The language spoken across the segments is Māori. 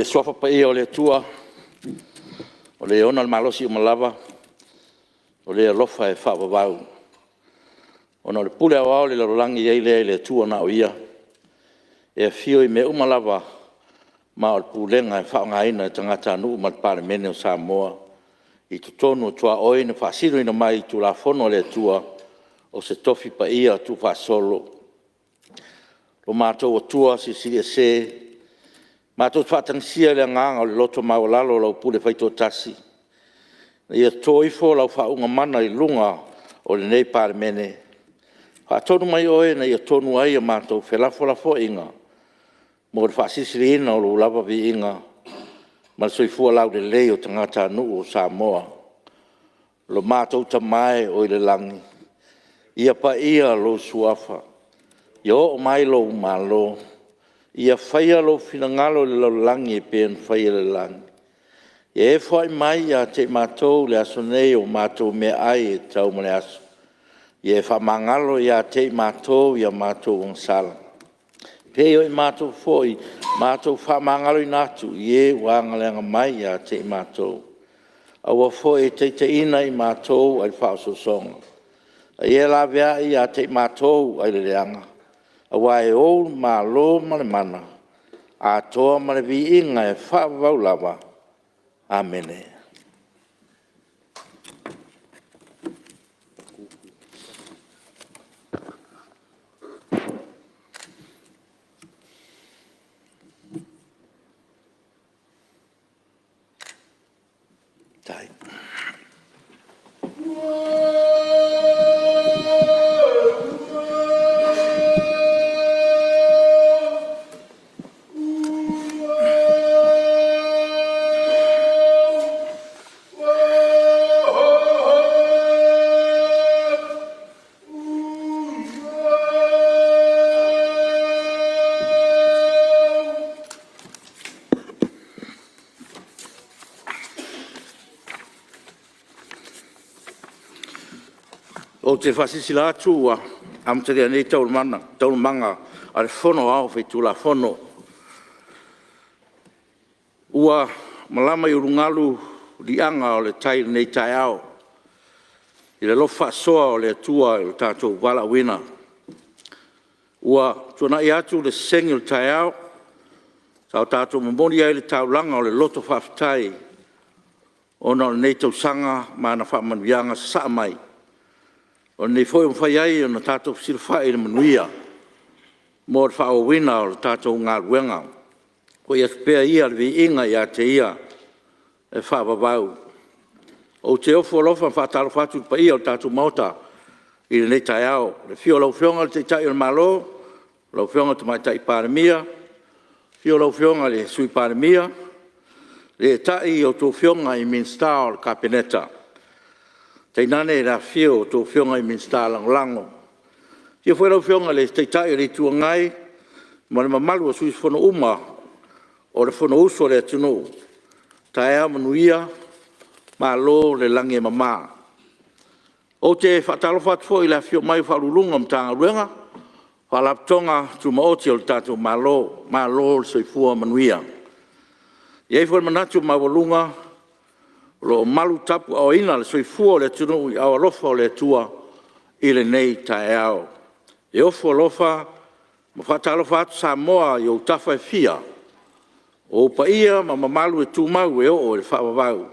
E sofa pa ia o le tua, o le ona le malosi o malava, o le alofa e whaavavau. Ona le pule au le larolangi ei le tua na o ia, e fio I me umalava ma o le pulenga e whaongaina e tangata anu ma le pare mene o Samoa, I tutonu tua oi na whaasiro ina mai tu la fono le tua, o se tofi pa ia tu whaasolo. Lo mātou o tua si se, mātou whaatangsia le nganga o le loto maulalo lau pule whaito tasi. Ia toifo lau whaunga mana I lunga o le nei pare mene. Whaatonu mai oe na ia tonu ai a mātou whelafo inga. Mo le whaasisiri ina o lo lava vi inga. Ma le soifua lau le lei o tangata anu o Samoa. Lo mātou tamae o le langi. Ia pa ia lo suafa. Ia o mai lo malo. Ia whaia lo finangalo le langi e pen whaia le langi. Ia e whai mai a te mātou le aso nei o mātou me ai e tau male aso. Ia e whamangalo ia te mātou ia mātou ang sala. Peo I mātou foi, mātou whamangalo I natu, ie wangaleanga mai ia te mātou. Awa foi te ina I mātou ai whaososonga. Ia la vea ia te mātou ai le leanga. Awa e o malo male mana. A toa male vi inga e whaavau lava. Amene. Tai. O te whasisi la atua, amtarea nei taulmanga, a le whono au whaitu la whono. Ua malama I urungalu lianga o le tai nei tai au. I le lofa soa o le atua o le tātou wala wina. Ua tuana I atu le sengi o le tai au, sa o tātou mamoni ai le taulanga o le loto whaftai, ona o le nei tausanga ma na whamanuianga sa mai. O nei foi whai ai o na tātou silwhai le manuia. Mō le whao wina o le tātou ngā ruenga. Ko ia spea ia le vi inga ia te ia e whaavavau. O te ofo lofa whaatalo whatu pa ia o tātou mauta I le nei tai au. Le fio lau whionga le te tai o le malo, lau whionga te mai tai pāremia, fio lau whionga le sui pāremia, le tai o tō whionga I minsta o le kapeneta. Te nane la fio to fionga I minsta lango. Ia foi lau fionga le te tai le tuangai, ma le mamalu o suis fono uma, o le fono uso le atunu. Tai a manuia, ma lo le langi e mama. O te whatalo whatfo I la fio mai whalulunga mtanga ruenga, whalaptonga tu maoti o le tatu ma lo le soifua manuia. Ia foi manatu ma walunga, lo malu tapu au ina le soifua le tunu I au alofa o le tua I le nei tae au. E ofo alofa, ma whatalofa atu Samoa I o tafa e fia. O pa ia ma mamalu e tūmau e o le whaavavau.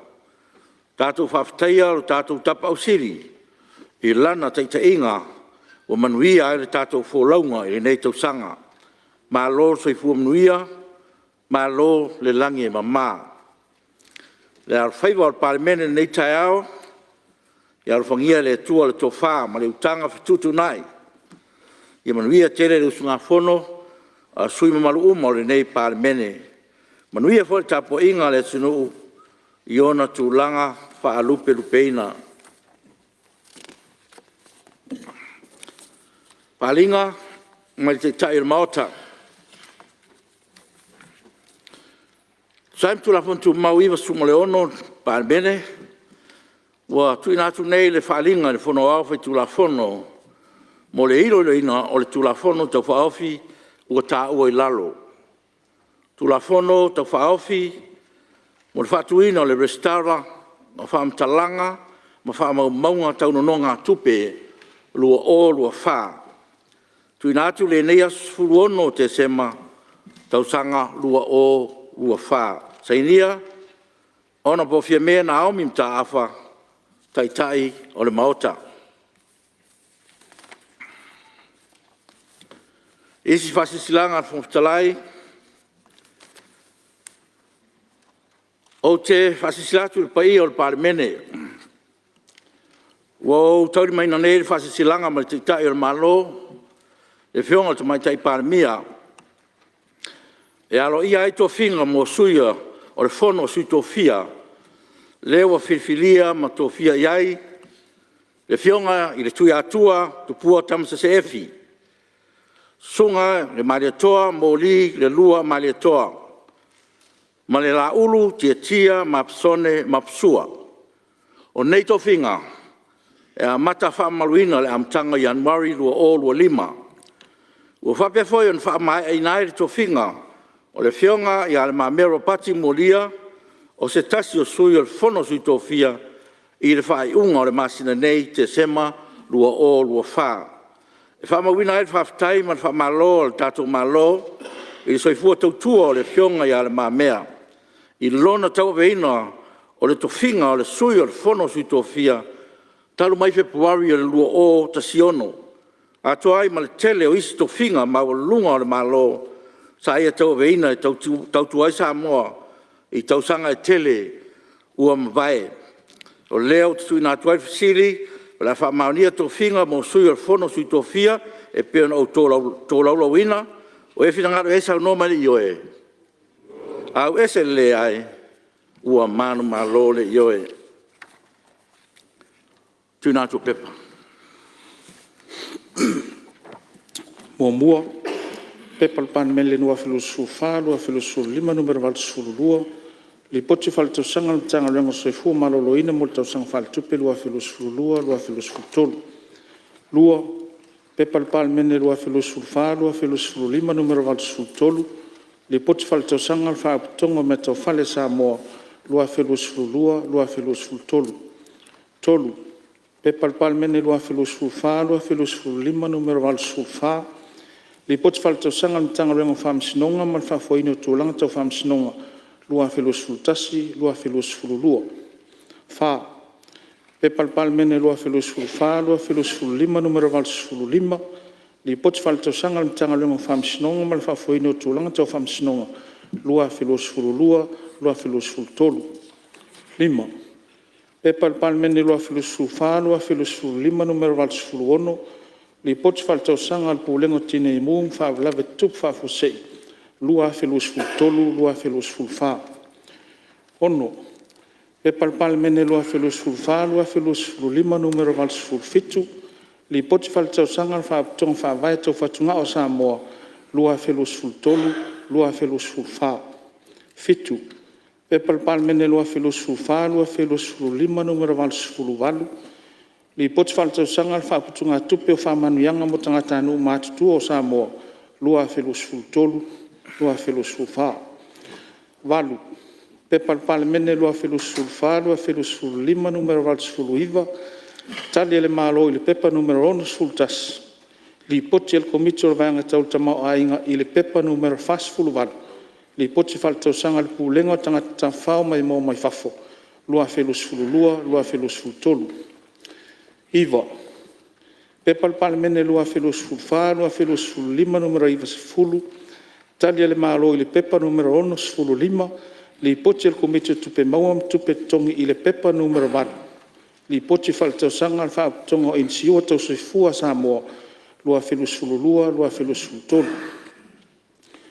Tātou whawhtaia o tātou tapa au siri. I lana teita inga o manuia ai le tātou wholaunga I le nei tausanga. Ma lo soifua manuia, ma lo le langi e mamaa. Le alwhaiva o parlemene nei tai au, I alwhangia le tua le tofa, ma le utanga whitutu nai. I manuia tere le usunga whono, a sui mamalu uma o le nei parlemene. Manuia fo le tapo inga le tunu, I ona tūlanga wha lupe lupeina. Palinga, mai te tai maota. Saim tu la fontu mau iwa sunga le ono, parlemene, Wa tu ina tu nei le whaalinga le whono awhi tu la whono. Mo le iro le ina o le tu la whono tau whaawhi ua tā ua I lalo. tulafono tau whaofi, mo le whatuina o le restaura, ma whaamtalanga, ma whaamaunga tau nononga tupe, lua o lua wha. Tuina atu le neia sfuruono te sema, tau sanga lua o lua wha. Sainia, ona po fia mea na aomi mta afa, tai o le maota. Isi whasisilanga whomtalai, o te whasisilatu le pai o le parimene. Wo tauri mai na nei whasisilanga ma le teitai o le malo, e whionga te mai tai parimia. E alo ia ai tō whinga mo suia o le whono sui tō whia, lewa whirwhilia ma tō whia iai, le whionga i le tui atua, tu pua tamasa se efi. Sunga le mariatoa mo li le lua mariatoa. Ma le la ulu tia ma psone ma psua. O nei tō whinga, e a mata whaamaluina le amtanga Januari lua o lua lima. Ua whapea foi on whaamai ai naere tō whinga, o le whionga i ale mamero pati mo lia, o se tasi o sui o le whono sui tō whia, i le whaai unga o le masina nei te sema lua o lua whaa. E whaamawina e whaftai man whaamalo o le tātou malo, i le soifua tautua o le whionga i ale mamea. I lona tau veina o le tofinga o le sui o le whono sui tō whia, talu mai Februari o le lua o tasiono. Ato ai ma le tele o isi tofinga ma o lunga o le malo, sa ia tau veina e tautu ai sa moa, i tausanga e tele ua mawai. O leo tui nā tuai fasili, la whaamaunia tofinga mo sui o le whono sui tō whia, e peona o tō laulawina, o e whingaro e sau nomani i oe. Au ese le ai, ua manu malo le i oe. Tui nā tō pepa. Mua, pepa le pan mele nua filosu fa, lua filosu lima numero val sululua, li poti fal tau sanga le tanga lengo soifua maloloina mo le tau sanga fal tupe lua filosu lua, lua filosu tolu. Lua, pepa le pan mele lua filosu fa, lua filosu lima numero val sultolu, li poti fal tau sanga le fa tongo me tau fale sa moa, lua filosu lua, lua filosu tolu. Tolu, pepa le pan mele lua filosu fa, lua filosu lima numero val sulfa, li poti fal tau sanga le tanga lengo fam sinonga mal fa foino tūlanga tau fam sinonga, lua filosu tasi, lua filosu lua. Fa, pepal pal mene lua filosu fa, lua filosu lima numero val sulu lima, li poti fal tau sanga le tanga lengo fam sinonga mal fa foino tūlanga tau fam sinonga, lua filosu lua, lua filosu tolu. Lima, pepal pal mene lua filosu fa, lua filosu lima numero val sulu ono, li poti fal tau sanga al pulengo tine imu fa vlave tup fa fusei, lua filosu tolu, lua filosu fa. Ono, pepal pal mene lua filosu fa, lua filosu lima numero val sulu fitu, li poti fal tau sanga fa tong fa vai tau fatunga o sa moa, lua filosu tolu, lua filosu fa. Fitu, pepal pal mene lua filosu fa, lua filosu lima numero val sulu valu, li poti fal tau sanga fa putunga tupe o fa manuyanga mo tangata anu matutu o sa moa, lua filosu tolu, lua filosu fa. Valu, pepal pal mene lua filosu fa, lua filosu lima numero val sulu iva, tali ele malo ili pepa numero ono sultas, li poti el komito vanga tau tamau ainga ili pepa numero fas fulu valu, li poti fal tau sanga li pulenga tangata fao mai mo mai fafo, lua filosu lua, lua filosu tolu. Iva, pepal pal mene lua filosu fa, lua filosu lima numero iva fulu, tali ele malo ili pepa numero ono fulu lima, li poti el komito tupe mauam tupe tongi ili pepa numero valu, li poti fal tau sanga al fa tongo insiua tau soifua sa moa, lua filosu lua, lua filosu tolu.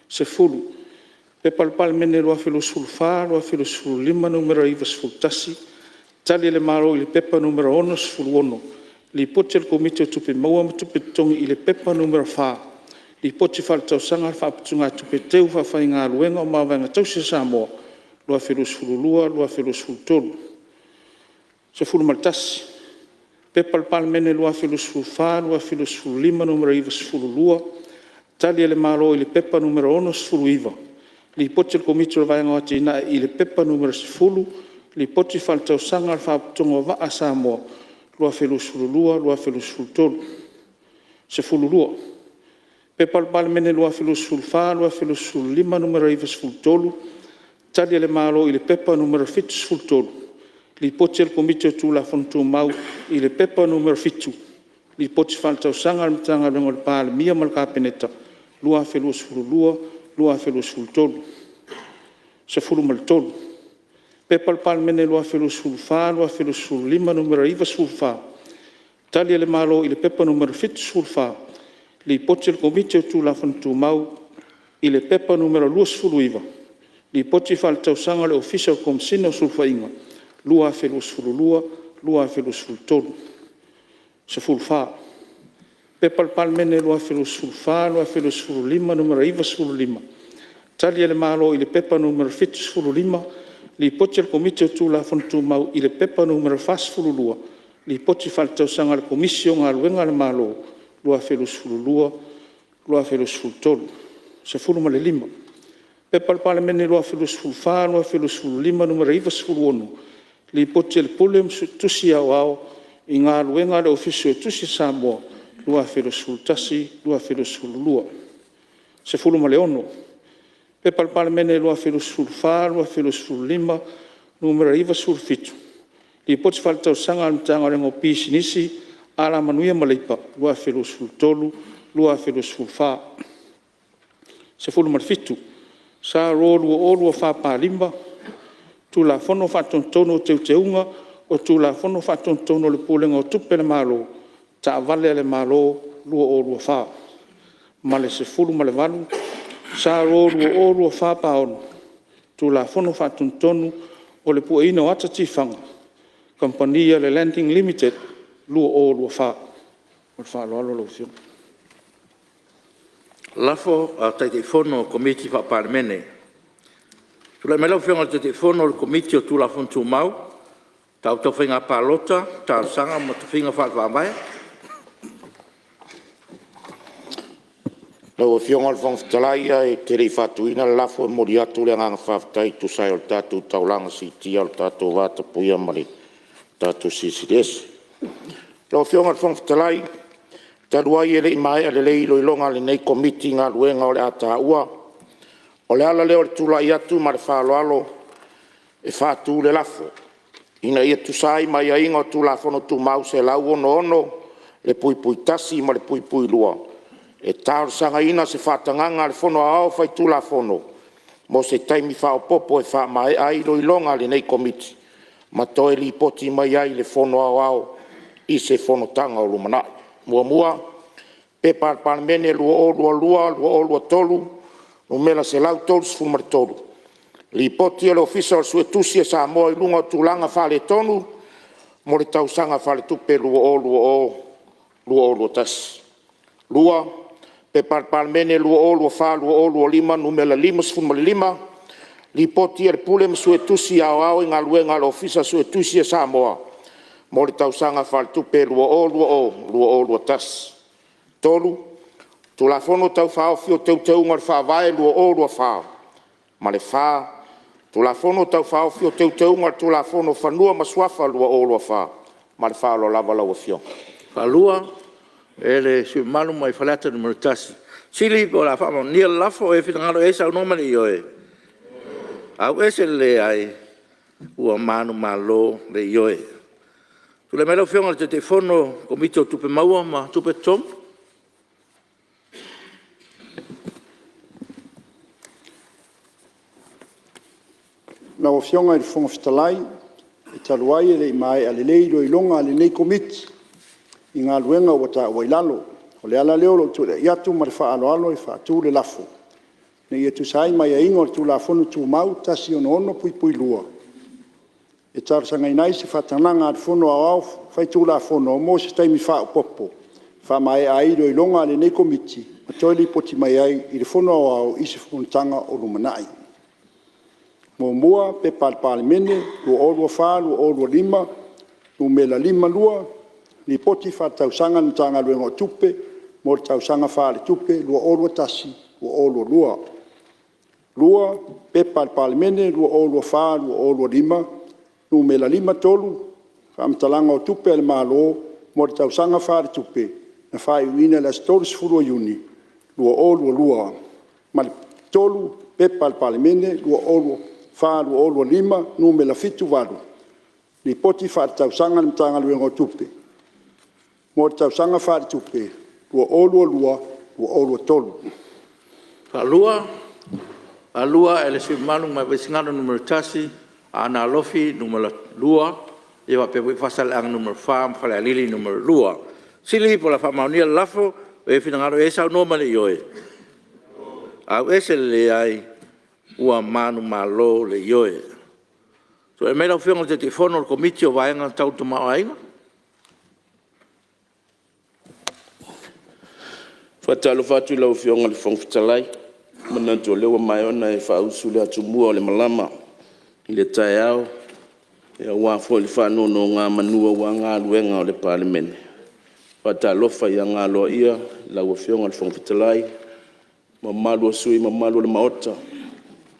Se fulu, pepal pal mene lua filosu fa, lua filosu lima numero iva fulu tasi, tali ele malo ili pepa numero ono fulu ono, li poti el komito tupe mauam tupe tongi ili pepa numero fa, li poti fal tau sanga al fa putunga tupe teu fa whainga luenga o mawanga tau se sa moa, lua filosu lua, lua filosu tolu. Se fulu maltasi, pepal pal mene lua filosu fa, lua filosu lima numero iva fulu lua, tali ele malo ili pepa numero ono fulu iva, li poti le komiti o le vaenga o tina i le pepa numero 10, li poti faletausaga le faapotoga o vaa Samoa, lua felusfululua, lua felusfulutolu, se fululua. Pepa le palemene lua felusfulufa, lua felusfululima numero 2 tali le malo i le pepa numero 7, li poti le komiti o tulafono tumau i le pepa numero 7, li poti faletausaga le matagaluega o le palemia ma le kapeneta, lua felusfululua, lua felusfulutolu, se fulu ma le tolu. Pepa le palemene lua felusfulufa, lua felusfululima numero 2, tali le malo i le pepa numero 7, li poti le komiti o tulafono tumau i le pepa numero 2, li poti faletausaga le official commissioner o sulfaiga, lua felusfululua, lua felusfulutolu, se fulufa. Pepa le palemene lua felusfulufa, lua felusfululima numero 2, tali le malo i le pepa numero 7, li poti le komiti o tulafono tumau i le pepa numero 2, li poti faletausaga le komisi o galuega le malo, lua felusfululua, lua felusfulutolu, se fulu ma le 5. Pepa le palemene lua felusfulufa, lua felusfululima numero 2, li poti le pule tusi aoao i galuega le ofisio tusi Samoa, lua felusfulutasi, lua felusfululua, se fulu ma le 6. Pepa le palemene lua felusfulufa, lua felusfululima numero 2, li poti faletausaga le matagaluega o pisinisi a la manuia ma le ipa, lua felusfulutolu, lua felusfulufa, se fulu ma le 7. Sa ro lua faapalima tulafono faatonotono o teuteuga o tulafono faatonotono o le pulega o tupe le malo, taavale le malo lua fa ma le 10 ma le 8. Sa ro lua faapaono tulafono faatonotono o le puaina o ata tifaga, Compania le Landing Limited, lua fa o le faaloalo lou fio. Lafo a taitefono komiti faapalemene. Tula me lau whionga taitefono le komiti o tulafono tumau, tau whainga palota, tau sanga mo te whainga whaatwamai. Lau whionga le whangwhtalaia e te rei whatuina lafo e mori atu le nganga whawhtai tu sai o tātou taulanga si tia o tātou wāta puia mari tātou CCDS. Lau whionga le whangwhtalai, taruai e lei mai ale lei loilonga le nei komiti ngā luenga o le ata ua. O le ala leo le tula i atu ma le whaaloalo e whātu le lafo. Ina ia tu sai mai a inga o tulafono tu mau se lau ono le pui tasi ma le pui lua. E tāru sanga ina se whātanganga le fono ao whai tulafono. Mo se taimi whaopopo e wha mai ai loilonga le nei komiti. Ma toe li poti mai ai le fono ao i se fono tanga o lumana. Mua, pepa palemene lua tolu, no mela se lau tolu sfumar tolu. Li poti le official suetusi e Samoa i lunga tulanga whale tonu, mo le tausanga whale tupe lua tas. Lua, pepa palemene lua fa, lua lima, no mela 5 sfumar 5, li poti le pule suetusi ao i ngā luenga le official suetusi e Samoa. Mo le tausanga whale tupe lua tas. Tolu, tulafono tau whaofio teunga le whaavae lua whao. Ma le wha, tulafono tau whaofio teunga le tulafono whanua maswafa lua whao. Ma le wha lo lava lau fio. Whalua, e le si manu mai whalata ni maritasi. Sili o la wha, nia lafo e whitangaro e sa unomani i oe. Au e se le ai, ua manu malo le i oe. Tule mele o whionga le te whono komiti o tupe maua ma tupe tom. Na o whionga i whonga whitalai, i taluai e le mai a le lei roi longa le nei komiti i ngā luenga o ta wailalo. O le ala leo lo tu le iatu ma le whaaloalo i whaatu le lafo. Ne ia tu sai mai a ingo tu la whono tu mau tasi ono pui lua. E tarasanga inai se whatananga at whono au whai tu la whono mo se taimi wha popo. Wha mai a iro i longa le nei komiti. Ma toili poti mai ai i le whono au i se whontanga o rumanai. Mo mua pe palemene lu olua wha, lu olua 5, lu mela 5 lua, li poti wha tausanga na tanga luenga tupe, mo tausanga wha le tupe, lu olua tasi, lu olua lua. lua, pepa al palemene, lua o lua wha, lua o lua lima, numela lima tolu, whaamtalanga o tupe al malo, mo te tausanga whaare tupe, na whae uina las tolis furua iuni, lua o lua lua, mal tolu, pepa al palemene, lua o lua wha, lua o lua lima, numela fitu waru, ni poti whaare tausanga na mtanga luenga o tupe, mo te tausanga whaare tupe, lua o lua tolu. Alua ele si malu mai besingano numero tasi ana lofi numero lua e wa pe fasal ang numero fam fala lili numero lua sili pola fa maunia lafo e finangaro esa no male yoe au ese le ai ua manu malo le yoe so e mera fionga te telefono ko mitio vaenga tau to maainga Fatalo fatu lau fionga le fongfitalai. Mananto lewa maiona e whausule atu mua o le malama. I le tae au. E a wafo le whanau no ngā manua wa ngā luenga o le palemene. Fatalo fa ia ngā loa ia. Lau fionga le fongfitalai. Mamalu o sui, mamalu o le maota.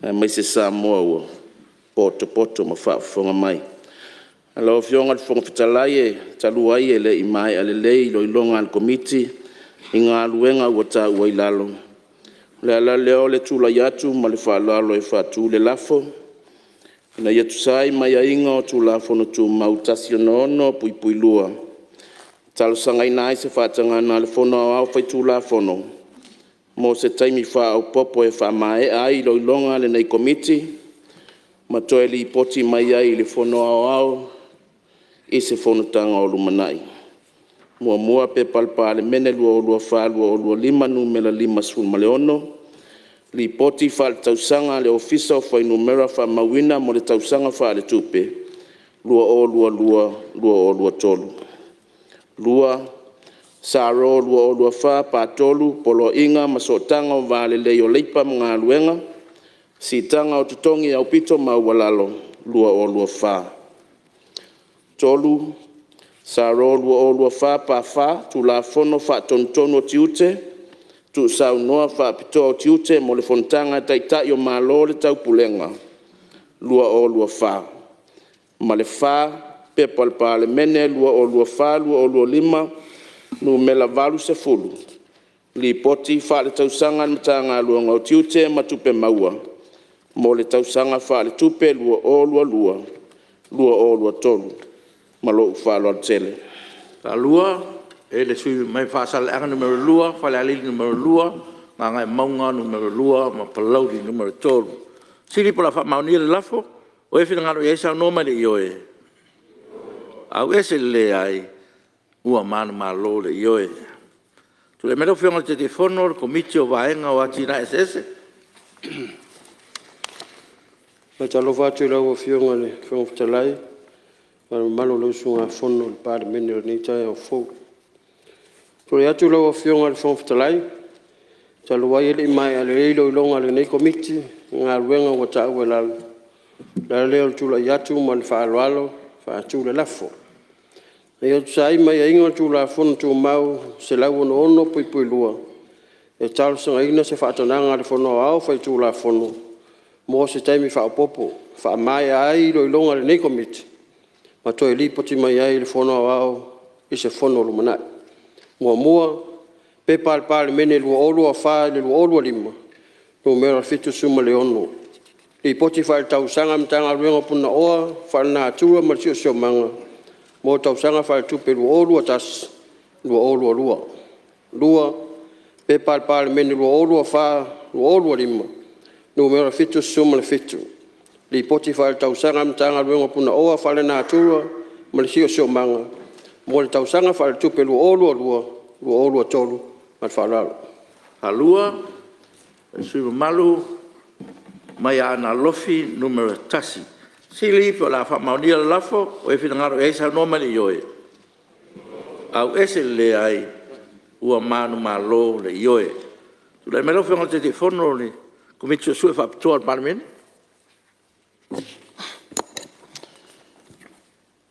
E mai se sa moa ua. Poto ma whaafonga mai. Lau fionga le fongfitalai e talu ai e le i mai ale lei lo ilonga al komiti. I ngā luenga ua ta ua ilalo. Le ala leo le tula yatu ma le whaalalo e whatu le lafo. Ina yatu sai mai a inga o tu lafo no tu mautasi o nono pui lua. Talo sanga inai se whatanga na le fono au whai tu lafo no. Mo se taimi wha au popo e wha mae ai lo ilonga le nei komiti. Ma toe li poti mai ai le fono au i se fono tanga o lumanai. Mua pe palpa le mene lua wha lua lima numela lima sul maleono. Li poti wha le tausanga le ofisa o whai numera wha mawina mo le tausanga wha le tupe. Lua tolu. Lua saro lua wha pa tolu polo inga masotanga o vale leo leipa mga luenga. Si tanga o tutongi au pito ma walalo lua wha. Tolu Saro lua wha pa wha, tu la fono wha tontono tiute, tu sau noa wha pito tiute mo le fontanga taitai o malo le tau pulenga. Lua wha. Ma le wha, pepa le pa le mene, lua wha, lua lima, nu mela valu se fulu. Li poti wha le tausanga mtanga lua ngau tiute ma tupe maua. Mo le tausanga wha le tupe lua tolu. Malo falo tele. Lua e le sui mai fasal ang numero lua fala lili numero lua nganga maunga numero lua ma palaudi numero tolu. Sili pola fa mauni le lafo o e finangaro e sa no male yoe. Au ese le ai ua manu malo le yoe. Tu le mero fionga te telefono komiti o vaenga o atina SS. Ma talo fatu la o fionga le fionga malo lo sunga fono le palemene o nei tae o fou. Tore atu lau a fionga le fonfitalai, talo wai ele mai ale leilo ilonga le nei komiti, ngā ruenga wa tau e lalo. La leo tula i atu ma le whaaloalo, whaatu le lafo. E atu sai mai a inga tula fono tu mau, se lau ono pui lua. E talo sanga ina se whaatananga le fono au whai tula fono. Mo se taimi whaapopo, wha mai ai lo ilonga le nei komiti. Ma toi li poti mai ai le fono au i se fono lumanai. Mua, pepa al pale mene lua olua wha le lua olua lima. Numera fitu suma le ono. Li poti wha le tausanga mtanga ruenga puna oa, wha na atua ma sio manga. Mo tausanga wha le tupe lua olua tas, lua olua. Lua, pepa al pale mene lua olua wha, lua olua lima. Numera fitu suma le fitu. Li poti wha le tausanga mtanga ruenga puna oa wha le na atua ma sio manga. Mo le tausanga wha le tupe lua olua tolu ma whalalo. Halua, sui malu mai ana lofi numero tasi. Sili po la fa maunia lafo o e finangaro e sa no mali yoe. Au ese le ai ua manu malo le yoe. Tu le melo fengo te telefono le komiti sui fa ptua al parlamento.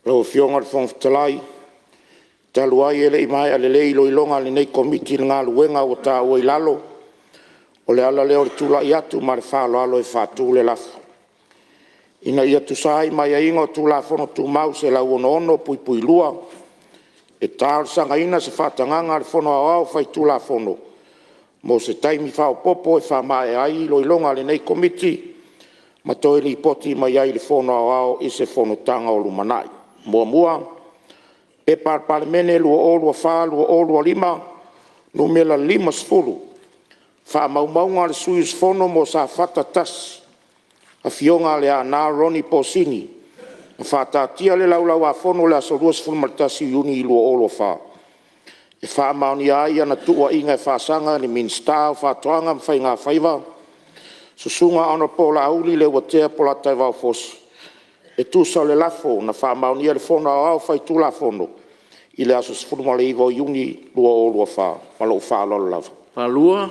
Lo fionga le fonfitalai. Talu ai ele i mai ale lei lo ilonga le nei komiti ngā luenga o tā o ilalo. O le ala leo le tula i atu ma le whaaloalo e whātū le lafu. Ina ia tu sai mai a ingo tula fono tu mau se la ono pui pui lua. E tāo sanga ina se whātanganga le fono au whai tula fono. Mo se taimi whao popo e whamae ai lo ilonga le nei komiti. Ma toi li poti mai ai le fono au i se fono tanga o lumanai. Mua. E parmene lua o lua wha, lua o lua lima. Numela 5 sfulu. Wha maumaunga le suis fono mo sa whata tasi. A fionga le a nā Roni Posini. Wha tātia le laulau a fono le aso 2 sfulu martasi uni i lua o lua wha. E wha mauni ai ana tua inga e whaasanga ni minsta o whatoanga mwhai ngā whaiva. Susunga ana pola auli le watea pola taiwao fosi. E tusa le lafo na wha mauni le fono au whai tula fono. I le aso sfulu ma le iwo uni lua o lua wha. Malo wha lolo lava. Palua,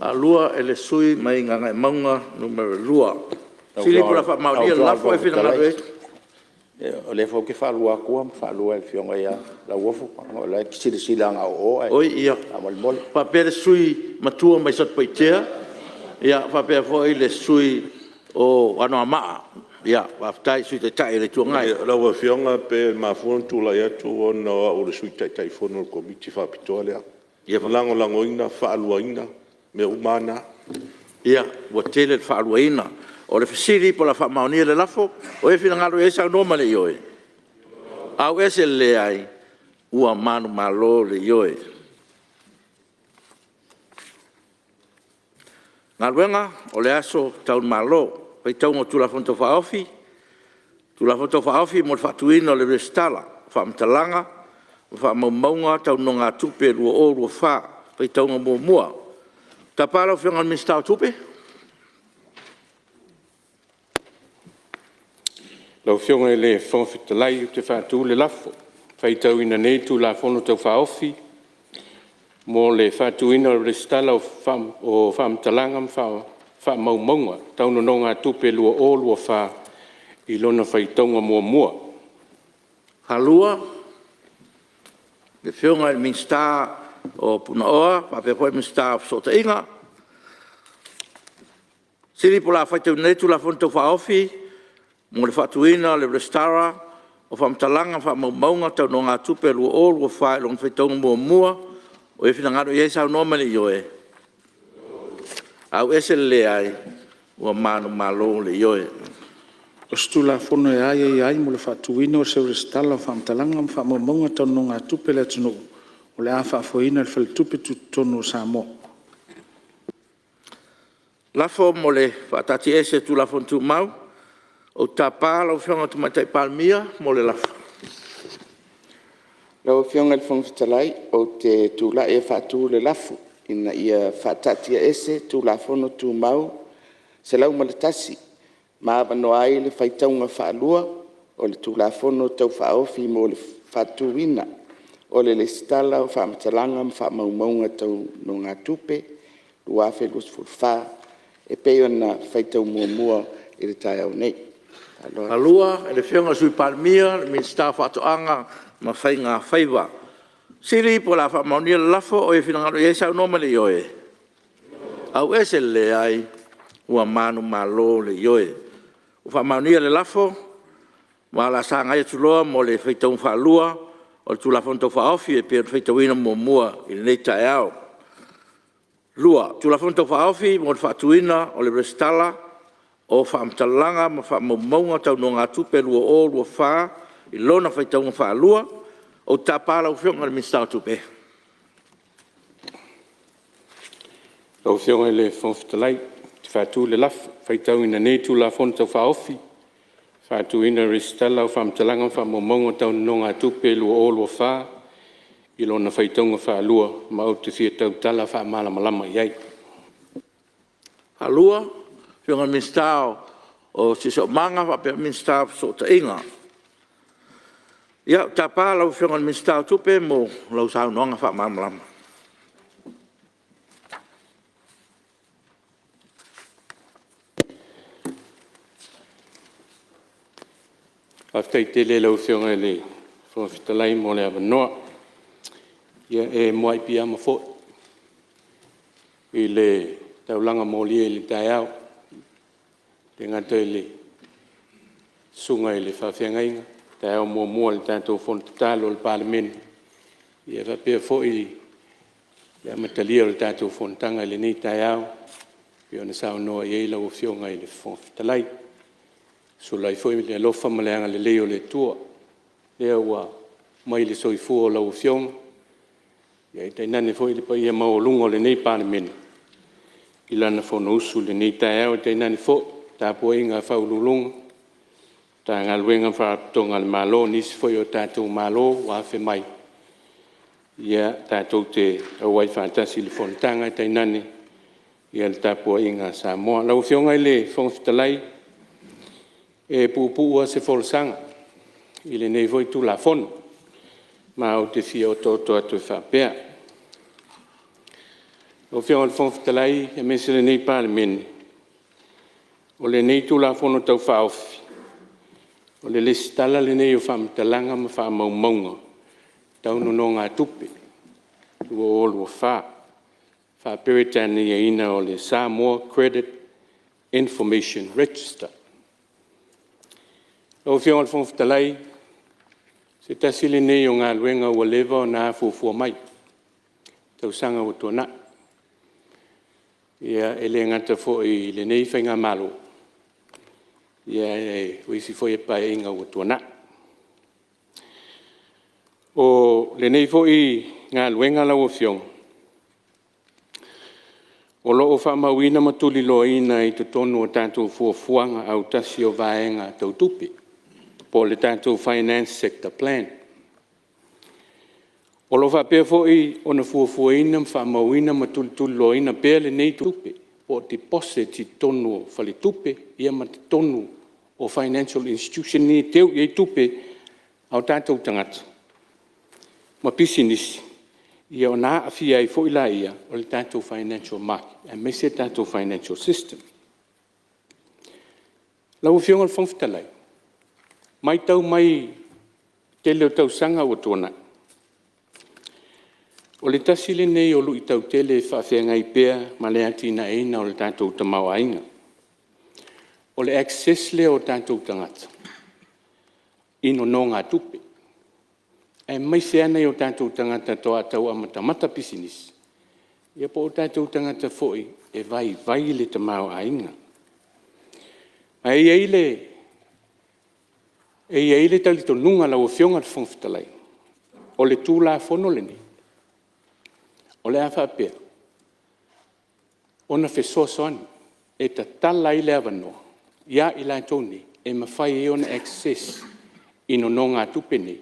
alua e le sui mai ngā ngai maunga numero lua. Sili pula wha mauni e lafo e whina ngā rei. O le fo ke falua kua falua el fionga ia la wofu o la kisiri silanga o Oi ia. amal mol Pa pere sui matua mai sat paitea. Ia pa pere fo i le sui o ano amaa. Ia, pa tai sui te tai le tua ngai. La wa fionga pe mafun tu la ya tu ona o le sui tai fono ko miti fa pitolia. Ia Lango ina fa aluaina me umana. Ia, wa tele fa aluaina. O le fasiri po la fa mauni le lafo, o e fina ngalo e sa noma le ioe. Au e se le ai, ua manu malo le ioe. Ngaluenga, o le aso taun malo, pei taungo tula fonto fa ofi, mo le fatuina o le restala, fa mtalanga, fa maumaunga taun no ngā tupe rua o rua fa, pei taungo mua. Ta pala o whianga minstau tupe? Lau fionga e le whawhitalai o te whātū le lafo. Whaitau ina nei tū la whono tau whaofi. Mō le whātū ina o restala o whamtalanga whamaumaunga. Tauno no ngā tupe lua o lua wha i lona whaitonga mua. Halua, le whianga e minsta o puna oa, papepoe minsta o sota inga. Siri po la whaitau nei tū la whono tau whaofi, mo le fatuina le restara o whamtalanga whamaumaunga tau no ngā tupe lua o lua whae long whaitonga mua o e whina ngaro i eisa noma le ioe. Au ese le ai ua manu malo le ioe. O stula fono e ai mo le whātuina o seu restala o whamtalanga whamaumaunga tau no ngā tupe le atunu. O le a whaafoina le whalitupe tu tono sa mo. Lafo mo le whaatati ese tu lafo tu mau. O tapa lau whianga tu matai palmia mo le lafa. Lau fionga le whangwhitalai o te tūla e whātū le lafu. Ina ia whātatia ese tūla whono tū mau. Se lau malatasi. Maaba no ai le whaitaunga whaalua. O le tūla whono tau whaofi mo le whātū ina. O le stala o whaamatalanga whaamaumaunga tau no ngā tupe. Lua whelus fulwha. E peo na whaitau mua i le tai au nei. Alua, e le whianga sui palmia, le minsta whatoanga, ma whai ngā whaiva. Siri po la whamaunia le lafo o e whinangaro i eisa unoma le ioe. Au ese le ai, ua manu malo le ioe. O whamaunia le lafo, ma la sa ngai tuloa mo le whaitaung whalua, o le tulafon tau whaofi e pia whaitauina mua i le nei tae au. Lua, tulafon tau whaofi mo le whatuina o le restala, o whaamtalanga ma whaamaumaunga tau no ngā tupe lua o lua wha i lona whaitaunga whaalua o tāpāla u whionga le minstau tupe. Lau whionga le whawhitalai, te whātū le laf, whaitau ina nei tū la whono tau whaofi. Whātū ina restala o whaamtalanga whaamaumaunga tau no ngā tupe lua o lua wha i lona whaitaunga whaalua ma au te whia tau tala whaamala malama iai. Halua, whionga minstau o siso manga whapea minstau so ta inga. Ia, tāpā lau whionga minstau tupe mo lau sau noanga whaamala. Aftai tele lau whionga le whawhitalai mo le awanoa. Ia e moai pia ma fo. I le taulanga molia le taiao te ngata le sunga le whawhiangainga taiao mua le tātou whontatalo le parlimen ia whapea fo'i le amatalia le tātou whontanga le nei taiao pia ona sao noa iei lau whionga i le whonfitalai so lai fo'i le alofa maleanga le leo le tua lea ua mai le soifua o lau whionga ia i tainane fo'i le pa ia maolunga le nei parlimen i lana whono usu le nei taiao i tainane fo'i tāpua inga whaululunga tā ngā luenga whaatonga le malo nisi fo'i o tātou malo wa whe mai ia tātou te awai whaatasi le whontanga i tainane ia le tāpua inga Samoa lau whionga i le whongfitalai e pupua se wholesanga i le nei foi tu la fono ma o te fia o toto atu e whapea o whionga le whongfitalai e mese le nei parlimen o le nei tu la fono tau whaofi o le listala le nei o whamtalanga ma whamaumaunga tau no ngā tupe ua olu o whaperitani e ina o le Samoa Credit Information Register o whionga le whongfitalai se tasi le nei o ngā luenga ua lewa o nā fuafua mai tau sanga o tuana ia ele ngata fo i le nei whainga malo ia e wisi fo e pai inga o tuana o le nei fo i ngā luenga lau o whionga o loo whamauina matuli loina i te tonu o tātou fuafuanga au tasi o vaenga tau tupi po le tātou finance sector plan o lo whapea fo i o na fuafuaina whamauina matuli loina pea le nei tupi po deposit i tonu o whale tupe ia ma te tonu o financial institution ni teu i tupe au tātou tangata ma pisinisi ia o nā awhia i fo ila ia o le tātou financial market e me se tātou financial system lau whionga le whongfitalai mai tau mai te leo tau sanga o tōna o le tasi le nei o lu i tau tele whawhiangai pēr ma le atina eina o le tātou tamau ainga o le access le o tātou tangata ino no ngā tupe e mai se ana i o tātou tangata toa tau amatamata pisinis ia po o tātou tangata foi e vai le tamau ainga ai eile talito nunga lau whionga le whongfitalai o le tūla whono le ni o le awhapea ona whesoasoani e ta tala i le awanoa ia i la tōni e mawhai e ona access ino no ngā tupe nei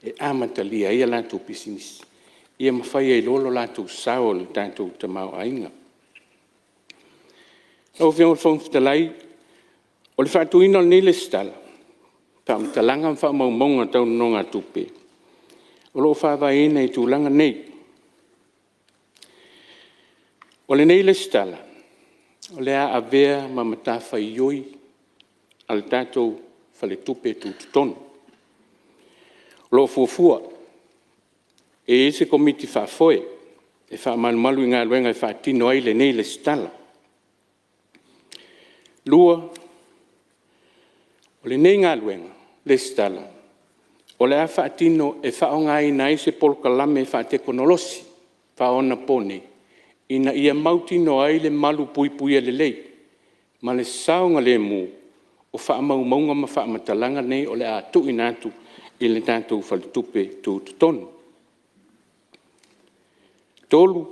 e amatalia ia la tū pisinis ia mawhai e lolo la tū sao le tātou tamau ainga o whionga le whongfitalai o le whaatuina ni le stala whaamatalanga whaamaumaunga tau no ngā tupe o lo whaavaina i tūlanga nei o le nei le stala o le a avea ma matawha i oi al tātou whale tupe tūtutonu lo fuafua e se komiti whaafoe e whaamalumalu i ngā luenga e whaatino ai le nei le stala lua o le nei ngā luenga le stala o le a whaatino e whaonga i nai se polkalame e whaatekonolosi whaona pone ina ia mautino ai le malu pui le lei ma le saonga le mu o whaamaumaunga ma whaamatalanga nei o le a tu inatu i le tātou whalitupe tūtutonu. Tolu,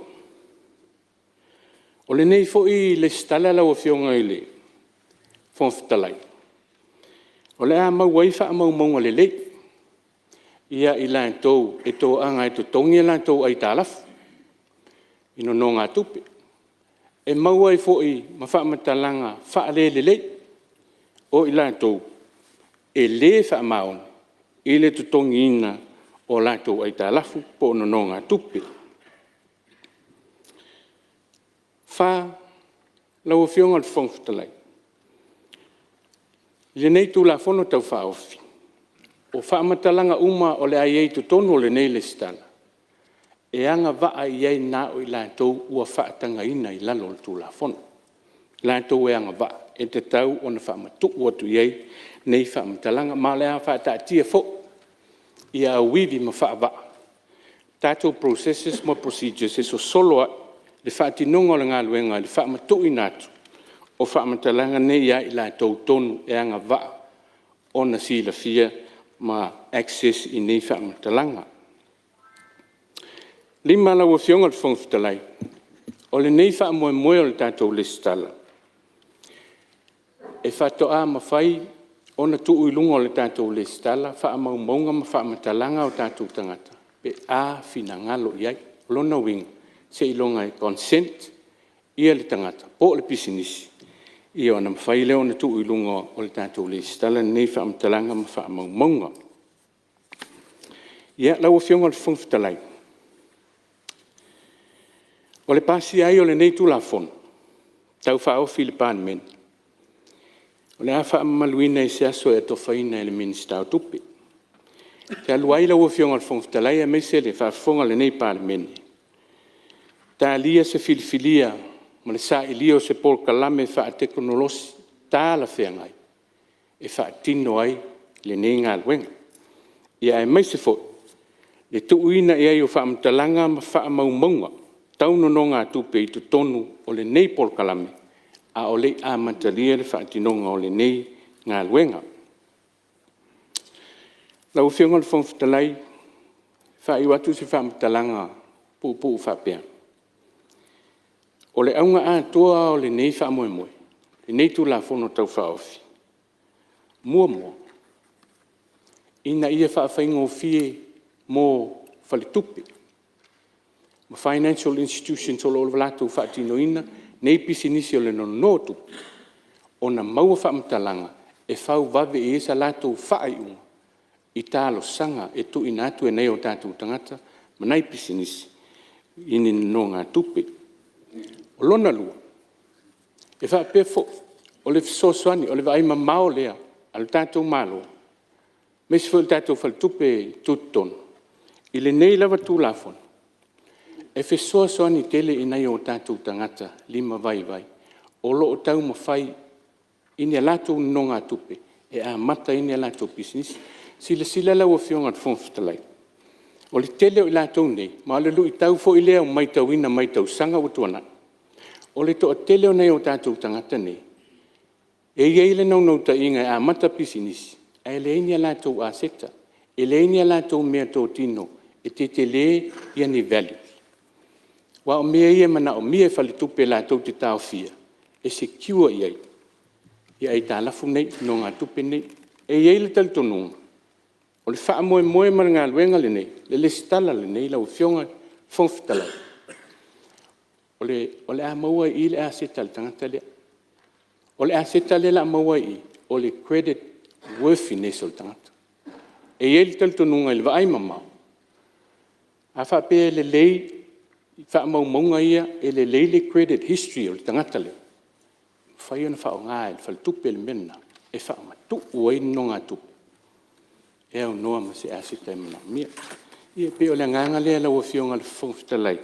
o le nei fo i le stala lau a whionga i le whongfitalai. O le a mauai whaamaumaunga le lei, ia i lātou e tō anga e tō tongi e lātou ai tālafu, ino no ngā tupe. E mauai fo i ma whaamatalanga whaale le lei, o i lātou e le whaamaona, i le tutongi ina o lātou ai tālafu po no ngā tupe. Wha lau a whionga le whongfitalai. Le nei tū la whono tau whaofi. O whaamatalanga uma o le ai ei tutonu o le nei le stana. e anga vaa i ai nā o i lātou ua whaatanga ina i lalo le tū la fono. Lātou e anga vaa, e te tau o na whaamatu ua tu iei, nei whaamatalanga, mā lea whaata tia fo, i a wivi ma wha vaa. Tātou processes ma procedures, e so soloa, le whaatinonga o le ngā luenga, le whaamatu i nātu, o whaamatalanga nei ia i lātou tonu e anga vaa, o na sila fia ma access i nei whaamatalanga. Lima la ua fionga le whangwhitalai. O le nei wha moe moe o le tātou le stala. E whatoa ma whai o na tuu ilunga o le tātou le stala, wha mau maunga ma wha matalanga o tātou tangata. Pe a fina ngalo iai, lona winga, se ilonga e consent, ia le tangata, po le pisinisi. Ia o na mawhai leo na tuu ilunga o le tātou le stala, nei wha matalanga ma wha mau maunga. Ia la ua fionga le whangwhitalai. O le pasi ai o le nei tū la fono, tau wha o Filipaan men. O le a wha maluina i se aso e to whaina e le minista o tupi. Te aluai la ua fionga le whangwhitalai a meise le wha fonga le nei pāle meni. Tā lia se filifilia, ma le sa ilio se Paul Kalame wha a teknolosi, tā la whengai, e wha tino ai le nei ngā luenga. Ia e meise fo, le tuuina e ai o wha amtalanga ma wha maumaunga, tau no ngā tupe i tu tonu o le nei Paul Kalame, a o le a matalia le whaatinonga o le nei ngā luenga. Lau whionga le whangwhitalai, wha i watu se whaamatalanga pūpū whapea. O le aunga a toa o le nei whaamoe moe, le nei tu la whono tau whaofi. Mua mua, ina ia whaawhaingo fie mō whalitupe. Ma financial institutions o lo latu whaatino ina, nei pisinisi o le nonotu, o na maua whaamatalanga, e whau wawe e esa latu whaaiunga, i tālo sanga e tu inatu e nei o tātou tangata, ma nei pisinisi, ini no ngā tupe. O lona lua, e whaapea fo, o le fisosoani, o le vaima mao lea, al tātou malo, mesi fo le tātou whaltupe tuton, i le nei lava tū lafon, e fesoa soani tele i nei o tātou tangata, lima vai vai. O lo o tau mawhai, ini a lātou no ngā tupe, e a mata ini a lātou business, sila lau o whionga te whangwhitalai. O le tele o i lātou nei, ma le lu i tau fo i lea o mai tau ina, mai tau sanga o tuana. O le to o tele o nei o tātou tangata nei. E iei le nau nau ta inga a mata business, e le ini a lātou a seta, e le ini a lātou mea tō tino, e te te le i ani value. Wa o mea ia mana o mea whalitupe la tau te tau fia. E se kiua iai. Ia ta lafu nei, no ngā tupe nei. E iai le tal tonunga. O le wha moe moe mara ngā luenga le nei. Le stala le nei, lau whionga whangwhitalai. O le a maua i le a seta le tangata lea. O le a seta le la maua i. O le credit worthiness o le tangata. E iai le tal tonunga i le vaai mamau. A whapea le lei, wha mau maunga ia e le leile credit history o le tangata leo. Whai ana whao ngā e whal tupe le mena e wha matu ua ino ngā tupe. E au noa ma se asita e mana mia. Ia pe o le nganga lea lau a whionga le whangwhitalai.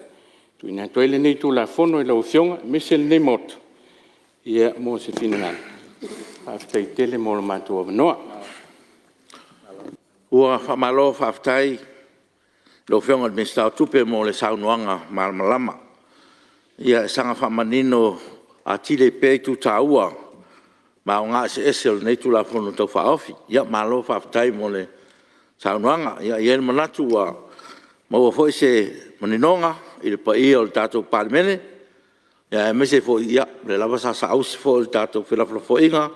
Tui nā toile nei tū la whono e lau a whionga, mese le nei mota. Ia mō se whina ngana. Whawhitai tele mō la mātua wanoa. Ua whamalo whawhitai lo whionga le mistau tupe mo le saunuanga malama. Ia sanga whamanino a tile pei tu taua ma o ngā se esel nei tu la whono tau whaofi. Ia malo whawhitai mo le saunuanga. Ia iel manatu a maua foi se maninonga i le pa ia o le tātou palimene. Ia e mese foi ia le lava sa ausi foi le tātou whilafla foi inga.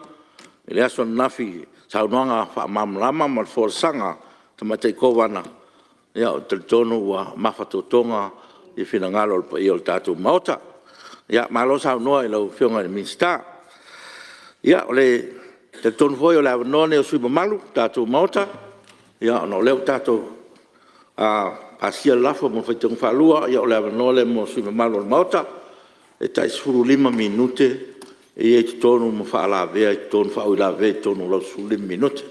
I le aso nafi saunuanga whaamamlama ma le whorsanga tamatai kowana. Ia o te tono ua mawhatotonga i whinangalo pa i o tātou maota. Ia malo sao noa i lau whionga ni minsta. Ia o le te tono foi o le awanone o sui mamalu tātou maota. Ia o no leo tātou asia lafo mo whaitung whalua. Ia o le awanone mo sui mamalu o maota. E tai suru 5 minute. E te tono mo whaala vea, e tono whaula vea, e tono lau suru 5 minute.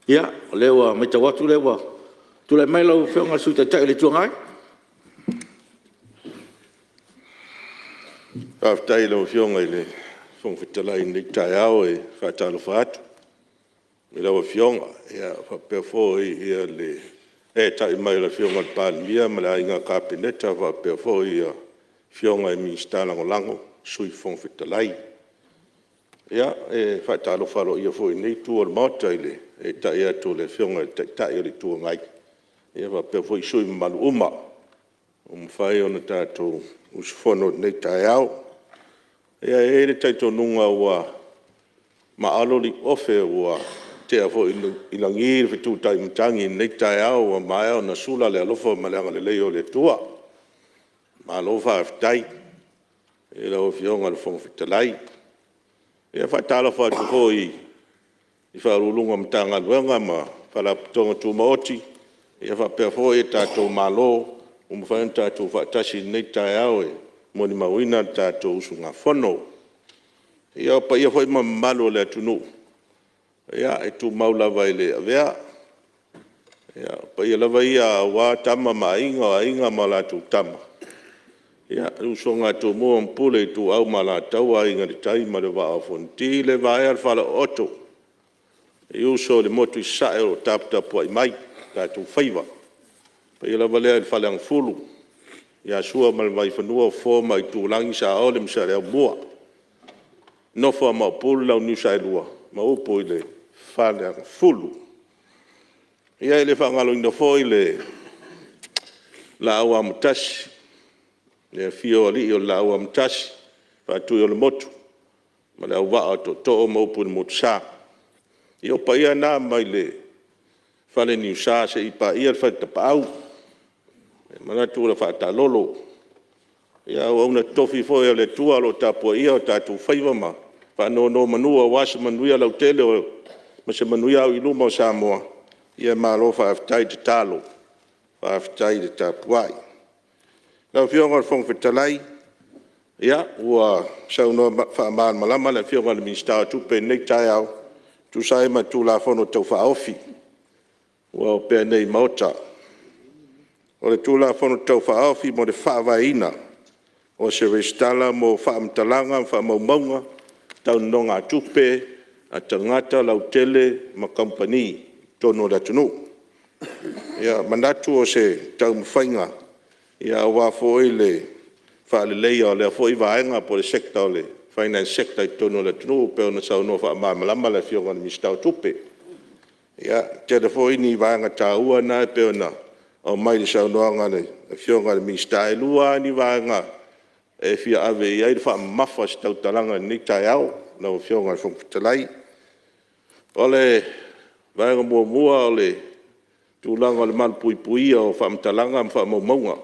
Ia o leo mai tawatu leo. Tu le mai lau whionga sui te tai le tuangai? Aftai lo fionga ile fong fitala in dik tayao e fatalo fat. Ila wa fionga ya fa perfo ia le e ta mai la fionga pan mia mala inga kapineta fa perfo ia fionga mi stala ngolango sui fong fitala. Ya e fatalo falo ia fo nei tu or mota ile e ta ia tu le fionga ta ia le tu ngai. Ia fa perfo sui malu uma. Fai ona tatou usfono nei tayao. Ia e le taito nunga ua maaloli ofe ua te afo ilangi fitu tai mtangi nei tayao ua maea na sula le alofa maleanga le leo le tua. Ma alofa aftai. E la o fionga le fonga fitalai. Ia fatala fatu hoi i whaarulunga mtanga luenga ma whalaputonga tu maoti. Ia whapea fo e tatou malo umwhaen tatou whaatasi nei tayao e moni mawina tatou usunga whono. Ia pa ia hoi mamalo le atunu. Ia e tu maulawa ile avea. Ia pa ia lava ia wā tama ma inga ma la tu tama. Ia usonga tu mua mpule tu au ma la taua inga di tai ma le waa fonti le waa al fala oto. Ia uso le motu isae o taputapua i mai tatou whaiva. Pa ia lava lea il fale ang fulu. Ia sua mal mai whanua fō mai tūlangi sa ole msa lea mua. Nofa ma pulu lau New South Lua. Ma upo ile fale ang fulu. Ia ile whangalo ina fō ile la awa mutasi. Ia fio ali o la awa mutasi. Whatu i le motu. Ma lea waa to o ma upo ile motu sa. Ia pa ia nā mai le fale New South se ipa ia le whata pa au. Mana tu la fata lolo. Ia ona tofi fo ia le tua lo tapua ia o tatu whaiva ma. Whano no manua wasa manuia lau tele o ma se manuia au iluma o Samoa. Ia malo whaaftai te talo. Whaaftai te tapuai. Lau whionga whong whitalai. Ia ua saunoa whaamaan malama le whionga le minister tupe nei tai au. Tu sai ma tu la whono tau whaofi. Ua o pēr nei maota. O le tūla whono tau whaofi mo le whaavaina. O se restala mo whaamtalanga, whaamaumaunga, tau nonga tupe, a tangata lau tele ma company tono la tunu. Ia manatu o se tau mwhainga. Ia wafo i le whaaleleia o le afo i vaenga po le sekta o le finance sector i tono la tunu, peo na sau no whaamamalama le fionga ni mistau tupe. Ia telefo i ni vaenga tāua na peo na o mai le saunoanga le fionga le minister lua ni vanga e fia ave ia i wha mafa si tautalanga ni tai au na o fionga le whongfitalai. O le vanga mua o le tūlanga le malpuipuia o whamtalanga ma whamaumaunga.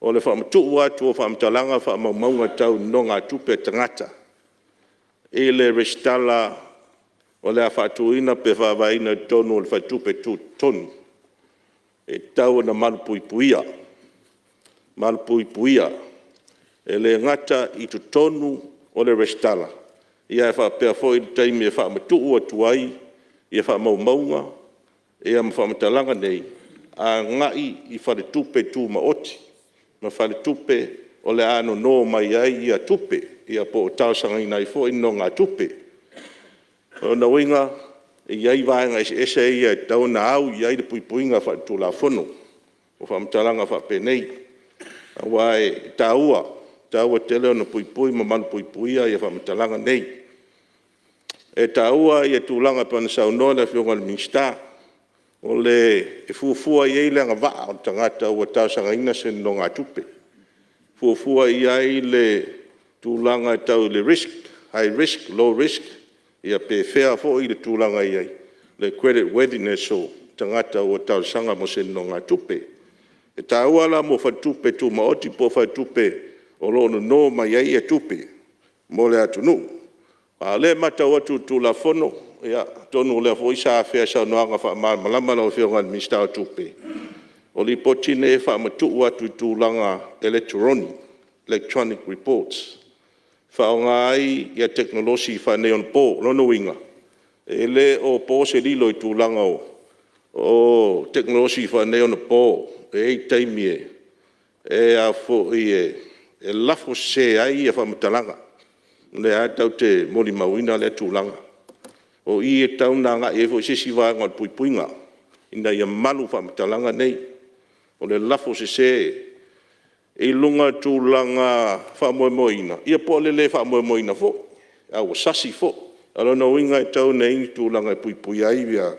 O le whamatu atu o whamtalanga whamaumaunga tau nonga tupe tangata. E le restala o le a whatuina pe whawaina tonu o le whatupe tu tonu. E tau na malpuipuia. Malpuipuia. E le ngata i tu tonu o le restala. Ia e whapea fo i taimi e whamatu ua tuai, i e whamaumaunga, e am whamatalanga nei, a ngai i whare tupe tu maoti, ma whare tupe o le ano no mai ai i a tupe, i a po o tausanga i nai fo i no ngā tupe. O na winga, i ai vaenga ese i e tau na au, i ai le puipuinga whatu la whono, o whamatalanga whape nei. A wae taua tele o na puipui, ma manu puipuia i a whamatalanga nei. E taua i e tūlanga pana saunoa le whionga le minsta, o le e fuafua i eile anga waa o tangata ua tausanga ina se no ngā tupe. Fuafua i ai le tūlanga tau le risk, high risk, low risk, ia pe whea fo i le tūlanga i ai, le credit worthiness o tangata ua tausanga mo se no ngā tupe. E taua la mo whatupe tu maoti po whatupe o lono no mai ai e tupe, mo le atunu. A le mata watu tu la fono, ia tonu le fo isa fea sa noanga wha malama la o whionga ni mista tupe. O li potine e wha matu watu tūlanga electronic reports. Wha o ngā ai ia teknolosi wha neon po, lono winga. E le o po se lilo i tūlanga o teknolosi wha neon po, e taimie, e a fo i e lafo se ai e whamatalanga. Le a tau te mori mauina le tūlanga. O I e tau nā ngā e fo se siwa ngā pui puinga. Ina ia malu whamatalanga nei. O le lafo se e lunga tūlanga whamoemoina. Ia po le whamoemoina fo. Au sasi fo. Alona winga e tau nei tūlanga e pui pui ai via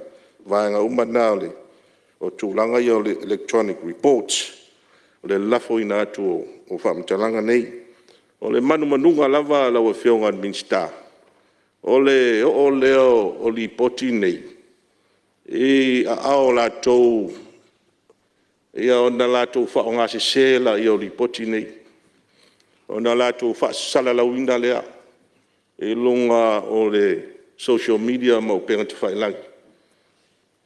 vaenga umana le. O tūlanga i o le electronic reports. O le lafo ina atu o whaamatalanga nei. O le manu manunga lava lau e whionga Minsta. O leo o li poti nei. E a ao la tau. Ia o na la tau wha o ngā se sela i o li poti nei. O na la tau wha sala lau ina lea. E lunga o le social media ma o penga te whailangi.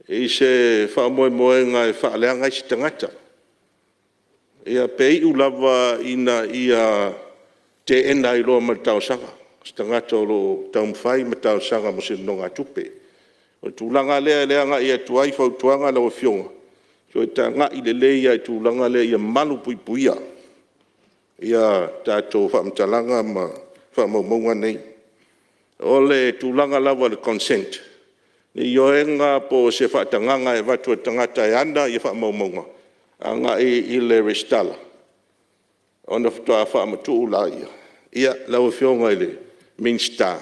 E se wha moe ngā e wha lea ngai si tangata. Ia pei u lava ina ia te ena i loa matau sanga. Stangata o lo tau mwhai matau sanga mo se nonga tupe. O tūlanga lea nga ia tuai whau tuanga lau whionga. So ta nga i le lea i tūlanga lea ia malu pui puia. Ia tātou whaamtalanga ma whaamaunga nei. O le tūlanga lava le consent. Ni ioenga po se whaatanganga e watu tangata e anda i whaamaunga. Anga i le restala. Ona whatoa whaamatu ula ia. Ia lau whionga i le Minsta.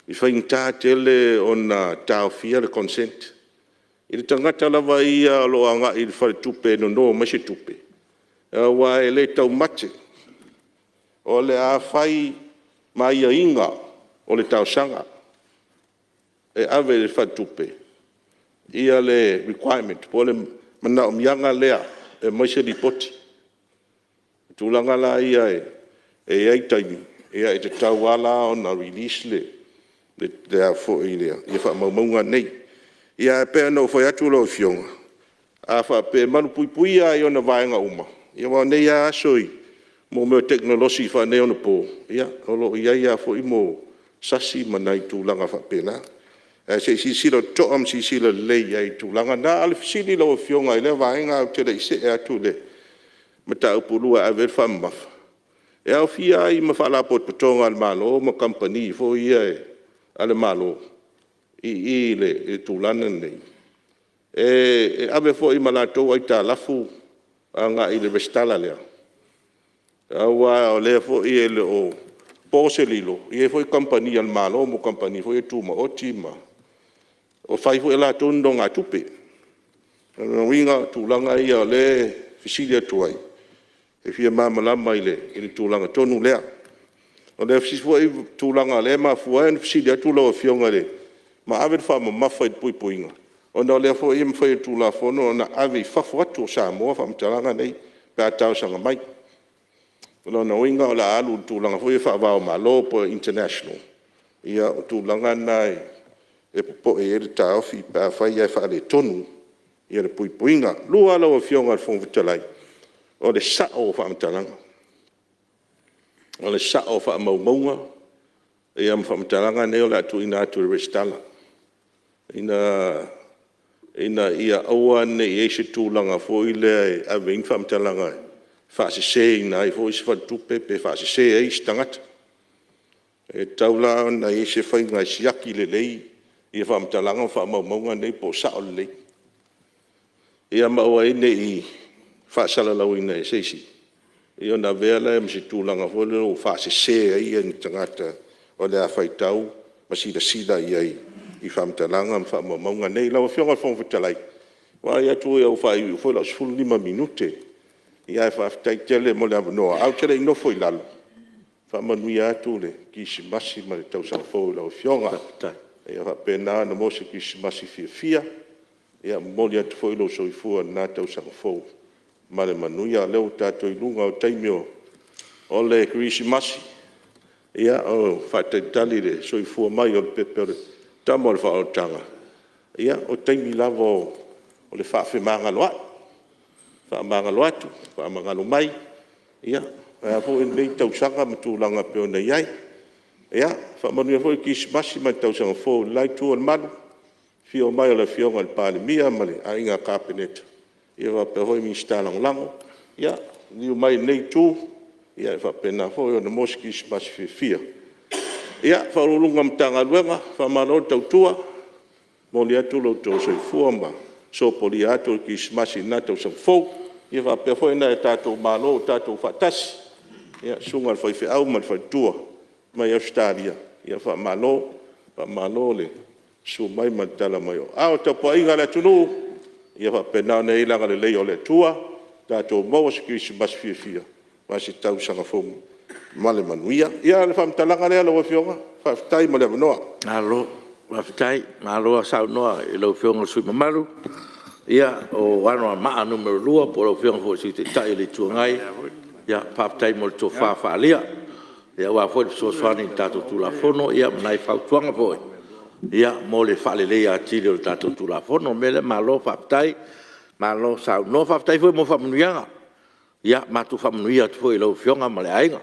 I whainta tele ona tau fia le consent. I le tangata lava ia lo anga i le whare tupe no masi tupe. Wa e le tau mate. O le a whai mai a inga o le tau sanga. E ave le whare tupe. Ia le requirement. Po le mana o mianga lea e masi li poti. Tūlanga la ia e ai taimi. Ia e te tau ala o na release le a fo i lea. Ia wha maumaunga nei. Ia e pēr no whai atu lo whionga. A wha pē manu pui pui a i ona vaenga uma. Ia wā nei a asoi. Mō meo teknolosi wha nei ona pō. Ia, olo ia fo i mō sasi manai tūlanga wha pēna. Se sisilo toam sisilo lei ai tūlanga. Nā ale fisili lo whionga i le vaenga au tere i se e atu le. Mata upulua a ver wha mafa. E au fia i mawhala pot patonga al malo, ma company fo ia e ale malo. I le tūlana nei. E ave fo i malatou ai tā lafu anga i le restala lea. Awa o lea fo i e le o pose lilo. I e fo i company al malo, mo company fo i tūma o tima. O fai fo i la tondo ngā tupe. Winga tūlanga i a le fisilia tuai. E fia māmalama i le tūlanga tonu lea. O le fisi fo i tūlanga le ma fua e fisilia tūlawa whionga le. Ma ave wha ma mawhai pui puinga. O na lea fo i mwhai tūla whono, na ave i whafu atu o Samoa, whamtalanga nei, pēr tau sanga mai. O na winga o la alu tūlanga fo i whaavao ma lopo international. Ia o tūlanga nai, e popo e ere tā ofi, pēr whai ai wha le tonu, ia le pui puinga. Lua lau o whionga le whongvitalai. O le sao o whamtalanga. O le sao o whaamaumaunga, ia mwhamtalanga nei o le atu ina atu le restala. Ina ia aua nei e se tūlanga fo i lea e awein whamtalanga e. Whaase se ina e fo i se whatupe pe whaase se e i stangata. E taula na e se whainga i siaki le lei i whamtalanga whaamaumaunga nei po sao le lei. Ia maua e nei i whaasala lau ina e seisi. Ia na vela e msi tūlanga fo le o whaase se e i ni tangata o le a whaitau masida sida i ai. I whamtalanga mwha maunga nei lau whionga whongwhitalai. Wa ia tu e au whai u whoila sfulu 5 minute. Ia e whaftai tele mo le amanoa. Au tele ino fo i lalo. Whamanui atu le kisimasi ma le tausanga fo lau whionga. Ia whapena na mo se kisimasi fia. Ia moli atu fo ilo soifua na tausanga fo. Ma le manui a leo tato i lunga o taimio. O le kisimasi. Ia o whatai tali le soifua mai o le pepere. Tamo le whaotanga. Ia, o teimi lavo o le whaafemanga loa. Whaamanga loatu, whaamanga lo mai. Ia, a fo en nei tausanga matulanga peo nei ai. Ia, whaamanu fo i kisimasi mai tausanga fo lai tua le manu. Fio mai o le fionga le pāle mia male a inga kāpeneta. Ia wa pe hoi mi stalango lango. Ia, niu mai nei tū. ia whapena fo o na moski smasi fia. Ia whaurulunga mtanga luenga, whamano tautua, moni atu lo tau soifua ma, so poli atu ki smasi na tau sang fau, ia whapea fo ina e tātou malo, tātou whatasi, ia sunga al whaife au ma whaitua, mai Australia, ia whamalo le, su mai mantala mai o. Ao tau po inga le tunu, ia whapena ne ilanga le leo le tua, tātou mawas ki smasi fia, masi tau sanga fongu. Male manuia ia le famtalanga le lo fionga fa tai male noa alo wa fitai malo sa noa e lo fionga sui mamalu ia o wano ma numero 2 por lo fionga fo si tai le tuangai ia pa tai mo to fa lia ia wa fo so swani tato tu la fono ia nai fa tuanga fo ia mo le fa le ia ti le tato tu la fono mele malo fa tai malo sa no fa tai fo mo fa manuia ia matu fa manuia fo lo fionga male ainga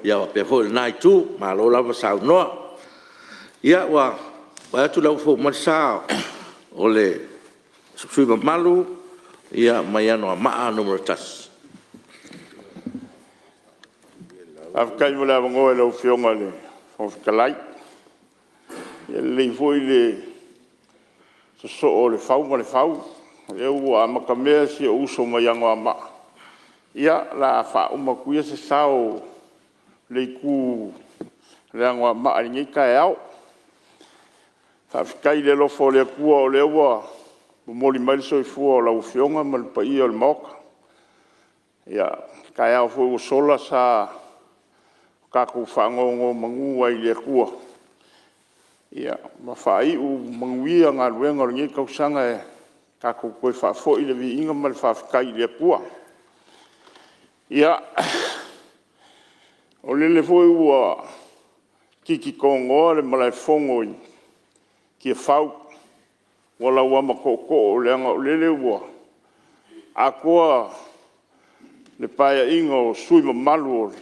ia pe fo nai tu ma lo la sa no ia wa tu la fo ma sa ole sui malu ia mai ano ma numero tas Afkai mo la ngo lo fionga le fo kalai ia le foi le so o le fau mo le fau e ua makamea si uso mai anga ma ia la fa uma kuia se sao le ku le angwa ma ngi ka au fa kai le lo fo le ku o le wa mo li mal so fu la u fionga mal pa i o mok ya ka au fu sola sa ka ku fa ngo mangu ai le ku ya ma fa i u mangwi nga le ngor ngi ka sanga ka ku ko fa fo i le vi inga mal fa kai le ku ya o lele foi ua kiki kongo le malai fongo ki fau wala ua makoko o leanga o lele ua a koa le paia ingo sui mamalu o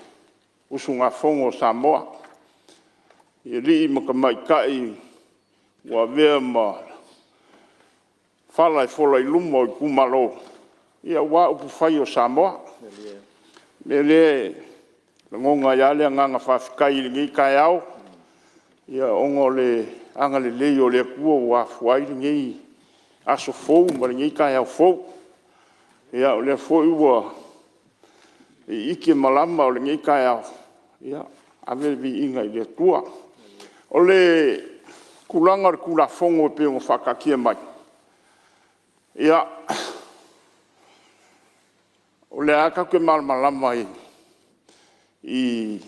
usunga fongo Samoa i li makamai kai ua vea ma fala i fola i lumo i kumalo ia ua upu fai o Samoa mele ngonga ya le nganga fa kai ngi kai au ia ongo le anga le leo le ku wa fuai ngi aso fo mo ngi kai au fo ia le fo wa iki malama o ngi kai au ia ave vi inga le tua o le kulanga kula fongo pe ngo fakakia mai ia o le aka ke malama i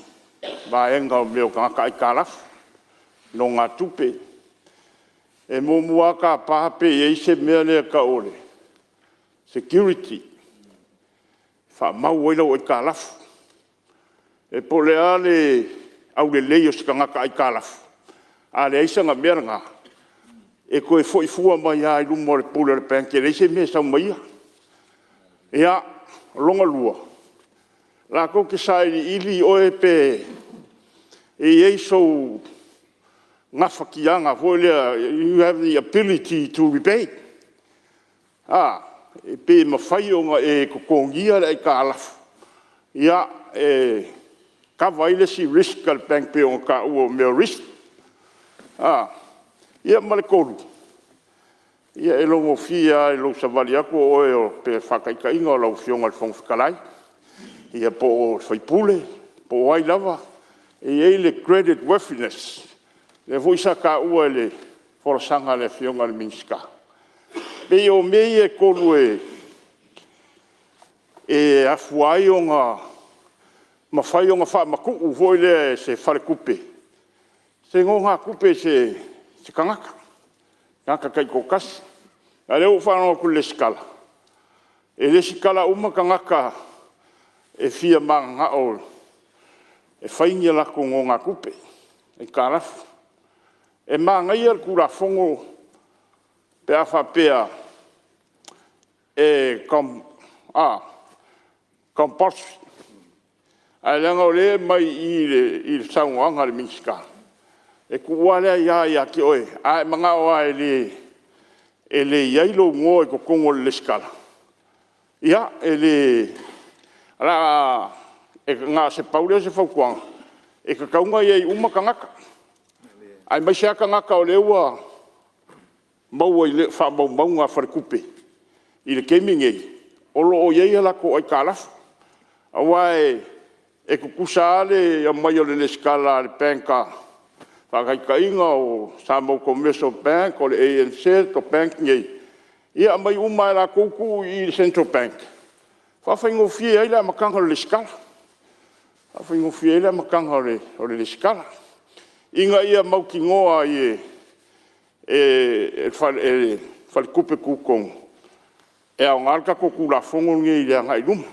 vaenga o meo kaka i kalaf no ngā tupe e momua ka pape e ise mea lea ka ole security fa mau oila o i kalaf e pole ale au le leio sika ngaka i kalaf a le isa nga mea nga e koe fo i fua mai a i lumo le pule le penke le ise mea sau maia ea longa lua la ko ke sai ili oe pe e yeso ngafa kianga volia you have the ability to repay e pe mafai o nga e kokongia le kala ya e ka vaile si risk al bank pe o ka o me risk ya malekolu ya e longo fia e lo savali ako o pe fakai ka inga lo fionga al fong kalai ia po foi pule po ai lava e ele credit worthiness le voi saka ua le for sanga le fionga le minska be o me e kolue e afuai o nga mafai o nga fa maku voi le se fale kupe se ngonga kupe se kangaka ngaka kai kokas ale o fa no ku le skala e le skala uma kangaka e fia manga o e fainga la ko ngonga kupe e kalaf e manga ia kula fongo pe afa pea e kompos a langa ole mai i saunga le miska e kuale ya ki oe a manga o ele yailo ngo ko kongo le skala ia ele ala e ngā se paule se whaukuanga, e ka kaunga i uma kangaka. Ai mai se kangaka o leua, maua i le wha ngā wharekupe, i le kemingei, olo o iei alako ai kālafu. Awai, e kukusa ale, mai o le skala le penka, whakaikainga o Samoa Commercial Bank, o le ANC, to bank ngei. Ia mai uma la kouku i Central Bank. Whawhaingo fie ai la makanga le skala. Whawhaingo fie ai la makanga o le skala. Inga ia mauki ngoa i whalekupe kukong. E au ngalka ko kula fongo ngi i ngai luma.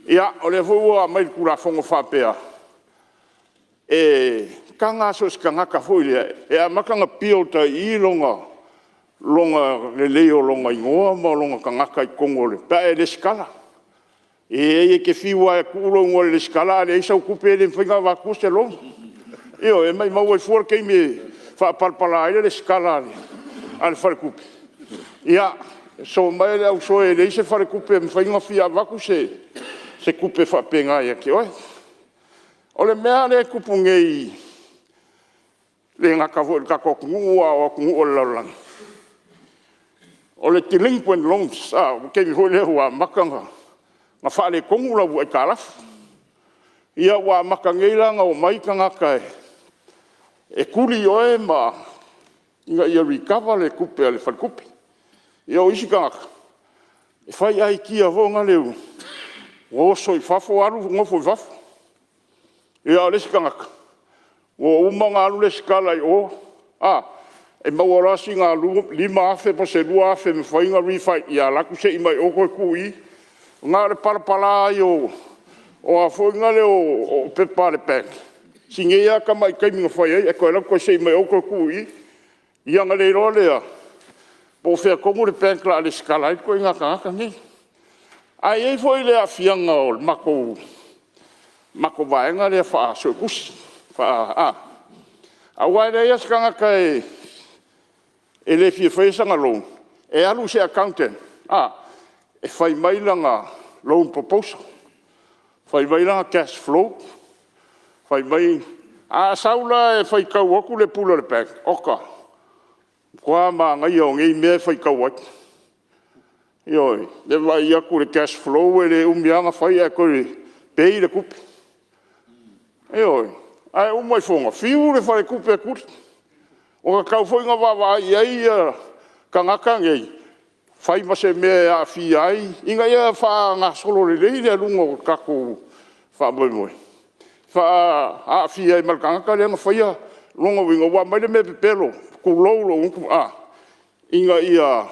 Ia, o le fua mai kula fongo whapea. E kanga sos kangaka foile, e a makanga piota i longa le leo longa ingoa, ma longa kangaka i kongo le. Pa e le skala. E ke fiwa e kulo ngore le skala, le isa ukupe le mwhinga waku se longa. Io, e mai maua i fuar kei me whapalpala le skala ale wharekupe. Ia, so mai le au soe le isa wharekupe mwhinga fia waku se kupe whapenga ia ke oe. O le mea le kupu ngei le ngaka kako kungua o kungua laulang. O le delinquent loans, kei hoi le hua makanga, nga whaale kongu lau e kālafu. Ia wā makangeilanga o maikangaka e kuri oe ma inga ia recover le kupe ale whalkupe. Ia o isi kangaka, e whai ai kia honga leu, oso i whafo aru, ngofo i whafo. Ia o lesi kangaka, o umanga alu le skala i o, e mawarasi ngā lima afe pa se lua afe me whainga refite ia laku se imai oko e kui. Ngā le parapala i o a whainga le o pepa le pek. Singe ia ka mai kaiminga whai ei, e koe laku se imai oko e kui. Ia ngā le roa lea, po whea kongu le pek la le skala i koe ngā kangaka ngi. Ai ei fwoi le a fianga o le mako vaenga le wha a soe kusi. A wai le ia skangaka e le fie whaisanga loan. E alu se accountant. E whai mailanga loan proposal. Whai mailanga cash flow. Whai mai... saula e whai kau aku le pula le pek. Oka. Kua ma ngai o ngai mea whai kau aku. Ioi. Le wai aku le cash flow e le umianga whai e kore pei le kupi. Ioi. Ai umai whonga. Fiu le whai kupi e kuri. O ka kau whoinga wawa iei kangaka ngei. Whai mase mea a fi ai. Inga ia wha ngā solo le rei le lunga o kako wha moi moi. Wha a fi ai mal kangaka le nga whaia lunga winga wa mai le me pepelo. Ku lolo unku Inga ia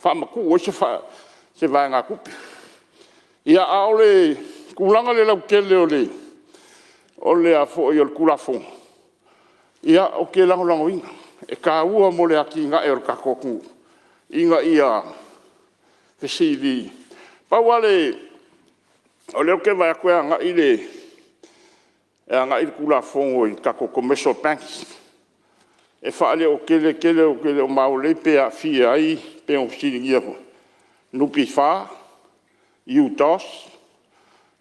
wha maku o se vai ngā kupi. Ia ao le kulanga le lau kele o le a fo i o le kulafonga. Ia o ke lango winga. E ka ua mo le aki nga e o kakoku. Inga ia fesili. Pawale, o leo ke vai a koe nga i le kula fongo i kako commercial banks. E whaale o kele o maule pe a fia ai pe o siringia ho. Nupi wha, iu tos,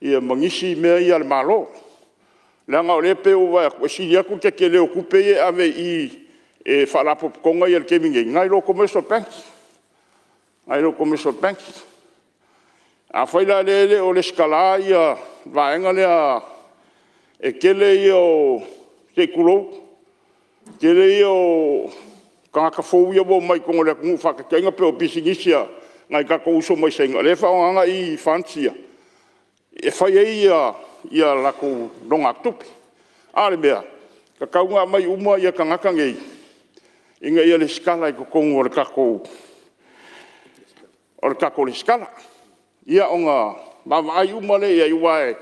ia mangisi mea i al malo. Langa o le pe o vai a koe siria ku ke kele o kupe e ave e whalapo konga i al keminge. Ngai lo commercial banks. Ngai lo commercial banks. A whaila lele o le skala ia vaenga lea e kele i o te kulo. Kele i o kangaka fōu ia wo mai kongo lea kungu whakakenga pe o bisingisia ngai kako uso mai senga. Le whaonganga i whansia. E whai e ia lako ronga tupi. Ale mea, ka kaunga mai uma ia kangaka ngei. Inga ia le skala i kukongu o le kako le skala. Ia o ngā mawai umale ia iwae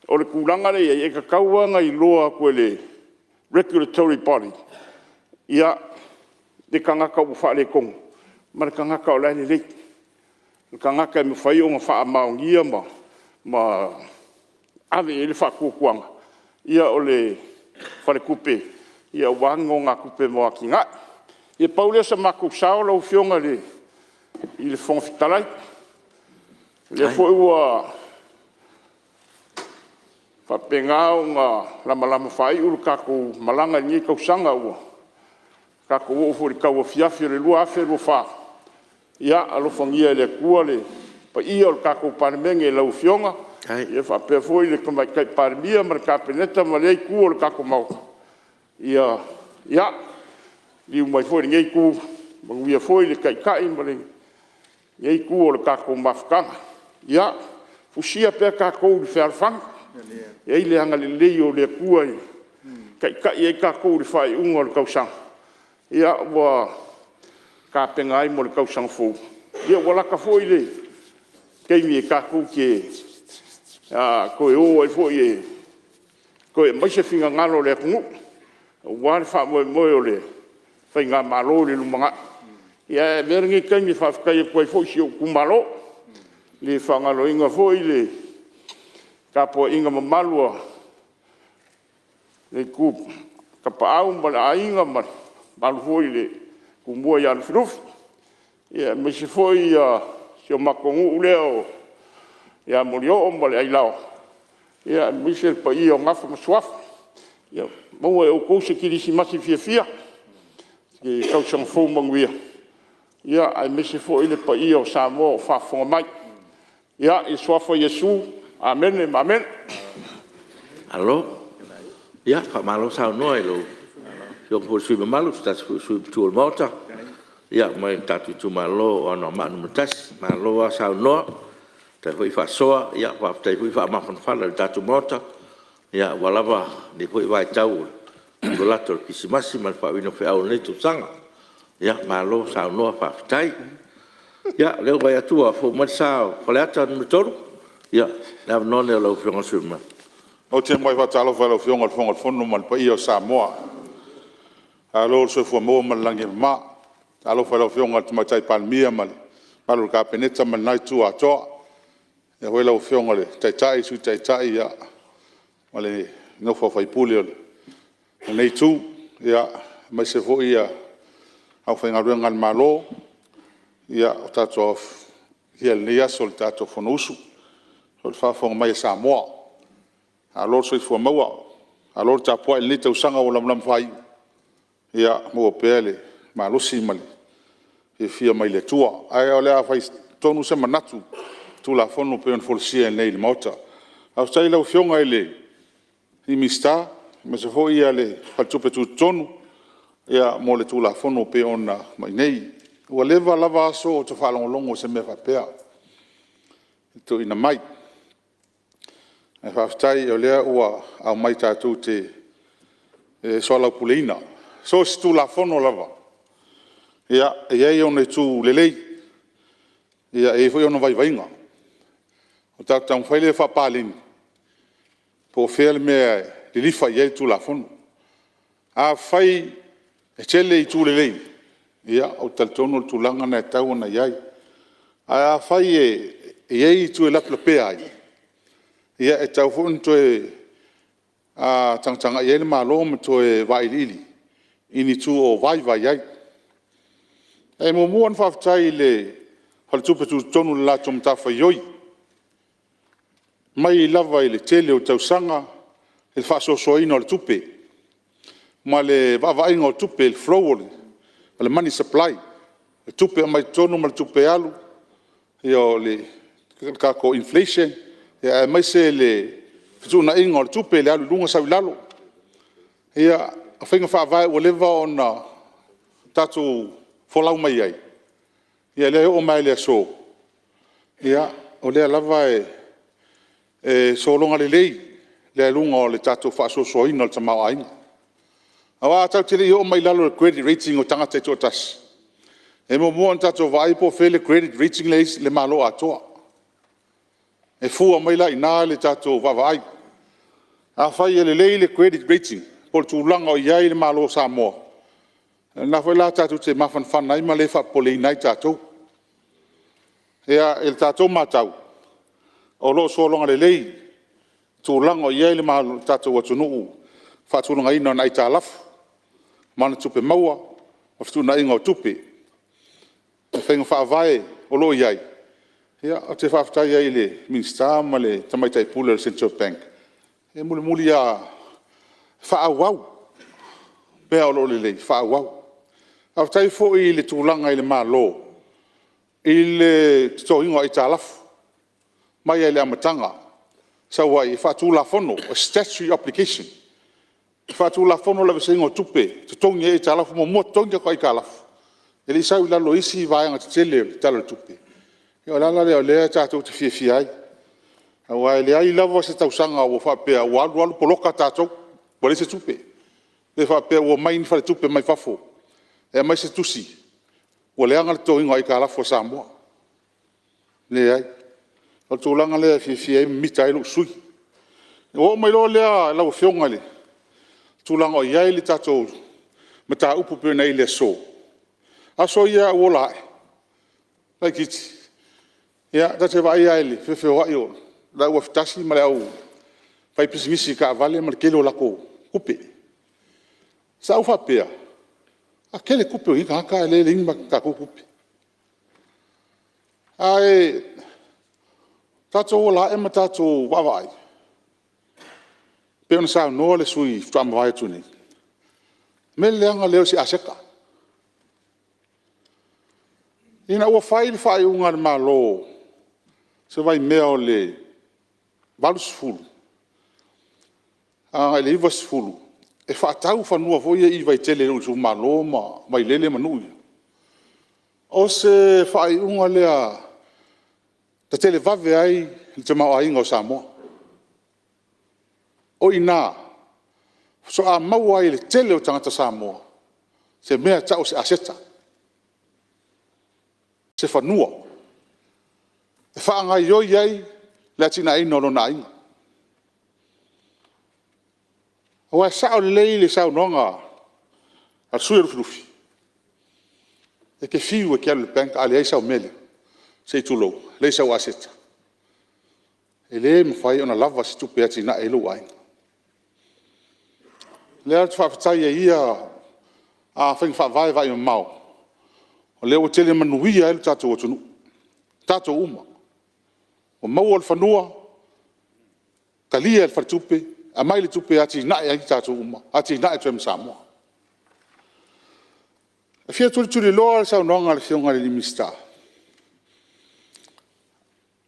o le kulanga le ia ka kauanga i loa koe le regulatory body. Ia le kangaka u wha le kongu. Ma le kangaka o lai le lei. Le kangaka e me whai o ngā wha maungia ma ave e le wha kukuanga. Ia o le whare kupe. Ia wango ngā kupe moa ki ngā. Ia paulea sa mako sao lau fionga i le whongfitalai. Le fo ua whapengao ngā lama whai uru kako malanga ngi kausanga ua. Kako uofuri kaua fiafi re lua afe rua wha. Ia alofangia le kua le pa ia o kako panemenge lau fionga. Ia whapea foi le kamai kai panemia ma le kapeneta ma le kua le kako mau. Ia liu mai foi ngei ku manguia foi le kai ma le ngei ku o le kako mafkanga. Ia fusia pe kako le ferfang. Ia le anga le leo le kua kai e kako le fai unga le kausang. Ia wa ka pengai mo le kausang fo. Ia wala ka foi le kei mi kako ke ko e foi ko e mai se finga ngalo le kungu. Wan fa mo le fai ngā malo le lumanga. Ia veringi kai mi fa kai ko foi si ku malo. Le whangalo inga foi le kapo inga mamalua le ku kapaau ma le ainga ma malu foi le ku mua ia le firufi. Ia me se foi si o makongu leo ia morio o ma le ailao. Ia me se pa ia o ngafa ma suafa. Ia maua e o kousa kirisi masi fia ke kausang fau manguia. Ia ai me se foi le pa ia o Samoa o whafonga mai. Ia i suafa Yesu. Amen, amen. Alo. Ya, Pak Malo sao noi lo. Yung po sui malo sta sui tuol mota. Ya, mai tatu tu malo ono manu mutas, malo sao no. Ta foi fa soa, ya pa ta foi fa ma fan fala tatu mota. Ya, walava ni foi vai tau. Golator kisimasi mal fa wino fe au nei tu sanga. Ya, malo sao no fa tai. Ya, leo vai atua fo mal sao, paleta no toro. Ya, na non e lo fionga suma. O te mai wa talo fa lo fionga fonga fono mal pa io Samoa. Alo so fo mo mal langi ma. Alo fa lo fionga te mai palmia mal. Malo ka peneta mal nai tu ato. E ho lo fionga le tai su tai ya. Male no fo fai pulio. Nei tu ya mai se fo ia. Au fa ngaru ngal malo. Ya tato hiel nia sol tato fonusu. O fa fonga mai Samoa. Alor so fo maua. Alor ta po el lita usanga o lam fai. Ia mo pele malusi mali. E fia mai le tua. Ai ole a fai tonu se manatu. Tu la fono pe un folsia nei le mota. Au sai la fionga ele. I mista, me se foi ale patupe tu tonu. Ia mo le tu la fono pe ona mai nei. O leva lava so to fa longo se me fa pea. To ina mai. E whaftai o lea ua au mai tātou te soala puleina. So si tū la whono lava. Ia e ona tū lelei. Ia e fwoi ona vai vainga. O tātou whaile whapālini. Po whele mea li lifa i tū la whono. A whai e tele i tū lelei. Ia o taltono tū langa na e tau na iai. A whai e i tū e laplapea ai. Ia e tau fun to a tangtanga ye le malo mo to e vai lili ini tu o vai ai e mo mo an faftai le hal tu petu tonu la tum ta fa yoi mai lava ile tele o tau sanga il fa so ino le tupe ma le va ingo tupe il flow le money supply le tupe mai tonu mal tupe alu io le ka ko inflation ia mai se le fituna inga o tupe le alu lunga sau lalo. Ia a whainga whaavai o lewa o na tatu wholau mai ai. Ia lea o mai lea so. Ia o lea lava e so longa le lei lea lunga o le tatu whaaso so ina o le tamau ainga. Awa tau tiri o mai lalo le credit rating o tangata i tōtas. E mo mua tatu vai po whele credit rating le malo atoa. E fua mai la ina le tato vavai. A fai le le credit rating. Por tu langa o iai le malo Samoa. Na fai la tato te mafan fanai ma le fa pole nai tato. Ea el tato matau. O lo so longa le lei. Tu langa o iai le malo tato watunu. Fa tu longa ina nai talaf. Mana tupe maua. O fitu na inga o tupe. E whainga wha vai o lo iai. Ia, o te whaftai ai le Minsta ma le tamaitai pula le Central Bank. e muli a whaawau. Pea o lo le lei, whaawau. Au tai fo I le tūlanga I le mālo. I le tō ingo I tālafu. Mai e le amatanga. Sa wai, whaatū la fono, a statutory application. Whaatū la fono la vese ingo tupe. Te tongi e tālafu, mo mua tongi ko I kālafu. E li sau la lo isi vaenga te tele tala tupe. E o lala leo lea tātou te fia ai. A wai le ai lava se tausanga o whapea, o alu poloka tātou, wale se tupe. Le whapea o mai ni whare tupe mai whafo. E mai se tusi. O le anga le tō ingo ai kālafu o Samoa. Le ai. O tūlanga lea fia I mita ilu sui. O mai lo lea lau fionga le. Tūlanga o iai le tātou ma tā upu pēna I le so. Aso ia o lae. Lai kiti. Ia, tate wa ia ele, fefe wa io. La ua fitasi ma le au. Pai pisimisi ka vale ma le kele o lako. Kupe. Sa ufa pea. A kele kupe o hika haka ele ringi ma ka kupe. Ai, tato o lae ma tato wawai. Pea na sa noa le sui fitama vai tuni. Me leanga leo si aseka. Ina ua whai unga le malo. Se vai mea o le valusfulu. Le ivasfulu. E whaatau whanua voia I vai tele rau su malo ma mai lele manui. O se whai unga lea ta tele vave ai te mau ainga o Samoa. O ina. So a mau ai le tele o tangata Samoa. Se mea tau se aseta. Se whanua. E whaanga ioi ai, le atina ino lo na inga. O e sao lei le sao nonga, al sui rufi. E ke fiu e kia le penka, ale ai sao mele, se tulo, le sao aseta. E le mwhai ona lava si tupe atina e lo ainga. Le atu whaafatai e ia, a whainga whaavai vai o mau. O leo tele manuia ele tato o tunu. Tato uma. O mau al whanua, kalia al whartupe, a mai le tupe ati nae ai tato uma, ati nae tuem Samoa. A fia turi loa al sao nonga le fionga le limista.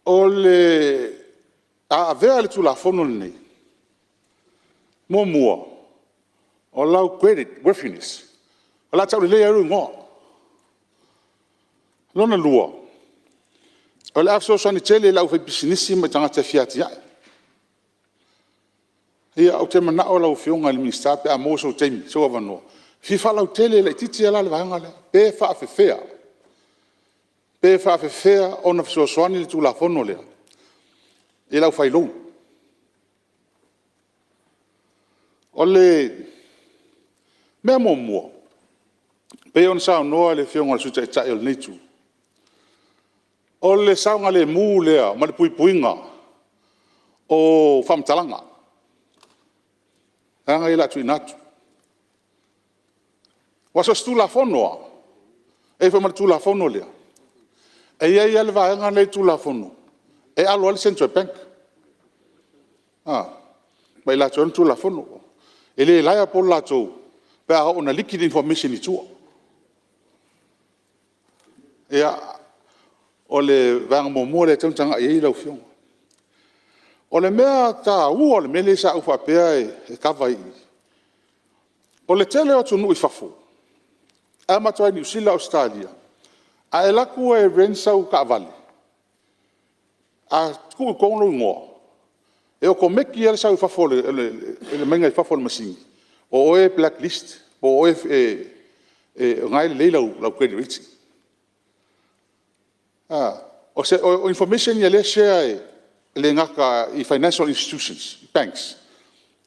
O le a avea le tula fono le nei. Mua. O lau credit, worthiness. O la tau le lea rui ngoa. Lona lua. O le afso sani tele lau fai pisinisi ma tangata fiati ai. Ia au te manao lau fionga le minista pe a moso teimi, so avanoa. Fifa lau tele le titi ala le vahanga le. Pe whaafefea. Pe whaafefea o na fiso soani le tula fono lea. E lau fai lou. O le mea mua. Pe on sao noa le fionga le suta e tae o le neitu. O le saunga le mū lea, ma le puipuinga o whamtalanga. Hanga I la tui natu. Wasa stula fonoa. E wha ma le tula fono lea. E iei ale vaenga le tula fono. E alo ale Central Bank. Mai la tui tula fono. E le laia po la tui. Pe a ona liquid information I tua. O le vanga mo le tanga I lau fiong. O le mea ta o le mele sa ufa pea e kawai. O le tele o tunu I fafo. A matua New Zealand Australia. A e laku e rensau ka vale. A ku kono ngoa. E o ko meki ele sa ufa fo le menga I fafo le masini. O e blacklist. O e ngai le lau credit rating. O information ia le share le ngaka I financial institutions, banks.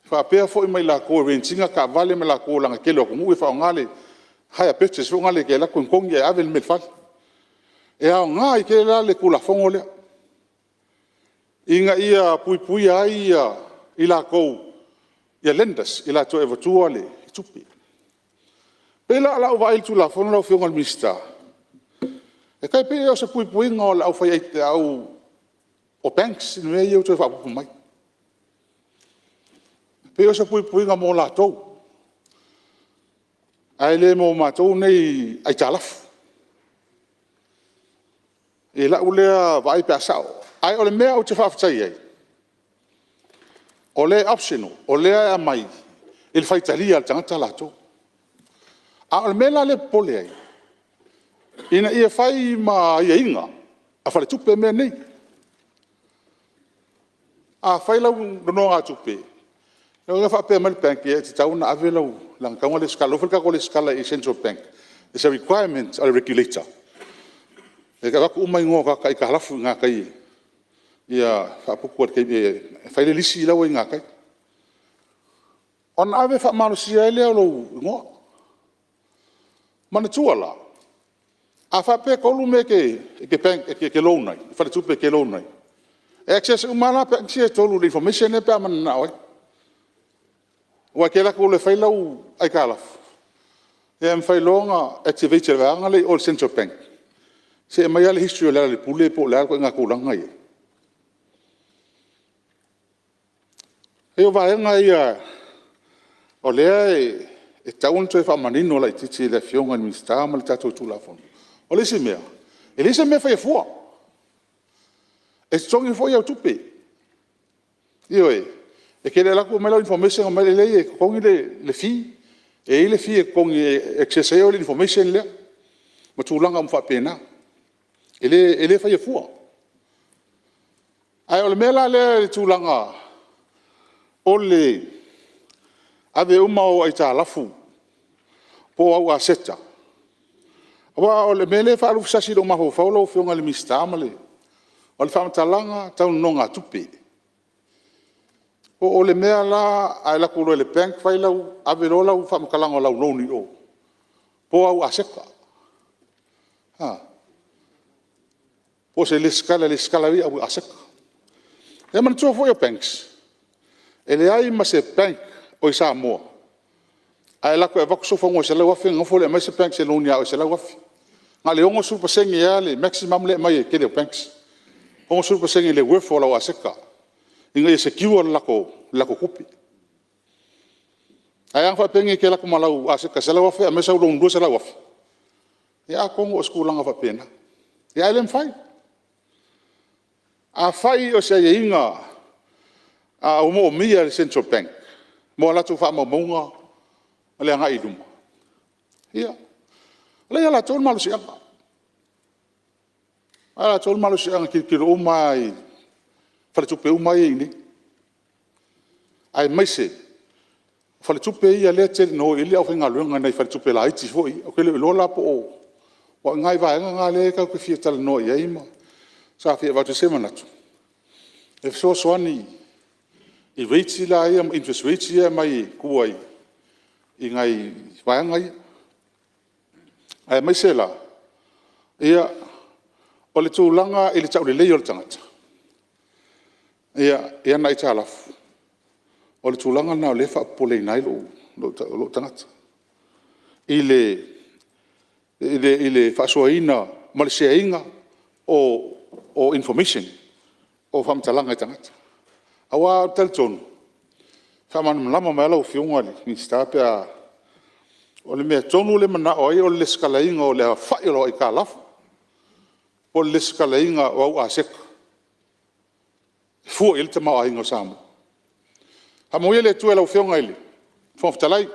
Fa pea fo I mai la ko rentinga ka vale me la ko langa kelo ko ngue fa ngale haya purchase fo ngale ke la ko kongi e avel me fa. E a ngai ke la le kula fongo le. Inga ia pui ai I la ko ia lenders I la to eventuale I tupi. Pela la va il tu la fongo la fongo al mista. E kai pe o se puipuinga o lau whai eite au o banks, nue iau tue whapupu mai. Pe o se pui nga mo la tou. Ai le mo ma tou nei ai talaf. E la ulea vai pe asao. Ai ole mea o te whawhatai ai. O le optional, o le a mai. Il whaitalia al tangata la tou. A ole mea la le pole ai. Ina ia whai ma ia inga. A whare tupe mea nei. A whai lau nono ngā tupe. Nau ngā whapea mali bank e te tauna ave lau lang kaunga le skala. Ofel kako le skala i Central Bank. It's a requirement of a regulator. E ka waku umai ngō kaka i ka halafu ngā kai. Ia whapuku at kai e whaile lisi lau i ngā kai. On ave whamaro sia e leo lau ngō. Mana tuala. A whapea kolu me ke bank ke lounai. Whare tupe ke lounai. Access umana pe access tolu information e pe amana na oi. Wa ke la ko le failau ai kalaf. E am failonga activate le anga le all Central Bank. Se mai ale history le pule po le ko nga ko langa ye. E o vai nga ia o le e taun to fa manino la titi le fionga ni sta mal tato tu la fon. O le se mea. E le se me fa fo. E strongi foi au tupe. Io e che la come la information ma lei e con le fi e le fi con accesseo l'information le ma tu langa fa pena. E le fa fu. Ai o le mela le tu langa. O le ave uma o ai ta lafu. Po au aseta. Wa o le mele fa lu sasi do ma ho fa lo fionga le mistamale. O le whamatalanga tau nonga tupe. O le mea la ai la kuro le bank fai lau ave lo lau whamakalanga lau noni o. Po au aseka. Po se le skala vi au aseka. E man tua foi o banks. E le ai ma se bank o isa moa. Ai la ko e vaku sofa ngo se lau afi ngofo le ma se bank se noni au se lau afi. Nga le ongo supa sengi ya le maximum le mai e kele o banks. O supa sengi le worth for la aseka. Inga se kiwa lako kupi. Ai fa pengi ke lako malau aseka se la wafi a mesa ulong dua se la wafi. Ya kongo o skulanga fa pena. Ya lem fai. A fai o se inga a umo mia le Central Bank. Mo la tu fa mo monga le nga iduma. Ya. Le ya la tol malu si apa. Ala tol malu si ang kilo umai. Fale tupe umai ini. Ai mai se. Fale tupe ia le te no ili au finga luenga nei fale tupe la iti foi. O kele lola po o. Wa ngai va nga le ka ku fia tal no ia ima. Sa fia va tu semana tu. E so swani. I rate la ia interest rate ia mai kuai. I ngai va ngai. Ai mai se la. Ia o le tūlanga i le tau le lei o le tangata. Ia nai tālafu. O le tūlanga na o le wha pole nai lo tangata. I le whasoaina ma le seainga o information o whamtalanga i tangata. Awa teltonu. Whamanu lama mai alau whiunga li. Ni stapea o le mea tonu le mana o ai o le skalainga o le whai o i ka lafu. O le skalainga o au aseka. Fua ili te maa ingo samu. Ha mo ele tu ela o whiunga ili. Whamtalai.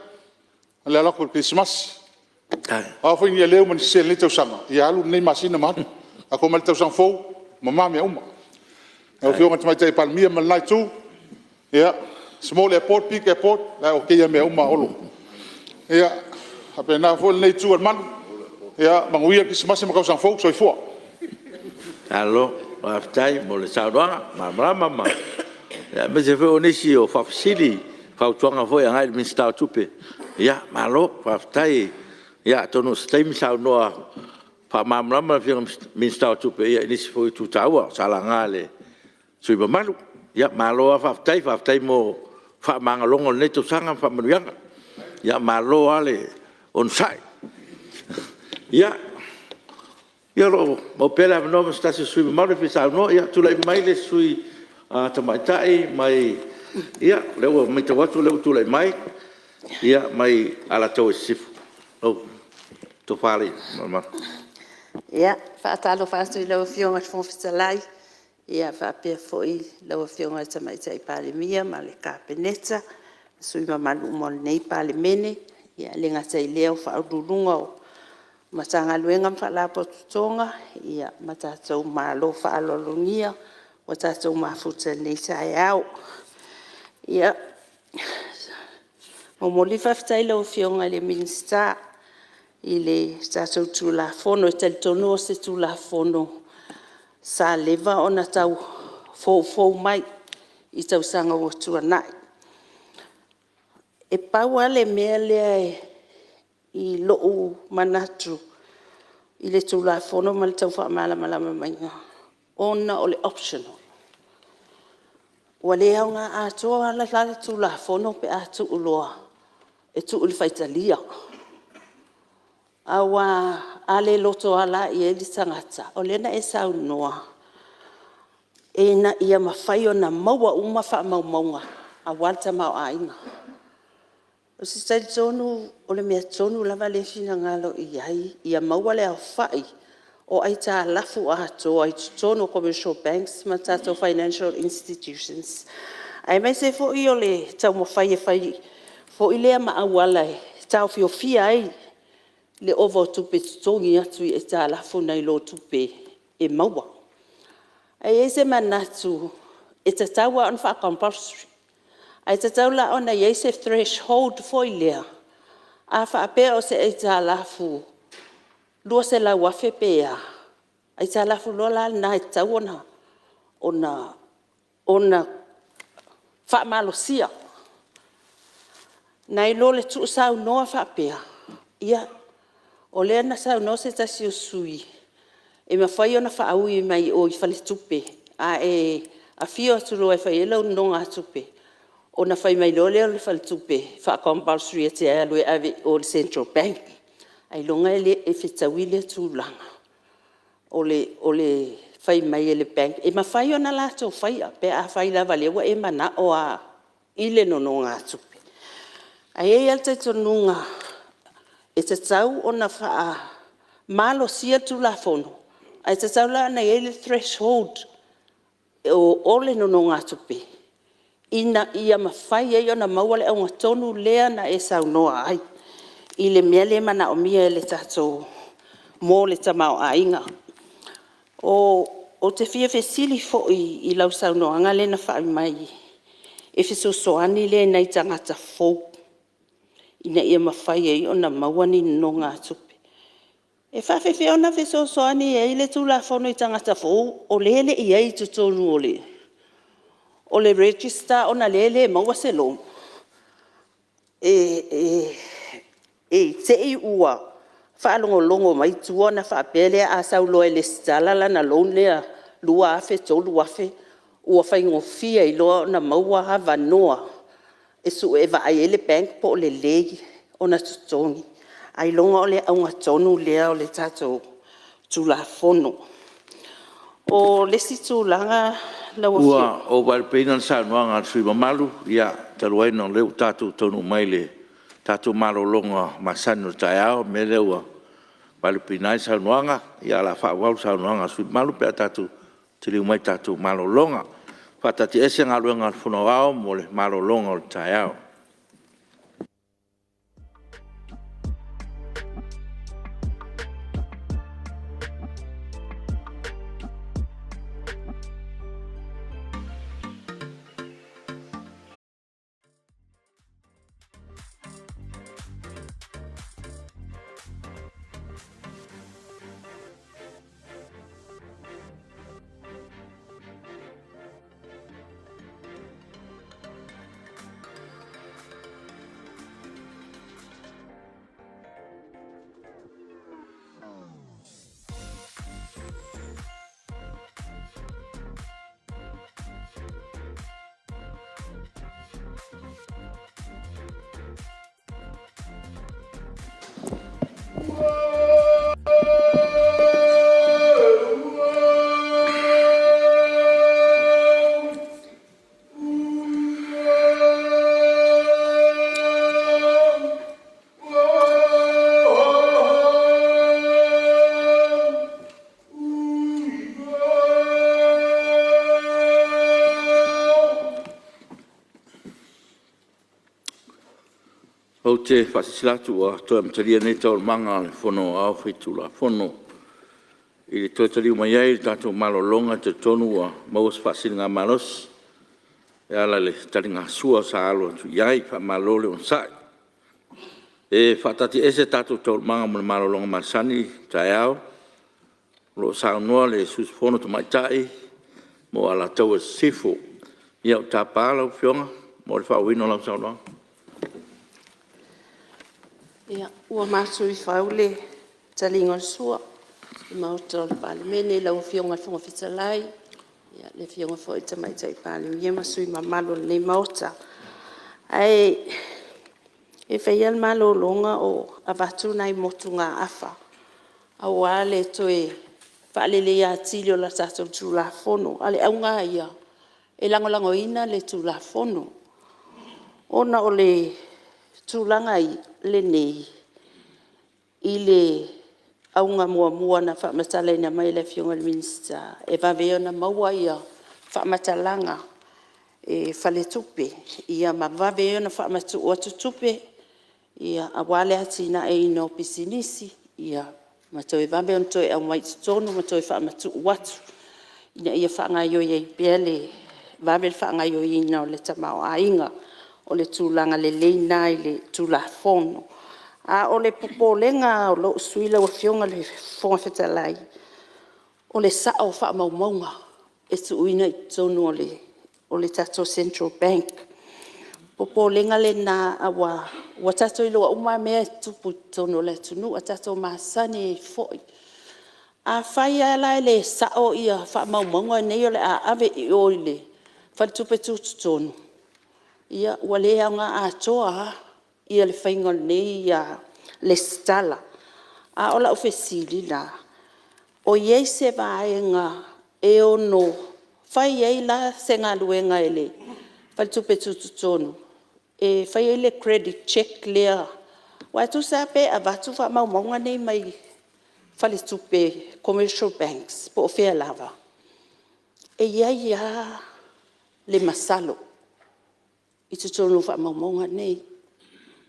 Le alako Christmas. A fo ni leo man se le tau sanga. Ia alu nei masina manu. A ko mal tau sang fo, mama me uma. O whiunga te mai te palmia man lai tu. Ia, small airport, big airport, la o ke me uma olo. Ia, a pe na fo nei tu man. Ia, manguia Christmas ma kau sang fo so fo. Alo, aftai mo le saudanga, mama. Ya me se fe onisi o fa sili, fa tuanga fo ya ngai min sta tupe. Ya, malo, aftai. Ya, tonu stai mi sau noa. Fa mama fi min sta tupe ya ni se fo tu tawa, salanga le. Sui ba malu. Ya, malo aftai mo fa manga longo ne to sanga fa manuanga. Ya, malo ale on sai. Ya. Ya lo mo pela no sta se sui malu fi sau no ya tu lai mai le sui tamaitai mai Ia, leo mai te watu leo tūlei mai. Ia, mai ala tau e sifu. Oh, to whare, mama. Ia, whaatalo whātu I lau whionga te whonwhitalai. Ia, whapea fwoi lau whionga te mai tai pāle mia, ma le kāpeneta. Sui mamalu mo nei pāle mene. Ia, le ngatai leo whaururunga o matanga luenga mwhalapo tutonga. Ia, matatou mālo whaalolongia. O tātou mafuta nei tai au. Ia, mo moli whaftai lau whionga le minsta. I le tātou tūlafono, e tali tono o se tūlafono sa lewa o na tau fōu mai I tau sanga o tuanai. E pau ale mea lea I loo manatu I le tūlafono ma le tau whaamalama mainga. Ona o le optional. Wa le au ngā atoa ala lale tūlafono pe atu uloa. E tu uli whaitalia. Awa ale loto ala I e li tangata. O lena e sau noa. E na ia mawhai o na maua uma wha maunga. A walta mau ainga. O si tai tonu, o le mea tonu lava le fina ngalo I ai. Ia maua le au whai. O ai tā lafu a to ai tono commercial banks ma tātou financial institutions. Ai mai se fo I o le tau mawhai e whai. Fo I lea ma awala e. Tau fio fia ai. Le ovo tupe tongi atu I tā lafu nei lo tupe e maua. Ai se manatu e te taua on wha compulsory. Ai te taula ona I se threshold foi lea. A wha apea o se e tā lafu. Lua se la wafe pea. Ai tā lafu lola na e tau ona wha malosia. Nai lo le tu sau noa wha apea. Ia. O lea na sau no se tasi o sui. E mawhai ona whaaui mai o I whale tupe. A fio aturo e whai elau nonga tupe. O na whai mai lo leo le whale tupe. Wha compulsory e te alue ave o le Central Bank. Ai longa ele e whetawile tūlanga. O le whai mai ele bank. E mawhai ona lato whai a. Pe a whai lava lewa e mana o a ile no nonga tupe. Ai e alta tonunga. E te tau o na wha malo sia tūlafono. Ai te tau la na ele threshold o ole no ngā tupe. Ina ia mawhai e o na mauale au ngatonu lea na e sau noa ai. I le mea le mana o mia le tatou mō le tamau a inga. O te fia fesili fo I lau sau noa anga le na whai mai. E fiso soani le nei tangata fōu. Ina ia mawhai e o na mawani no ngā tupe. E whawhewhi ona fiso soani e le tūlafono I tangata fōu. O lele I ei tutonu o le. O le register o na lele maua se lo. Te I ua. Whaalongo mai tua na whaapele a sau loe le stalala na loan lea. Lua afe tolu afe. Ua whaingo fia I loa na maua hava noa. E su e vai ele bank po le legi o na tutoni. Ai longa o le aunga tonu lea o le tatou tūlafono. O le si tūlanga lawa fia. Ua o walpeinan sa noanga sui mamalu. Ia, taluaina leo tatou tonu mai le. Tatou malo longa masano tai ao. Me leua walpeinai sa noanga. Ia la whawau sa noanga sui malu pe tatou. Tiliu mai tatou malo longa. Patati ese ngaluenga funawao mo le malo longa o tai ao. Mau te whasisilatu a toa mtaria nei tau manga le whono au whitu la whono. I le toa tariu mai ai tātou malolonga te tonu a maus whasili ngā malos. E ala le tari ngā sua sa alo atu iai wha malole on sai. E whatati ese tātou tau manga mo le malolonga masani tai au. Lo sa noa le sus whono to mai tai. Mo ala tau e sifo. Iau tā pālau whionga. Mo le whauino lau sa noa. Ia, ua mātu I whaule talinga sua. I mauta le pāle mene, lau whionga whonga whitalai. Ia, le whionga fo I tamaitai pāle. Ia masui mamalo nei mauta. Ai, e whaial malo longa o avatu nai motu ngā awha. Au ale toe whaalele ia tilio la tātou tūla whono. Ale au ngā ia. E langolango ina le tūla whono. Ona o le tūlanga I le nei. I le aunga mua na whamatalena mai le whionga le minista. E vaveo na maua ia whamatalanga e whale tupe. Ia ma vaveo na whamatu o tutupe. Ia awale atina e ino pisinisi. Ia matoe vaveo ntoe au mai tonu matoe whamatu watu. Ina ia whangaio iei pele. Vaveo whangaio ina o le tamao a inga. O le tūlanga le leina I le tūla whono. A o le popolenga o lo suila o whionga le whonga whetalai. O le sao wha maumaunga. E tu uina I tonu o le tato Central Bank. Popolenga le na awa. Wa tato ilo uma mea tupu tonu le tunu. A tato masani foi. A whaia lai le sao ia wha maumaunga. Nei o le a ave I o le. Whaltupe tutu tonu. Ia wale nga atoa ia le fainga nei ia le stala a ola ofesili la o ye se vaenga e ono fai ye la senga luenga ele fal tupe tutonu e fai ele credit check lea wa tu sape avatu fa maunga nei mai fal tupe commercial banks po fe lava e ia le masalo I te tonu wha maumonga nei.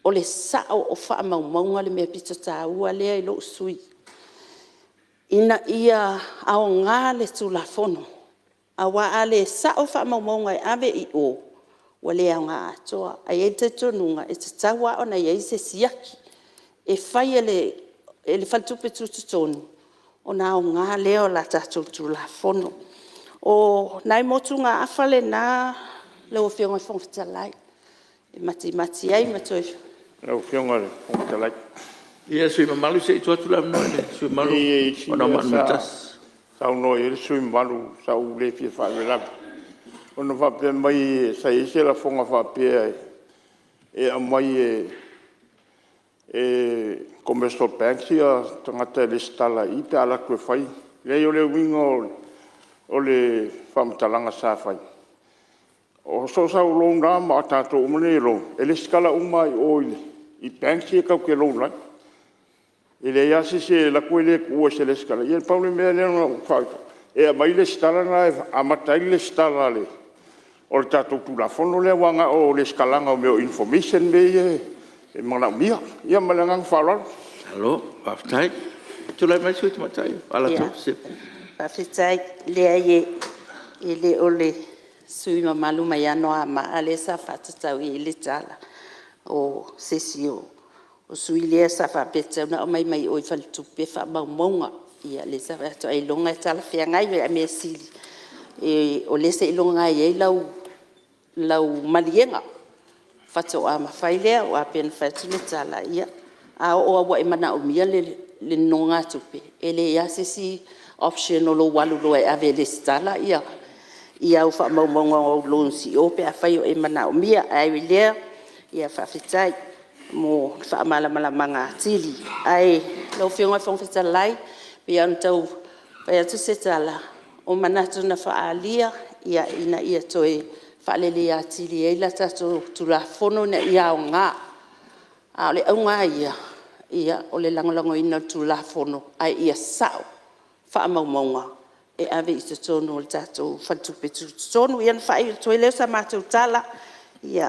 O le sao o wha maumonga le mea pita tā ua lea I lo sui. Ina ia ao ngā le tū la whono. A wa a le sao wha maumonga I ave I o. Wa lea ngā atoa. A e te tonunga e te taua ona i se siaki. E whai ele whaltupe tūtu tonu. O nā o ngā leo la tātou tū la whono. O nai motu ngā awhale nā Lau whionga whongwhitalai. E mati ai matoi. Lau whionga whongwhitalai. Ia sui mamalu se I tuatu lau noi le. Sui malu. Ona manu matas. Sau noi ele sui malu. Sau le fia whaawelabi. Ona whapea mai sa ese la whonga whapea. E a mai commercial banks ia tangata le stala I te ala koe whai. Lei o le winga o le whamatalanga sa whai. O so sa lo nga ma tato umane lo ele skala uma I oile I bank se ka ke lo la ele ya se la koile ko se le skala ye paulo me le no fa e mai le stala na a matai le stala le o tato tu la fono le wanga o le skala nga o information me e mana mia ia malanga fa lo Hello aftai tu lai mai suit matai ala tu se Pafitai le ye ele ole sui mamalu mai anoa ma alesa fatatau I le tala o sesio o sui lea sa whapeta na o mai oi whaltupe wha maumonga ia le sa whato ai longa e tala whiangai a mea sili e o lesa I longa I lau malienga whato a mawhai lea o a pena whatune tala ia a o awa mana o mia le nonga tupe e le ia sesi option o lo walu lo e ave le stala ia Ia ufa maumonga o lonsi o pe a whai o e mana o mia ai lea ia whawhitai mo whaamala manga tili ai lau whionga whongwhitalai pe antau pai atu se tala o manatu na whaalia ia ina ia toe whaalele a tili e la tato tula whono na ia o ngā a ole au ngā ia o le langolango ina tula whono ai ia sao whaamaumonga e ave I te tonu o le tātou whantupe tonu ian whai toe leo sa mātou tala ia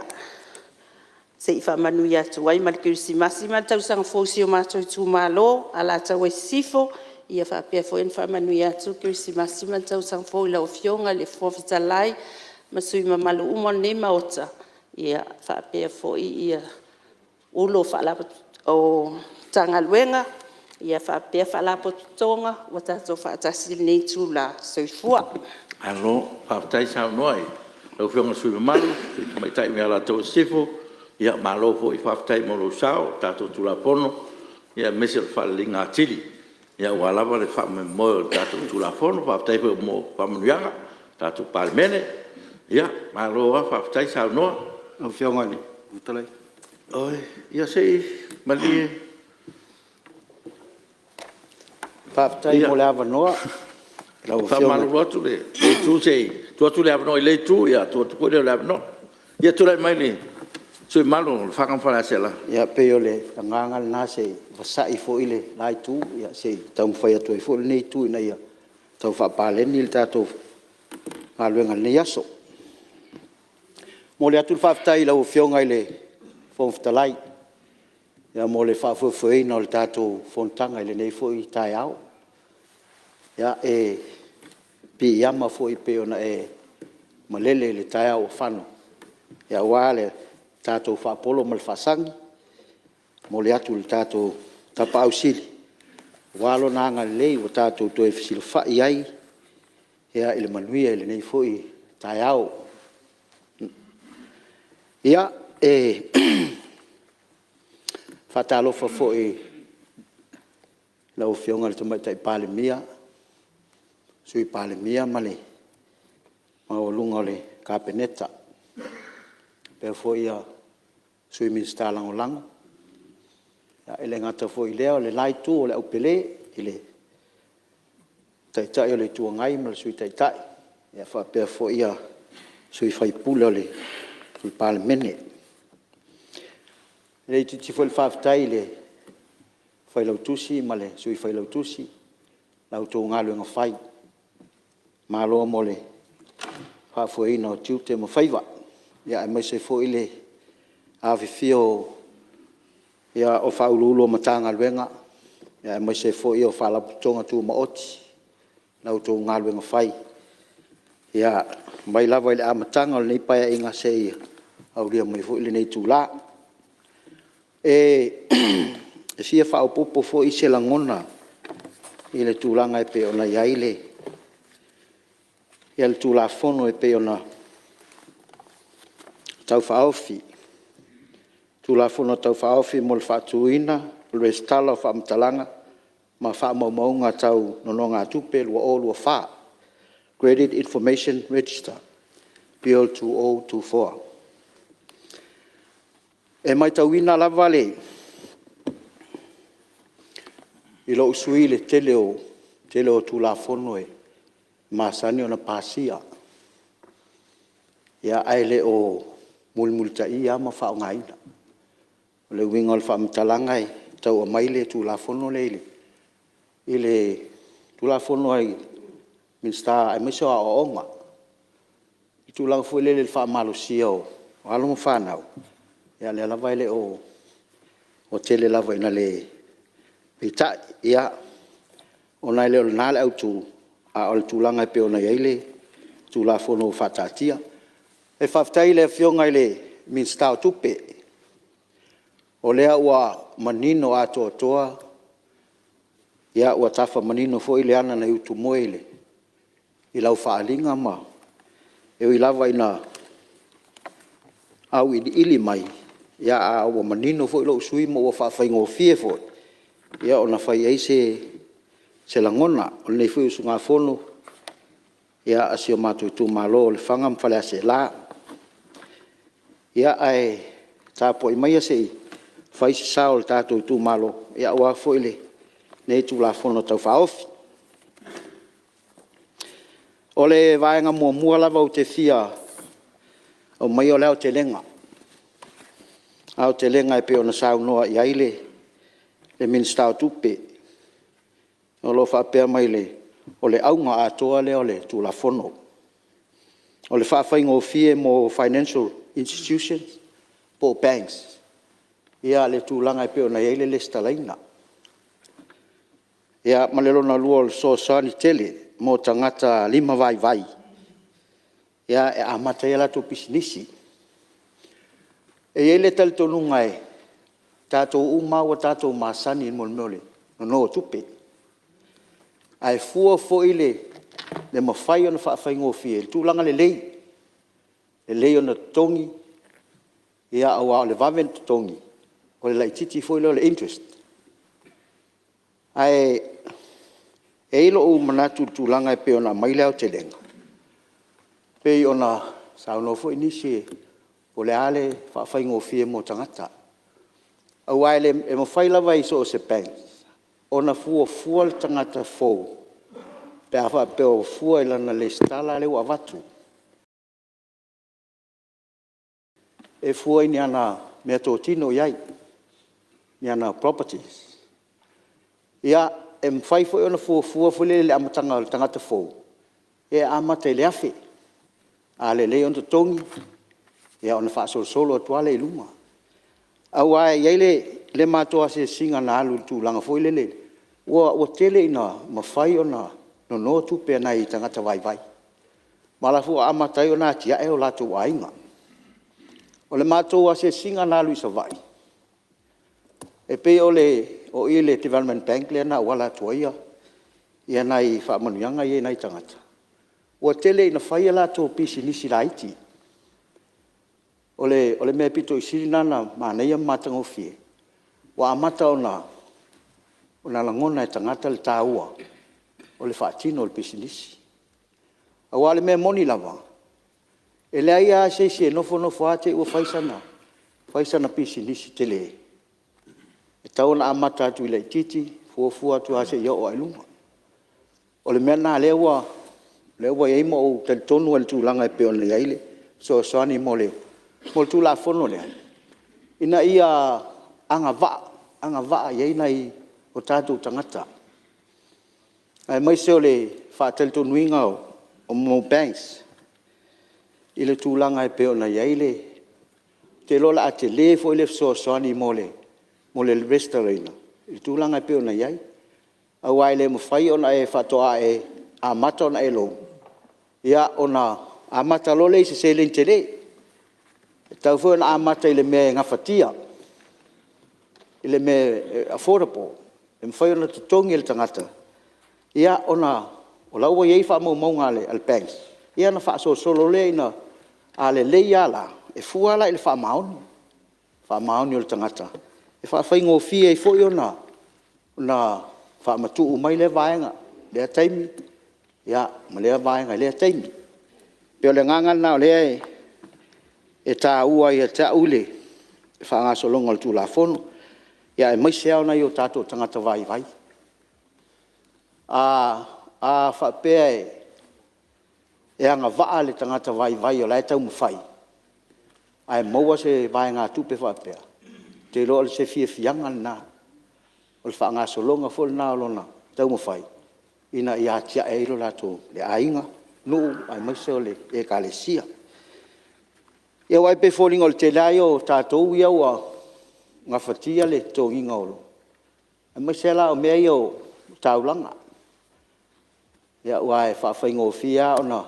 se i whamanui atu ai ma le kirisimasi ma tausaga fosi o matou tumālo a latou e sifo ia whapea fo en whamanui atu kirisimasi ma tausaga fo i lau fionga le fofitalai ma sui ma malu uma ne maota ia whapea fo i ia ulo whalapa o tangaluenga ia whapea whalapa tonga o tatou whaatasi nei tū la soifua. Alo, whaatai sao noi. Lau whionga sui malu, mai tai mea la tau sifo, ia malo po i whaatai mo lo sao, tatou tulapono, ia mese o whaalinga atili. Ia walawa le whaame moe o tatou tulapono, whaatai po mo whamanuianga, tatou palemene, ia malo a whaatai sao noa. Lau whionga ni, utalai. Oi, ia sei, mali. Whaatai mo le awa noa. Whamanu rotu le tu sei, tu le avno le tu ia tu le avno. Ia tu le mai ni. Sui malu whakam whala sela. Ia peo le nganga na se wasai fo ile lai tu ia se tau whai atu i fo nei tu ina ia. Tau whapaleni le tātou aluenga nei aso. Mo le atu whaftai lau whionga i le whomftalai. Ia mo le whawhawhaina o le tātou whontanga i le nei fo i tai au. Ia pi yama fo i peo na malele le tai au whano. Ia wale tātou whaapolo mal whasangi. Mo le atu le tātou tapa au sili. Walo nanga lei o tātou toe fisil whai ai. Ia ile manuia ile nei fo i tai au. Ia whatalofa fo i lau whionga le tamaitai pale mia. Sui pale mia male ma o lunga le kapeneta pe foi ia sui minsta lango lango ya ele ngata foi leo le lai tu o le upele ile tai tai le tu ngai mal sui tai tai ya fa pe foi ia sui fai pula le sui pale mene le ti foi fa tai le fai lau tusi male sui fai lau tusi lau tu ngalo nga fai malo mole fa foi no tute mo faiva ya mai se foi le ave fio ya o fa ululo matanga luenga ya mai se foi o fa la tonga tu mo oti na tu ngaluenga fai ya mai la vai a matanga ni pa inga se au dia mai foi le nei tu la sia fa o popo foi se la ngona ile tu la ngai pe ona ya ile ia le tulafono e pe ona tau whaofi. Tulafono tau whaofi mo le whaatuina, le stala o whaamtalanga, ma whaamaumaunga tau nononga tupe lua o lua wha. Credit Information Register, PL 2024. E mai tau ina lava le, i lo usui le tele o tulafono e, masani ona pasia ya aile o mulmulta ia ma fa ngaina le wingol fa mtalanga tau mai le tu la fono le ile tu la fono ai minsta ai meso a onga tu la fo le fa malusio alo mo fa nau ya le la vai le o tele la vai na le pita ya ona le na le autu a o tulanga pe ona ile tula fono fatatia e faftai le fionga ile minsta tupe o le wa manino ato toa ya wa tafa manino fo ile ana na yutu moile ila ufalinga ma e ilava ina au ili mai ya a wa manino fo lo sui mo fa fa ngo fie fo ya ona fa ai se langona o nei fu sunga fono ya asio matu tu malo le fangam fale se la ya ai ta po mai se fai saul ta tu malo ya wa fo ile nei tu la fono tau fa off ole vai nga mo la va te fia o mai o le te lenga au te lenga pe ona sa no ya ile le minsta tupe o lo fa pe mai le o le aunga atoa le ole tu la fono o le fa fa ngo fie mo financial institutions po banks. Ia le tūlanga e peo na iele le stalaina. Ia malelo na lua o so sani tele mo tangata 5 vai. Ia e amata ia lato pisinisi. E iele tal tonunga e tātou umaua tātou masani mo mole no tupe. Ai fua fo ile le mawhai ona whaafai fie. Tūlanga le lei. Le lei ona tongi. Ia awa o le vavent tongi. O le laititi fo ile o le interest. Ai e ilo o manatu tūlanga e pe ona maileo te lenga. Pe ona sauno fo inisi o le ale whaafai fie mo tangata. Au ai le e mawhai lava iso o se peng. Ona fua le tangata fou. Pe awa peo fua ilana le stala le wavatu. E fua ini ana mea tō tino iai. Ni ana properties. Ia e mwhai fo ona fua fule le amatanga le tangata fou. E amata le afe. A le on to tongi. Ia ona wha solo atuale i luma. Au ai iai le mātoa se singa na alu tūlanga fo ilele. Ua tele ina mawhai ona no tupe na i tangata vai. Malafu amatai ona tia e o lato wainga. O le mātoa se singa na alu isa vai. E pe o ile Development Bank le na wala tuaia. Ia nai whaamanuanga i nai tangata. Ua tele ina whai lato pisi nisi laiti. O le mea pito i sirinana māneia mātango fie. Wa amata ona langona e tangata le tāua. O le whaatino o le pisinisi. A wale mea moni lava. E lea ia seisi e nofo ate ua whaisana. Whaisana pisinisi tele. E tauna amata atu ila ititi. Fua atu ase ia o ailunga. O le mea nā lewa eimo o tonu al tūlanga e peona le aile. So soani mo le tūla fono le. Ina ia anga vaa iei nei o tātou tangata. Ai mai se o le whātel tonuinga o mo banks. I le tūlanga e peo na iei te lola a te le fo i le soani mo le restaurina. I tūlanga e peo na iei. Au ai le mawhai ona e whatoa e a mata ona e lo. Ia ona a mata lole i se len te le. Tau fo na a mata i le mea ngawhatia. I le mea affordable. E mwhai ona tutongi e le tangata. Ia ona, o laua iei wha maunga al banks. Ia na wha solo le ina a le ala. E fuala i le wha maoni. Wha maoni o le tangata. E wha whaingo fia i fo i ona wha matu mai le vaenga. Lea taimi. Ia, ma lea vaenga lea taimi. Peo le ngangana o lea e tā ua i a tā ule. E wha ngā solonga le tūla fono. Ia e maisea ona i o tātou tangata vai. A whapea e anga waa le tangata vai o lai tau mawhai. Ai maua se vai ngā tupe whapea. Te loa le se fianga na. O le wha ngā solonga fo le nā lona tau mawhai. Ina i a tia e ilo lato le ainga. Nuu ai maisea o le e ka le sia. Ia wai pe fōlinga o le te lai o tātou ia ua ngā whatia le tōnginga olo. Ai maisea la o mea i o taulanga. Ia wai whawhaingo fia o na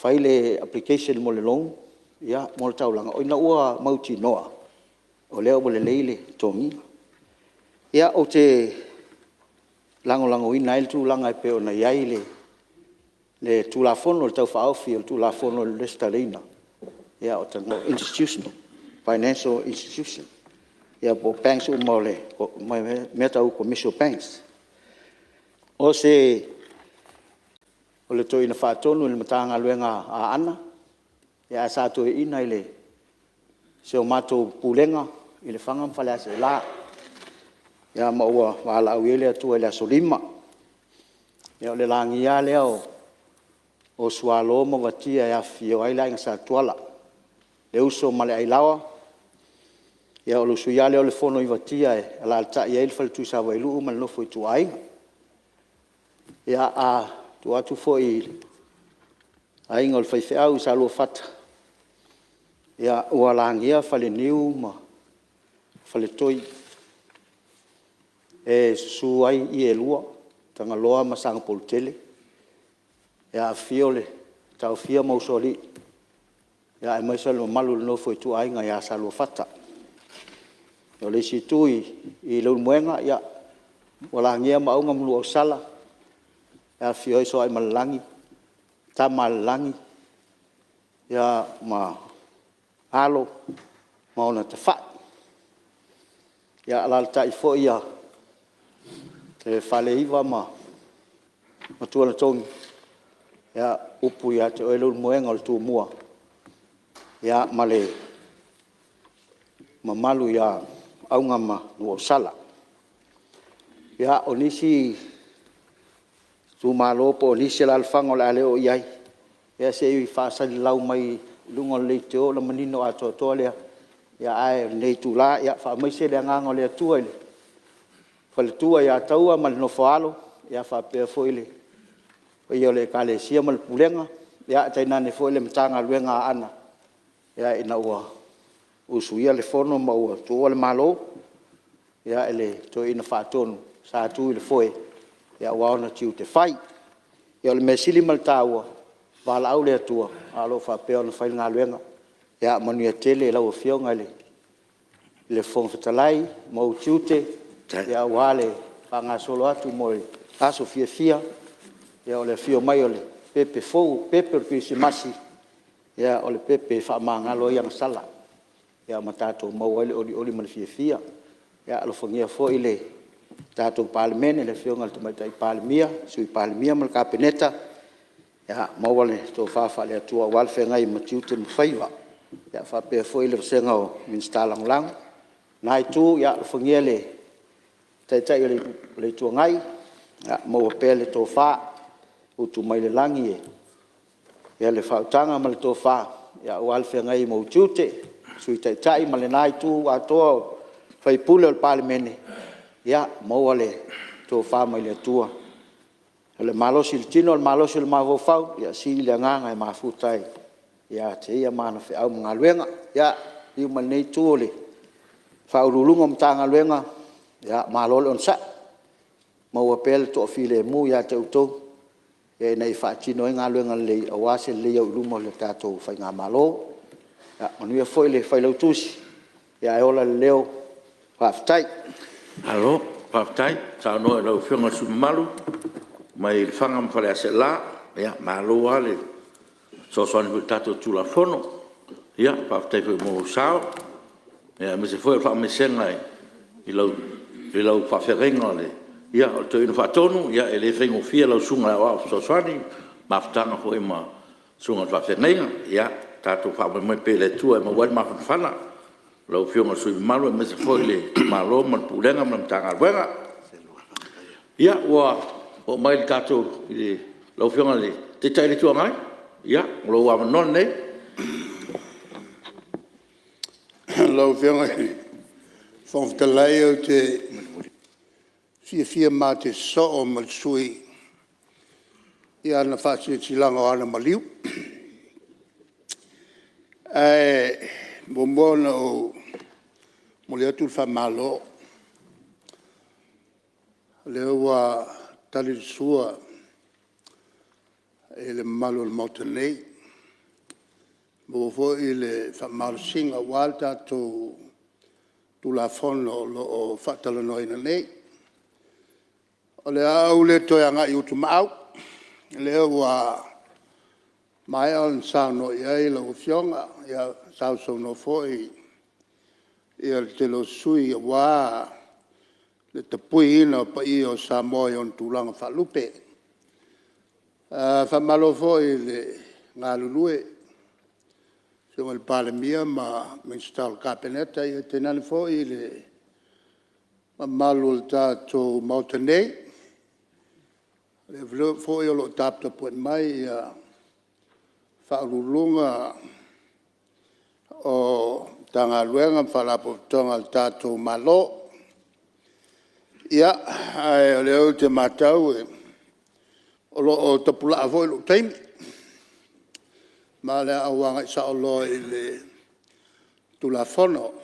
whai le application mo le long. Ia mo le taulanga. O ina ua mauti noa. O leo mo le leile tōnginga. Ia o te lango ina il tūlanga e peo na iai le tūlafono le tau whaofi o tūlafono le restaurina. Ia o tango institutional, financial institution. Ia po banks o maule, meta u commercial banks. O se, o le toi na whaatonu le matanga luenga a ana. Ia sa toi ina ile se o mato pulenga ile whangam whale ase la. Ia maua wala au ele atua ele asolima. Ia o le langi ia leo o sualo mo watia ia fio aila inga sa tuala. Le uso male ailawa. Ia o lusu ia leo le fono i watia e ala alta ia ilfa le tuisa wailu umal nofo i tuainga. Ia a tuatu fo i ainga o le whaifeau sa lua fata. Ia ua langia fale niu ma fale toi. E su ai I e lua, tanga loa ma sanga polutele. Ia fiole, tau fia mausoli. Ia e maisa lo malu no foi tu ai nga ia salua fata. Ia le si tui I lau muenga, ia ua langia ma aunga mulu au sala. Ia fioi so ai malangi, ta malangi. Ia ma alo, ma ona te wha. Ia alal tai fo ia, te whale iwa ma tuana tongi. Ia upu ia te oe lulu moenga o le tu mua. Ia male ma malu ia aunga ma nuo sala. Ia onisi tu malo po onisi la alfango la leo iai. Ia se i whaasali lau mai lungo le teo la manino a toa lea. Ia ai nei tu la ia wha maise le ngango lea tua ile. Whale tua ia taua ma le no whaalo. Ia wha pia fo ile. Ia le ka le sia ma le pulenga. Ia tainane fo ile mtanga luenga ana. Ia ina ua usuia le fono ma ua tua le malo. Ia ele to ina whaatonu. Sa tu ile foe. Ia waona tiu te whai. Ia le mesili ma le taua. Wala au le atua. Alo wha pia ona whai ngā luenga. Ia manuia tele lau a whionga ile. Le whongwhatalai, mau tiute. Ia wale whanga solo atu mo le aso fia fia. Ia o le fio mai o le pepe fou, pepe o le pisi masi. Ia o le pepe whamangalo iang sala. Ia ma tātou mau ele oli ma le fia fia. Ia alo whangia fo ile tātou palemene le whionga le tamaitai palemia. Sui palemia ma le kapeneta. Ia mawale tō whawha le atua walwhe ngai ma tiute ma whaiwa. Ia whapea fo ile wasenga o minsta lang. Nai tu ia alo whangia le tai le tua ngai. Ia maua pea le tō wha. Utu mai le langi e. Ia le whautanga ma le tō wha. Ia walwhe ngai ma utiute. Sui tai ma le nai tu atoa whaipule o le palemene. Ia maua le tō wha mai le atua. Le malosi le tino, le malosi le mawofau. Ia si le nganga e mafutai. Ia te ia mana whi au mga luenga. Ia iu ma nei tu le whaurulunga mtanga luenga. Ia malole on sa. Maua pele to file mu ia te utou. Ia nei whaatino ngā luenga le awase le au lumo le tātou whai ngā malo. Ia manuia foi le whai lau tusi. Ia eola le leo whaftai. Alo, whaftai, sa no e lau whionga sumalu. Mai whanga mwhare ase la. Ia, malo ale. So soani hui tātou tula whono. Ia, whaftai hui mō sao. Ia, me se foi whamesenga I lau whawherenga le. Ia, o te ina whaatonu, ia, e le whengo fia lau sunga lau au soani, mawhtanga hoi ma sunga whawhenga, ia, tātou whamai pele tua, ma wai mawhana, lau whionga sui malu, e me se foi le malo, man pulenga, man tanga wenga. Ia, o mai le tātou, lau whionga le, te taile tua ngai, ia, lau ama non nei. Lau whionga whongtalai au te fia mā te so'o ma sui I ana whātia tilanga o ana maliu. Mōmona o mole atu whamalo. Leo wa tali sua e le malo le mauta nei. Mōfo I le whamalo singa walta tu la fono o whatalano ina nei. O le au le toianga I utu maau. Leo wa mai on sano I la ufionga. Ia sau sono foi. Ia te lo sui wa le tapui ina pa I o Samoa on tulanga whalupe. Whamalo foi le ngā lulue. So el palemia ma minstall kapeneta I te nani foi le malu tātou mautanei. Le vlo foi o lo tapta puet mai whaurulunga o tanga luenga whalapo tonga tātou malo. Ia, ai o leo te matau o lo o tapula a foi lo teimi. Ma le awanga I sa o lo I le tulafono.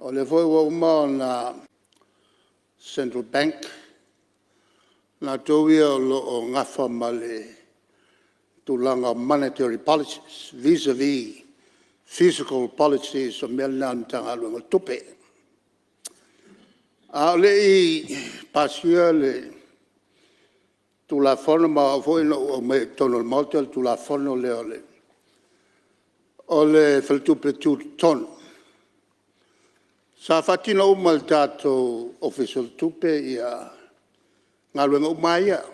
O le foi wa uma na Central Bank na tauia o lo ngafa ma le tulanga monetary policies vis-a-vis physical policies o mea tanga lunga tupe. A le I pasia le tulafono ma foi no o me tono motel tulafono le ole. O le feltupe tu tono. Sa fatina umal tato official tupe ia ngaluenga umaya.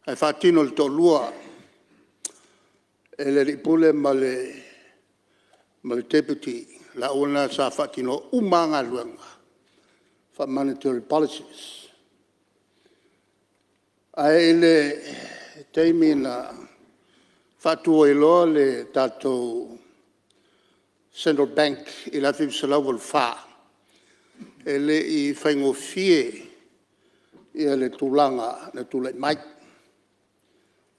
Ai fatino le tolua e le ripule ma le deputy la una sa fatino uma ngaluenga for monetary policies. Ai le teimi na fatu ilo le tato Central Bank I la fi salawal fa ele I faingofie ia le tulanga na tule mai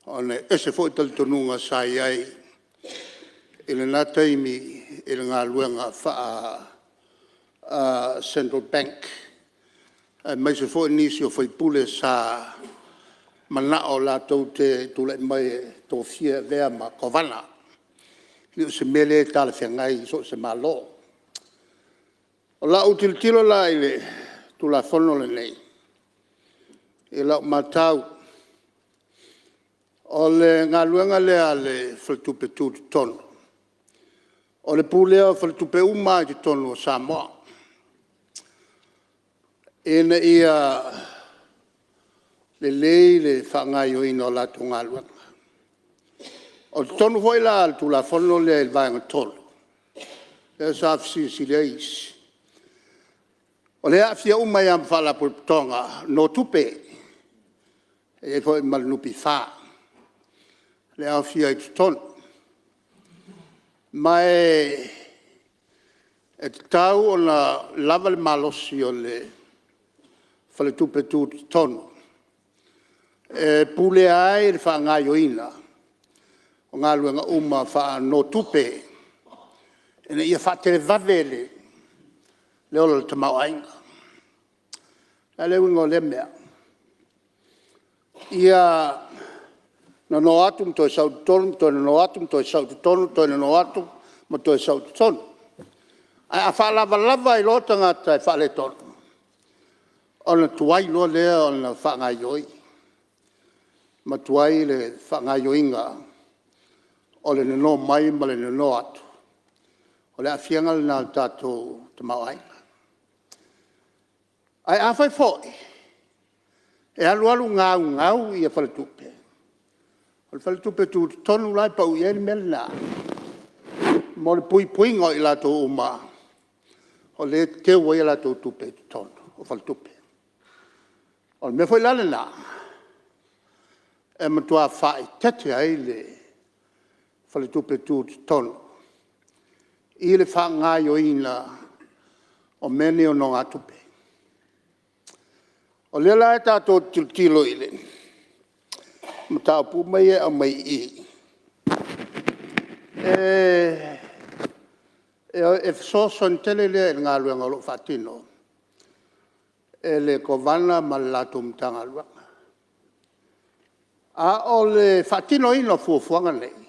ona ese foi tal tonunga sai ai ele na taimi ele nga luenga fa Central Bank mai se foi nisio foi pule sa mana o la te tule mai to fie vea ma kovana Liu se mele tala whiangai so se malo. O la utilitilo la ile tu la fono le nei. E la matau. O le ngaluenga le ale faltupe tu tono. O le pulea faltupe uma di tono o Samoa. E na ia le lei le whangai o ino la tu ngaluenga. O tonu foi la tu la fono le il vai tolu. E sa si le is. O le afia uma ia fala por tonga no tupe. E foi mal nupi fa. Le afia I ton. Mai e tau ona lava le malosi o le fale tupe tu ton. E pule ai le fa ngai ina. O ngā luenga uma wha no tupe. Ena ia wha tere vavele. Le ola le tamau ainga. Na le wingo le mea. Ia na no atum toi sau tonu, toi na no atum toi sau tonu, toi na no atum ma toi sau tonu. A wha lava lava I lota ngata wha le tonu. Ona tuai lo lea ona wha ngai yoi. Ma tuai le wha ngai yoinga. O le no mai ma le no atu. O le afianga le nā tātou te mauainga. Ai awhai fōi. E alu alu ngau I a whaletupe. O le whaletupe tu tonu lai pau I eri mele nā. Mo le pui ngō I lātou uma. O le teo I lātou tupe tonu. O whaletupe. O le me fōi lale nā. E matua whai tete ai le fale tupe tu tono. I le whangai o ina o mene o no atupe. O le la e tātou tilo I le. Matau pu mai e a mai I. E soson tele le ngā luenga lo whatino. E le kovana ma latu mtanga luenga. A o le whatino ino fuafuanga nei.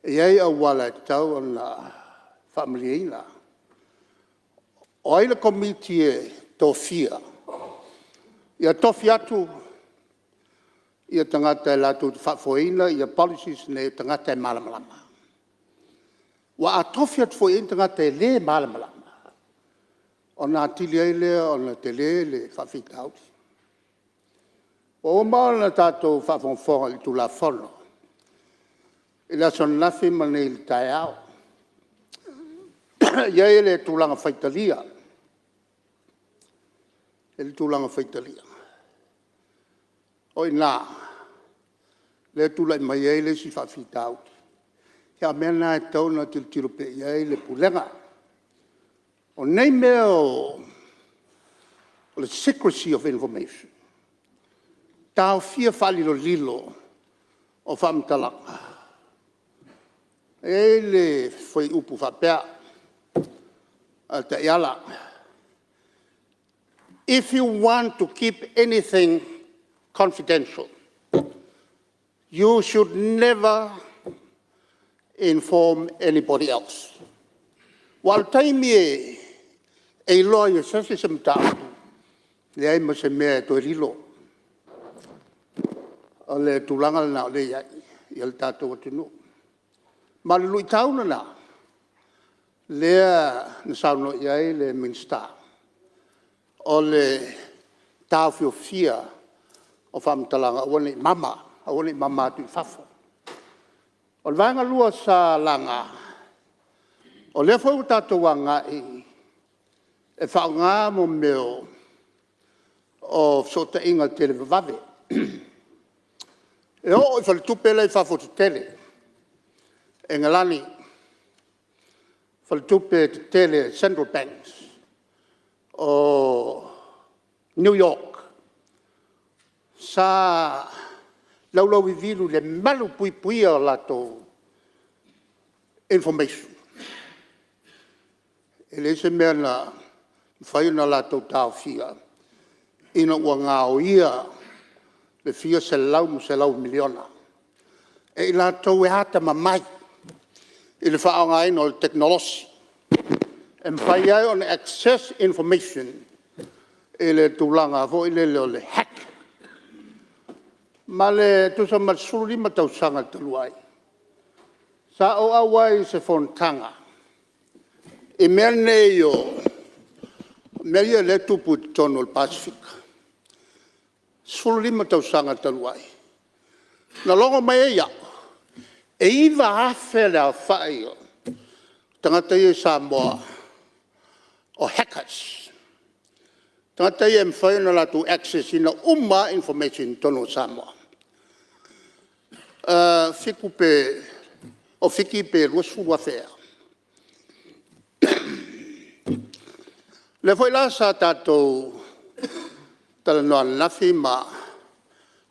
Iai a wala tau ona familia. O ai le komitie tofia. Ia tofi atu. Ia tangata e latu whafoina, ia policies ne tangata e malamalama. Wa a tofi atu foina tangata e le malamalama. Ona atili ai lea, ona te le whawhitau. O maana tātou whafonfonga I tu la fono. Ila son nafi mane il taiao. Ia ele tulanga faitalia. Ele tulanga faitalia. Oi nā. le tula mai ai le si whawhitau. Kia mena e tau na tilo pe ai le pulenga. O nei mea o the secrecy of information. Tau fia whalilo lilo o whamtalanga. E le whai upu whapea a te iala. If you want to keep anything confidential, you should never inform anybody else. While time a lawyer says some time, le ai mase mea to rilo. O le tulanga na le ia le tatou atinu. Ma le lui tauna na, lea na sauno iai le minsta. O le tau fio fia o whamtalanga awane mama tu whafo. O le vanga lua sa langa, o le fau tatou wanga e whaunga mo meo o sota inga tele vave. E o i whale tupele i whafo te tele. E ngalani, whale tupe te tele Central Banks o New York. Sa laulau i viru le malu pui o lato information. E le se mea na whai na lato tau fia. Ina ua ngā o ia le fia se lau miliona. E i lato e hata mamai. I le whaonga ino le technology. E mwhai ai on access information e le tūlanga fo i le hack. Ma le tusa matsuru lima tau sanga taluai. Sa o awai se fontanga. E mea nei o mea le tupu tono le Pasifika. Sulu lima tau sanga taluai. Na longo mai ia. E iwa afe le a whai o. Tangata i Samoa o hackers. Tangata i mwhai na latu access ina information tono Samoa. Fiku pe, o fiki pe ruasuru afea. Le foi la sa tatou tala noa nafi ma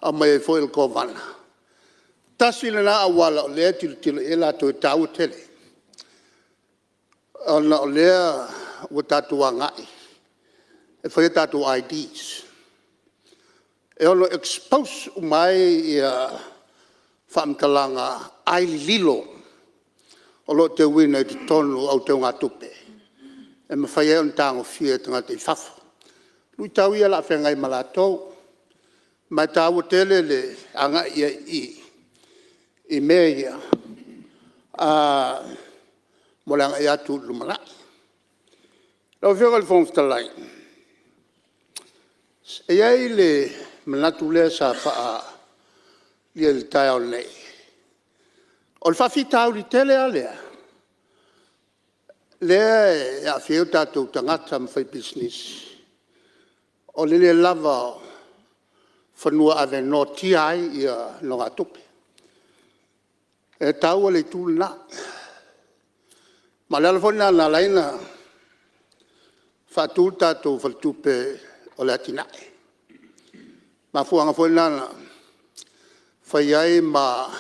a mai foi il kovana. Tasi le na awala o lea tilo e la to tau tele. Ona o lea o tatou angai. E foi tatou IDs. E ono expose umai ia whamtalanga ai lilo. O lo te wina i te tonu au te ngā tupe. E mawhai e on tango fia tanga te whafo. Lui tau ia la whengai malatou. Mai tau tele le anga ia i mea ia. Molanga ia tu lumana. Lau whianga le whongtalai. E iai le manatu lea sa wha lia le tai au nei. O le whawhi tau li tele a lea. Lea e a whiu tātou tangata mwhai business. O le lava whanua ave no tiai ia no ngā tupe. E tau le tūle na. Ma lea lefona na laina whātū tātou whaltupe o le atinae. Ma fuanga fwena na whai ai ma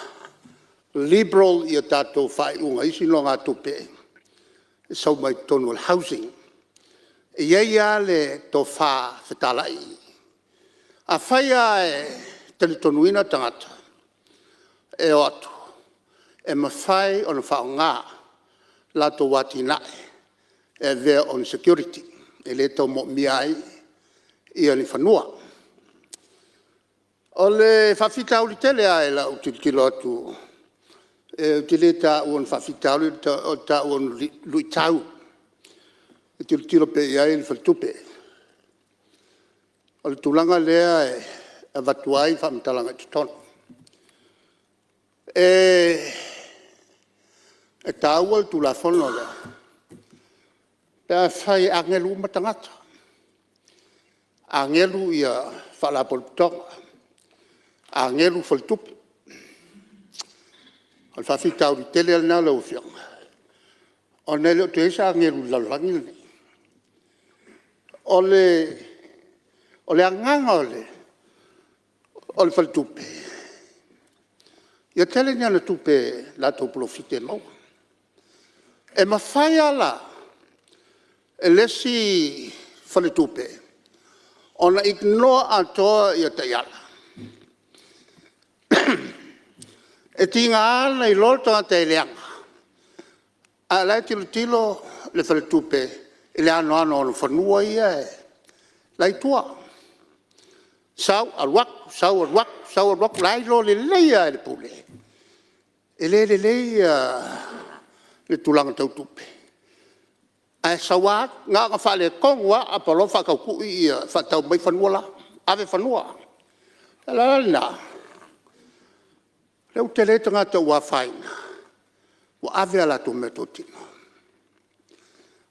liberal ia tātou whai unga isi no ngā tupe. Sau mai tonu al housing. E ia le to wha whetalai. A whai e tele tonuina tangata. E o atu. E ma whai on whao ngā. La to wati nae. E there on security. E le tau mo miai. Ia ni whanua. O le whawhitau li tele ai la utilitilo atu. E tele ta uon whawhitau li ta uon lui tau. E tilo pe iai li whaltupe. O le tūlanga lea e watuai whamtalanga i tutonu. E tau al tūlafono lea. Pea whai angelu matangata. Angelu ia whalapolputonga. Angelu whaltupe. O le whawhitau ri tele alina lau whionga. O ne leo te esa ngeru lalangi le. O le anganga o le whaltupe. Ia tele ni ana tupe la tau profite mau. E mawhai ala e lesi whaltupe. Ona ignore atoa ia te ala. E tinga ana I lolta te leanga. A lai tilo le whaltupe I le ano ono whanua ia e. Lai tua. Sau alwak, lai lo le leia e le pule. E le leia le tulanga tau tupe. Ai sawa nga ka fale kongwa a palo fa ka ku I fa tau mai whanua la. Ave whanua. La na. Leu te le tanga tau wa faina. Wa ave ala tu metotino.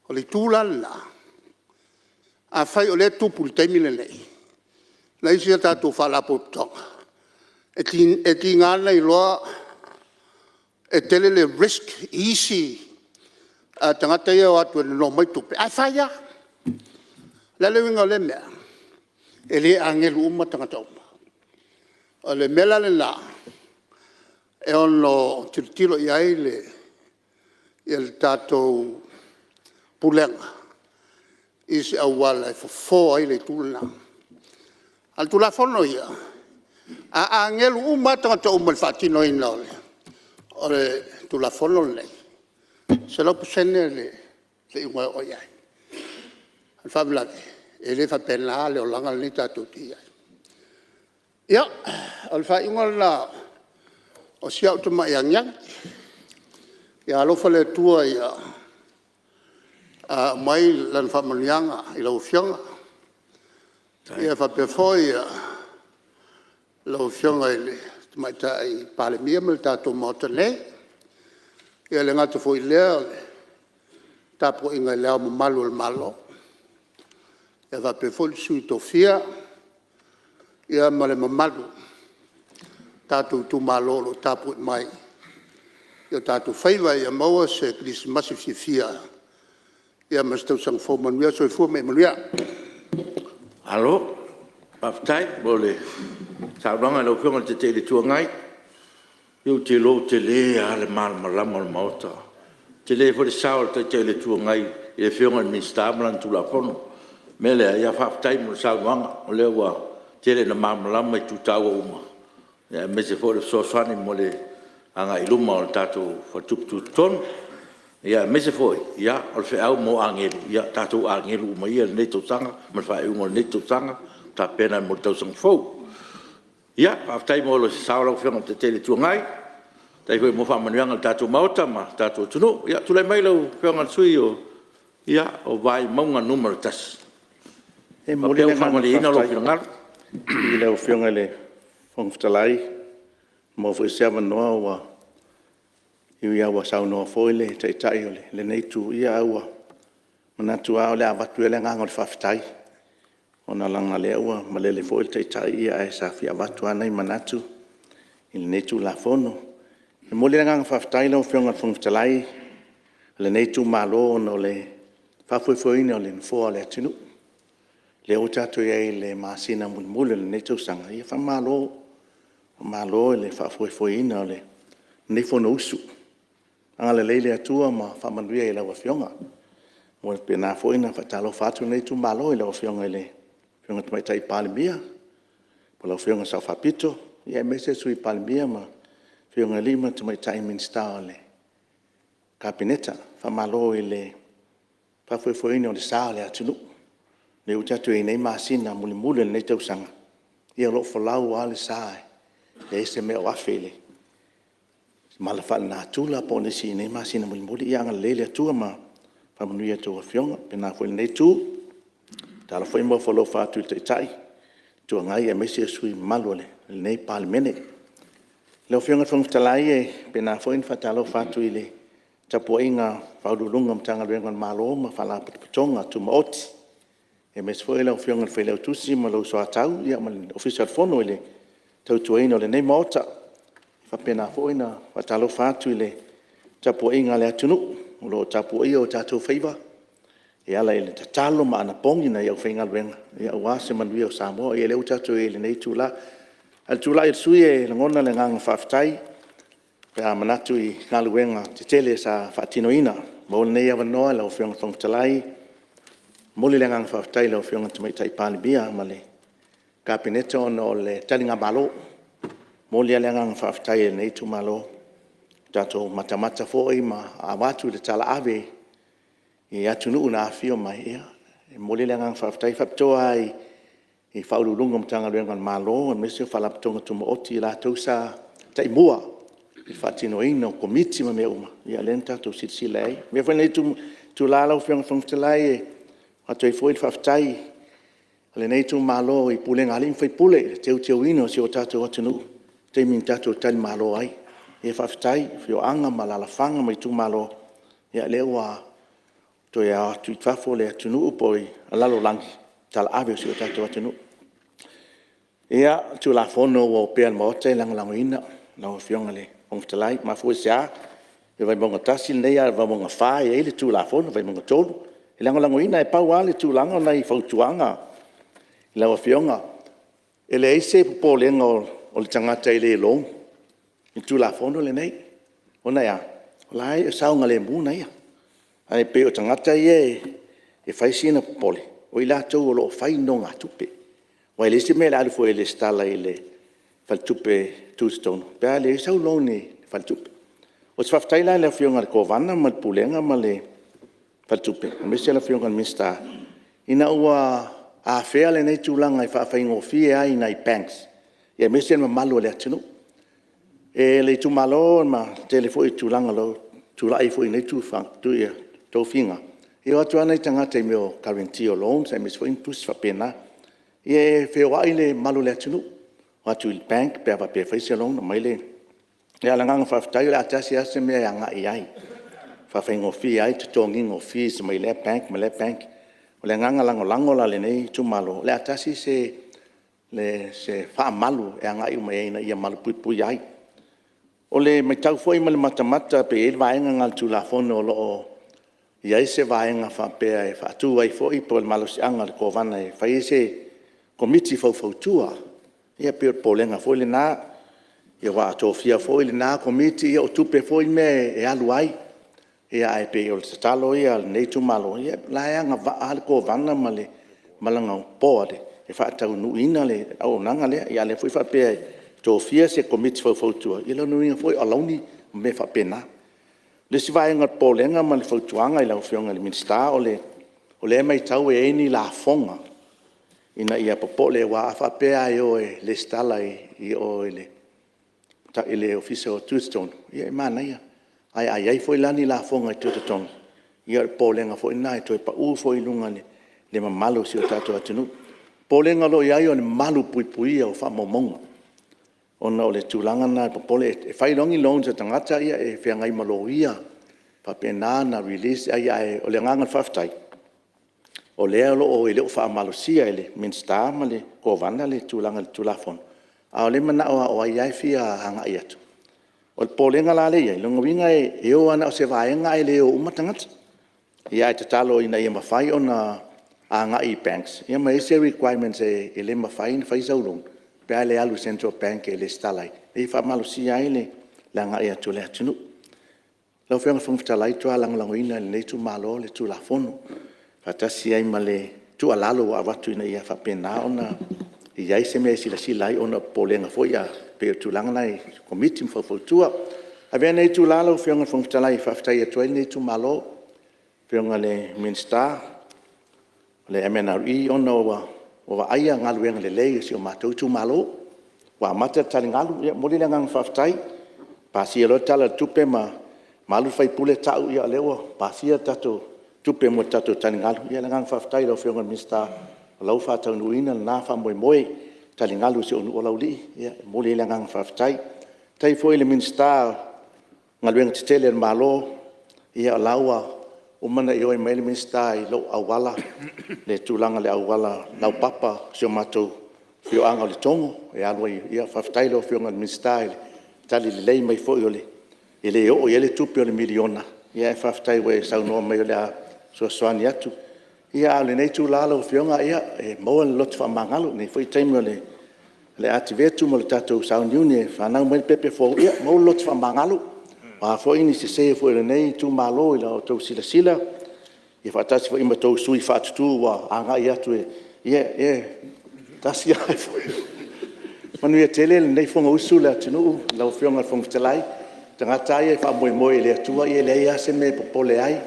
O le tūlala, a whai o le tupu le teimile nei. Na isi a tātou whalapo tonga. E ti ngāna I loa, e tele le risk easy, a tangata ia o atu e no mai tupe. Ai whai a, le lewinga le mea, e le angelu uma tangata uma. O le mela le la, e ono tilo I ai le, I le tātou, pulenga is a wala for 4 ile tulna al tula fono ia a angelu umata to umal fatino inole ore tula fono le se lo pusene le ua oia al fabla ele fa penale o langa ni tatutia ia al fa ingola o sia utuma yang ya lo fa le tua ia mai lan fa manianga I lau fianga. Ia fa pe foi lau fianga ile mai tai pale mia mel tato motane. Ia le ngata foi lea tapo inga lea malu malo. Ia fa pe foi sui tofia. Ia male malu. Tato tu malo tapo mai. Ia tato faiva ia maua se Christmas fia. Ia mas tau sang fo manuia so fo me manuia. Alo, paftai boleh. Saudara lo fiong te te tu ngai. Yo te lo te le ale mal malam al mauta. Te le fo saul te te tu ngai e fiong ni stablan tu la fono. Mele ia paftai mo saudara le wa te le na mal malam tu tau uma. Ya me se fo so swani mo le anga iluma o tatu fo tu ton. Ya mese foi ya o fe au mo angelu ya tatu angelu mo ia nei to sanga ma fa u nei to sanga ta pena mo to sang fo ya aftai mo lo sa lo fe mo te tele tu ngai tai foi mo fa manuanga tatu mauta ma tatu tunu ya tu le mai lo fe ngal sui o ya o vai mo nga numero tas E mo le fa mo le ina lo fe ngal I le fe ngale fong ftalai mo fo se no wa ia wa sau no foile tai ole le nei tu ia wa mana tu a le ava tu le ngangol faftai ona langa le wa malele foile tai ia e sa fia va tu ana manatu il nei tu la fono e mo le ngang faftai lo fionga faftai le nei tu malo no le fa foi no le fo le tinu le o tatu ia le masina mul le nei tu sanga ia fa malo le fa foi no le nei fono usu anga le leile atua ma fa manuia I lawa fionga. Mo pena foina fa talo fatu nei tu malo I lawa fionga ile. Fionga tu mai tai palmia. Po lawa fionga sa fa pito. Ia mese sui palmia ma fionga lima tu mai tai minsta ole. Kabineta fa malo ile. Fa foina le sa le atunu. Le utatu I nei masina muli nei tau sanga. Ia lo fo lau ale sa. Le ese me o afele. Malafa na tula po le sine ma sina muli ia ngal lele tu ma fa manuia tu fionga pena foi nei tu tala foi mo folo fa tu tai tu ngai e mesi sui malole nei palmene le fionga fong talai e pena foi fa talo fa tu ile tapo inga fa dulunga mtanga lengon malo ma fa la pitonga tu mot e mes foi le fionga foi le tu si ma lo so atau ia ma official fono ile tau tu ino le nei mota whapena fo ina watalo whātu le tapu inga le atunu o lo tapu i o tātou whaiva e ala ele tatalo ma ana pongi na iau whainga luenga ia ua se manui o Samoa e leu tātou e le nei tūla al tūla e sui e langona le nganga whaftai pe a manatu i ngā luenga te tele sa whaatino ina mo le nei awanoa lau whionga whangtalai moli le nganga whaftai lau whionga tamaitai pāni bia ma le kabinete ona o le talinga malo moli le nganga whaftai e nei tu malo tātou matamata fōi ma a watu le tala ave i atunu una afio mai ia e moli le nganga whaftai whaptoa i whaurulunga mtanga luenga malo e mese whalaptonga tumo oti la tausa tai mua i whaatino ino komiti ma mea uma ia lenta tau sitsila ei mea whanei tu lalau whianga whangtalai e hatu e fōi whaftai le nei tu malo i pulenga alim whai pule teu ino si o tātou atunu te min tātou tali malo ai e whaftai whio anga ma lalawhanga mai tu malo ia lewa to ia tu i whafo le atunu upoi alalo langi tala awe si o tātou atunu ia tu la fono o pēr maote lango ina lau whionga le whangtalai ma fua sea e vai monga tasil nei a vai monga whae e le tu la fono vai monga tolu e lango ina e pau ale tu lango nei whautuanga i lau whionga e le eise pupolenga o le tangata i le long i tu la fono le nei ona ia lai e saunga le muna ia ai pe o tangata i e whaisina pupole o i la tau o lo whai nonga tupe wa le se me la fo le stala i le faltupe tustone pe le sau long ni faltupe o sfaftai la le whionga ko vana mal pulenga ma le faltupe me se la whionga mista ina ua a fea le nei tūlanga i whaafai fie ai nei banks. Ia mese ma malo le atinu. E le tu malo ma telefo i tūlanga lo tūla i fo i nei tūwhang tu ia tau whinga. E o atu anei tangata i meo karentio loans e mese fo in pus whapena. E feo ai le malo le atinu. O atu il bank pe apa pe whaisia loan mai le. E alanganga whaftai le atasi ase mea anga i ai. Whaafai fie ai tutongi fie se mai le bank ma le bank. O le nganga lango la le nei tu malo le atasi se fa malu e anga i mai na ia malu pui ai o le mai tau foi mal matamata pe e vaenga ngal tu la fono lo ia se vaenga fa pe e fa tu ai foi po le malo si anga ko vana e fa ese komiti fo tua ia pe po lenga foi le na ia wa to fia foi le na komiti ia o tu pe foi me e alu ai ia ai pe o se talo ia nei tu malo ia la nga va al ko vana male malanga pode e fa tau nu ina le au nanga le ia le foi fa pe to fia se komiti fo tua ia no ina foi aloni me fa pena le si vai nga po lenga mal fo tuanga ila fionga le minsta o le mai tau e ni la fonga ina ia popo le wa fa pe ai o le stala i o le ta ele officer Tustone ia mana ia ai foi lani la fonga i tuta tong. Ia polenga foi nai toi pa u foi lunga le mamalo si o tato atinu. Polenga lo ia o malu pui o fa momonga. Ona o le tulanga na popole e fai longi loans tangata ia e fea ngai malo ia. Pa pena na release ai o le nganga whaftai. O lea lo o ele o fa malo sia ele minsta ma le ko vana le tulanga le tulafon. A o le mana o ai fia hanga ia tu. O le polenga la le ia, longa winga e o ana o se vaenga e le o umatangat. Ia te talo ina ia mawhai o na anga i banks. Ia ma ese requirements e le mawhai na whai saulong. Pea le alu Central Bank e le stalai. E wha malu si ai le anga ia tu le atunu. Lau whianga whangwhitalai tua lango ina le neitu malo le tu la fono. Fatasi ai ma le tu alalo a watu ina ia whapena o na iai se mea sila ai o na polenga fo ia pe tu langa nei komiti fo tua ave nei tu lalo fianga whangtalai whaftai e tuai nei tu malo fianga le minsta le MNRE ona o aia ngaluenga le lei si o matou tu malo wa mata tali ngalu moli le ngang whaftai pasi lo tala tupe ma malu fai pule tau ia lewa pasi tato tupe mo tato tali ngalu ia le ngang whaftai lo fianga minsta lau whātau nuina na wha moe tali ngalu si onu o lau li ia moli le ngang whaftai tai foi le minsta ngaluenga titele malo ia laua umana i oi mai le minsta i lo awala le tulanga le awala lau papa si o matou fio anga o le tongo e alua ia whaftai lo fio ngal minsta tali le lei mai fo yole ile o ile tupi ole miliona ia e whaftai we sau noa mai ole a suaswani atu ia ale nei tu lalo fionga ia e moa lot fa mangalo nei foi taimi ole le ativetu mo le tatou sau niune whanau mai pepe fo ia moa lot fa mangalo wa fo ini se fo ile nei tu malo ila o tau sila sila ia whatasi fo ima tau sui whatutu wa anga ia tu ia tasi ai fo manu ia tele nei fonga usu le atinu lau fionga fonga talai tangata ia fa moe le atua ia le ia se me popole ai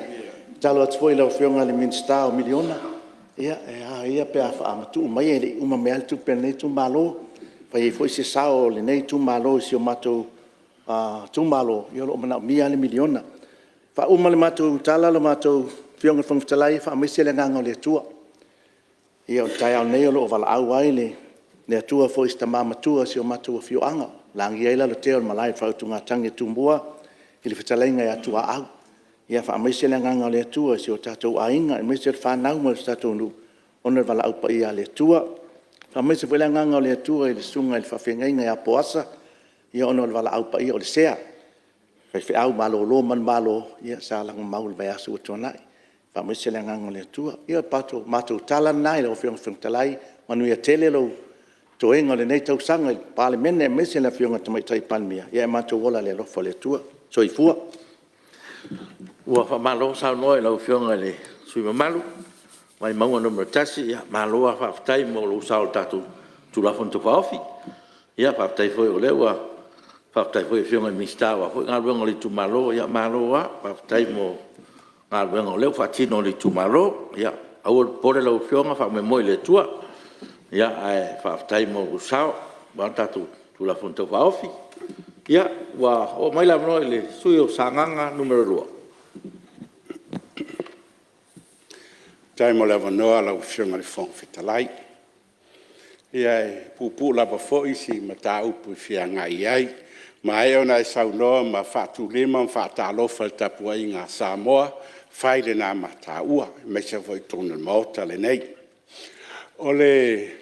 talo atu foi lau fionga le minsta o miliona ia pe a fa amatu mai le uma me altu pe nei tu malo fa i foi se sao le nei tu malo si o mato tu malo ia lo mana mia le miliona fa uma le mato tala le mato fionga fonga talai fa me se le nganga le atua ia o tai au nei lo vala au ai le atua foi sta mama tua si o mato fio anga langi ai la te o malai fa tu ngatangi tumbua ili fitalenga ya tua au ia fa mai se le nganga le tua si o tatou ainga mai se fa nau mo tatou nu ona vala au pa ia le tua fa mai se le nganga le tua ile sunga ile fa fenga ya poasa ia ona vala au pa ia o le sea fa au malo lo man malo ia sa lang maul ba asu tonai fa mai se le nganga le tua ia pato mato tala nai le fiong talai manu ia tele lo to enga le nei tau sanga parliament me se la fionga tamai tai palmia ia ma to wola le lo fole tua so i fua ua fa malo sa no lo fionga le sui malu mai mau no tasi ia malo fa tai mo lo sa tatu tu la fonto fa ofi ia fa tai foi o le ua fa tai foi fionga mista wa foi ngal bengo le tu malo ia malo wa fa tai mo ngal bengo le fa tino le tu malo ia au pore lo fionga fa me mo le tua ia ai fa tai mo usao ba tatu tu la fonto fa ofi ia wa o mai la no le suyo sanganga numero 2 tai mo la no la ufionga le fong fitalai ia pupu la ba fo isi mata upu fianga ai mai ona sau no ma fa tu lima fa ta lo fa ta puinga Samoa fai le na mata ua me se foi tonu mota le nei ole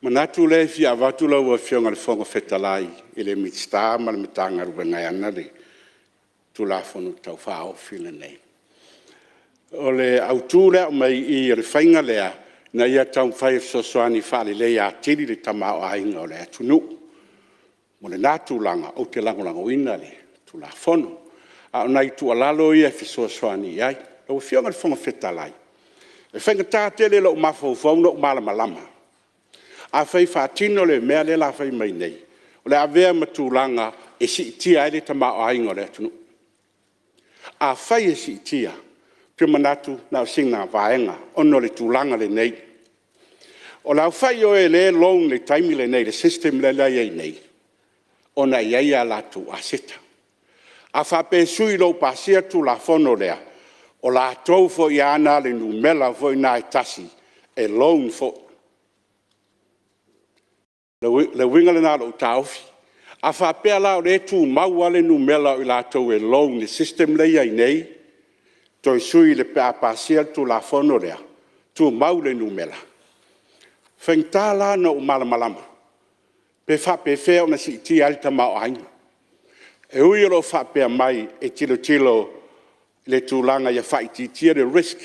manatu le fia vatu la wa fionga le fonga fetalai ile mitsta mal mitanga rubenga yana le tu la fonu tau fa o file nei ole autura mai i le fainga lea na ia tau fai sosoani fa le ya tili le tama o ainga ole tunu mo le natu langa o te lango ina le tu la fonu a nai tu alalo ia fi sosoani ai o fionga le fonga fetalai e fainga ta tele lo mafo fono mala malama a fai fatino le mea le la fai mai nei o le avea matulanga e si tia ele tama o ainga le tunu a fai e si tia pio manatu na singa vaenga ono le tulanga le nei o la fai o le long le taimi le nei le system le la ye nei ona ia la tu aseta a fa pe sui lo pasia tu la fono lea o la tau fo iana le numela fo ina tasi e long fo le winga le nalo taufi a fa pe la o le tu mau ale numela i la tau e long le system le ia nei to sui le pe pasia tu la fono lea tu mau le numela fentala no malama pe fa pe fe ona si ti alta ma ai e ui lo fa pe mai e tilo le tulanga ya fa ti ti le risk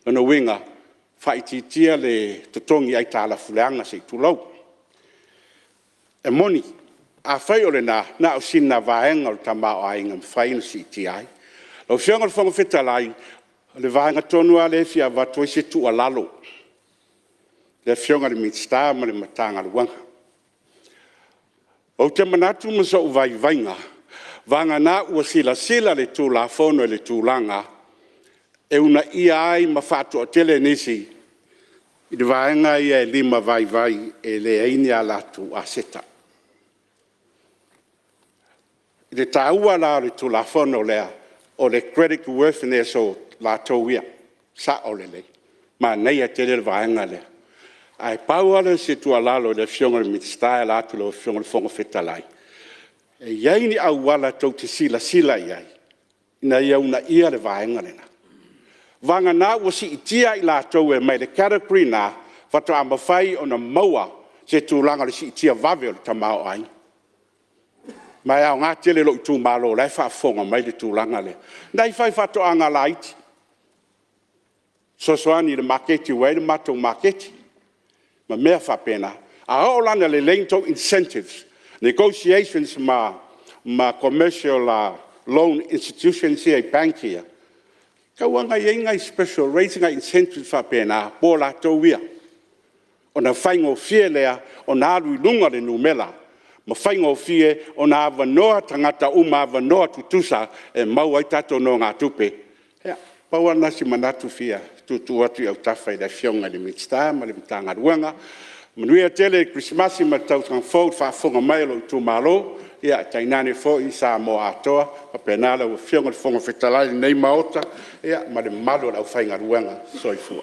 no winga fa ti ti le totongi ai tala fulanga se tu lo e moni a fai o le na o sina vaenga o tama o ainga fai no si ti ai o fianga fonga fetalai le vaenga tonu ale fia vato se tu alalo le fianga le mitsta ma le matanga le wanga o te manatu mo so vai vainga vanga na ua sila le tu la fono le tu langa e una ia ai ma fatu o tele nisi i vaenga ia lima vai e le aini ala tu aseta le taua la le tu la fono lea o le credit worthiness o la tauia sa o le ma nei a tele le vaenga lea ai paua le se tu alalo le fionga le mitsta la tu le fionga le fonga fetalai e iai ni au wala tau te sila iai ina ia una ia le vaenga lena vanga na ua si itia i la tau e mai le category na fata amba fai o na maua se tu langa le si itia vave o le tamao ai mai au ngā tele lo tu malo lai whaafonga mai le tūlanga le. Nei whai whato anga laiti. Sosoani le maketi wei le mato maketi. Ma mea whapena. A o lana le lento incentives. Negotiations ma commercial loan institutions here bank here. Kawanga yenga special raising incentives whapena. Po la tauia. Ona whaingo fie lea, ona alu lunga le numela. Ma whaingo fie, ona awanoa tangata uma awanoa tutusa, e mau ai tato no ngā tupe. Hea, paua nasi manatu fia, tutu atu i au tawhai da fionga le mitsta, ma le mitanga ruanga. Manuia tele Christmasi ma tau tang fōt whaafonga mai lo tu malo, ia tainane fō i sa mo atoa, pa penala ua fionga le fonga whetalai nei maota, ia ma le malo la au whainga ruanga, soifua.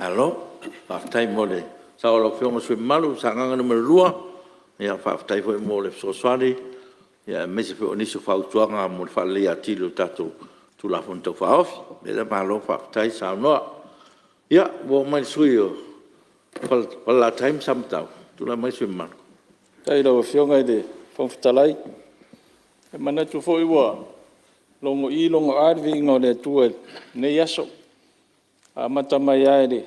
Alo, whaatai mole. Sa o lo fionga sui malu, sa nganga numero 2, ia whaatai fo mo le sosoani, ia mesi fo nisu whautuanga mo le whalea tilo tato tu la fonta whaofi, mea malo whaatai sa noa. Ia, wo mai sui o, wala time samtau, tu la mai sui malu. Tai lau fionga i de whawhitalai. E mana tu fo iwa, longo I, longo arvi ingo le tua ne yaso. A mata mai ai de,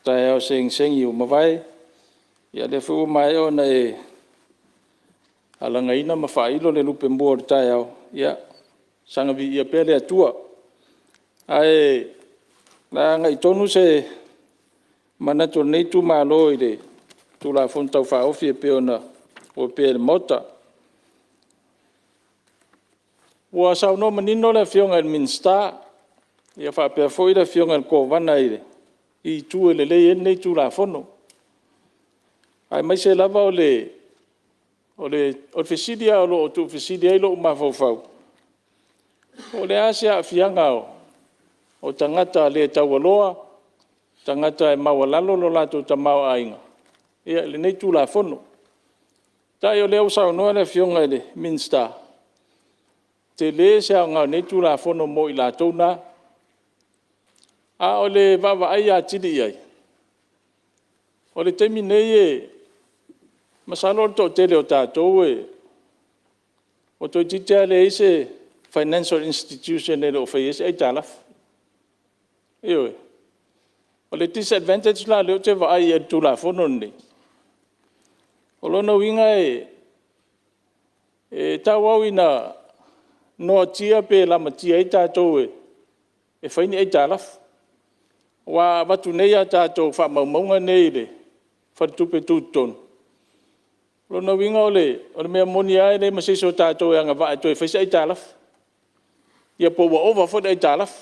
tai au seng i o mawai. Ia le fu mai o na e alanga ina ma whailo le lupe mbua tai au. Ia, sanga vi ia pele atua. Ai, la ngai tonu se mana tu nei tu malo i de, tu la fonta whaofi e peona o pele mota. Ua sau no manino le fionga el minsta, ia whapea foi le fionga el kovana i de. I tu le le nei tu la fono. Ai mai se lava o le fesidia o tu fesidia lo ma fau. O le asia fianga o tangata le tawaloa, tangata e mawalalo lo lato ta mau ainga. Ia le nei tu la fono. Tai o le au sau no le fionga le minsta. Te le se nga nei tu la fono mo i lato na. A o le vava ai a tili ai. O le temi nei e masalo to tele o tātou e o to titia le ise financial institution e lo whai ese ai tālaf. Eo e. O le disadvantage la leo te wa ai e tu la fono ni. O lona winga e tau au ina noa tia pe lama tia ai tātou e whaini ai tālaf. Wa watu nei a tātou wha maumaunga nei le, whatupe tūtonu. Lona winga o le mea moni ai le masiso tātou e anga wae toi whaisa ai tālaf. Ia po wa ova whut ai tālaf.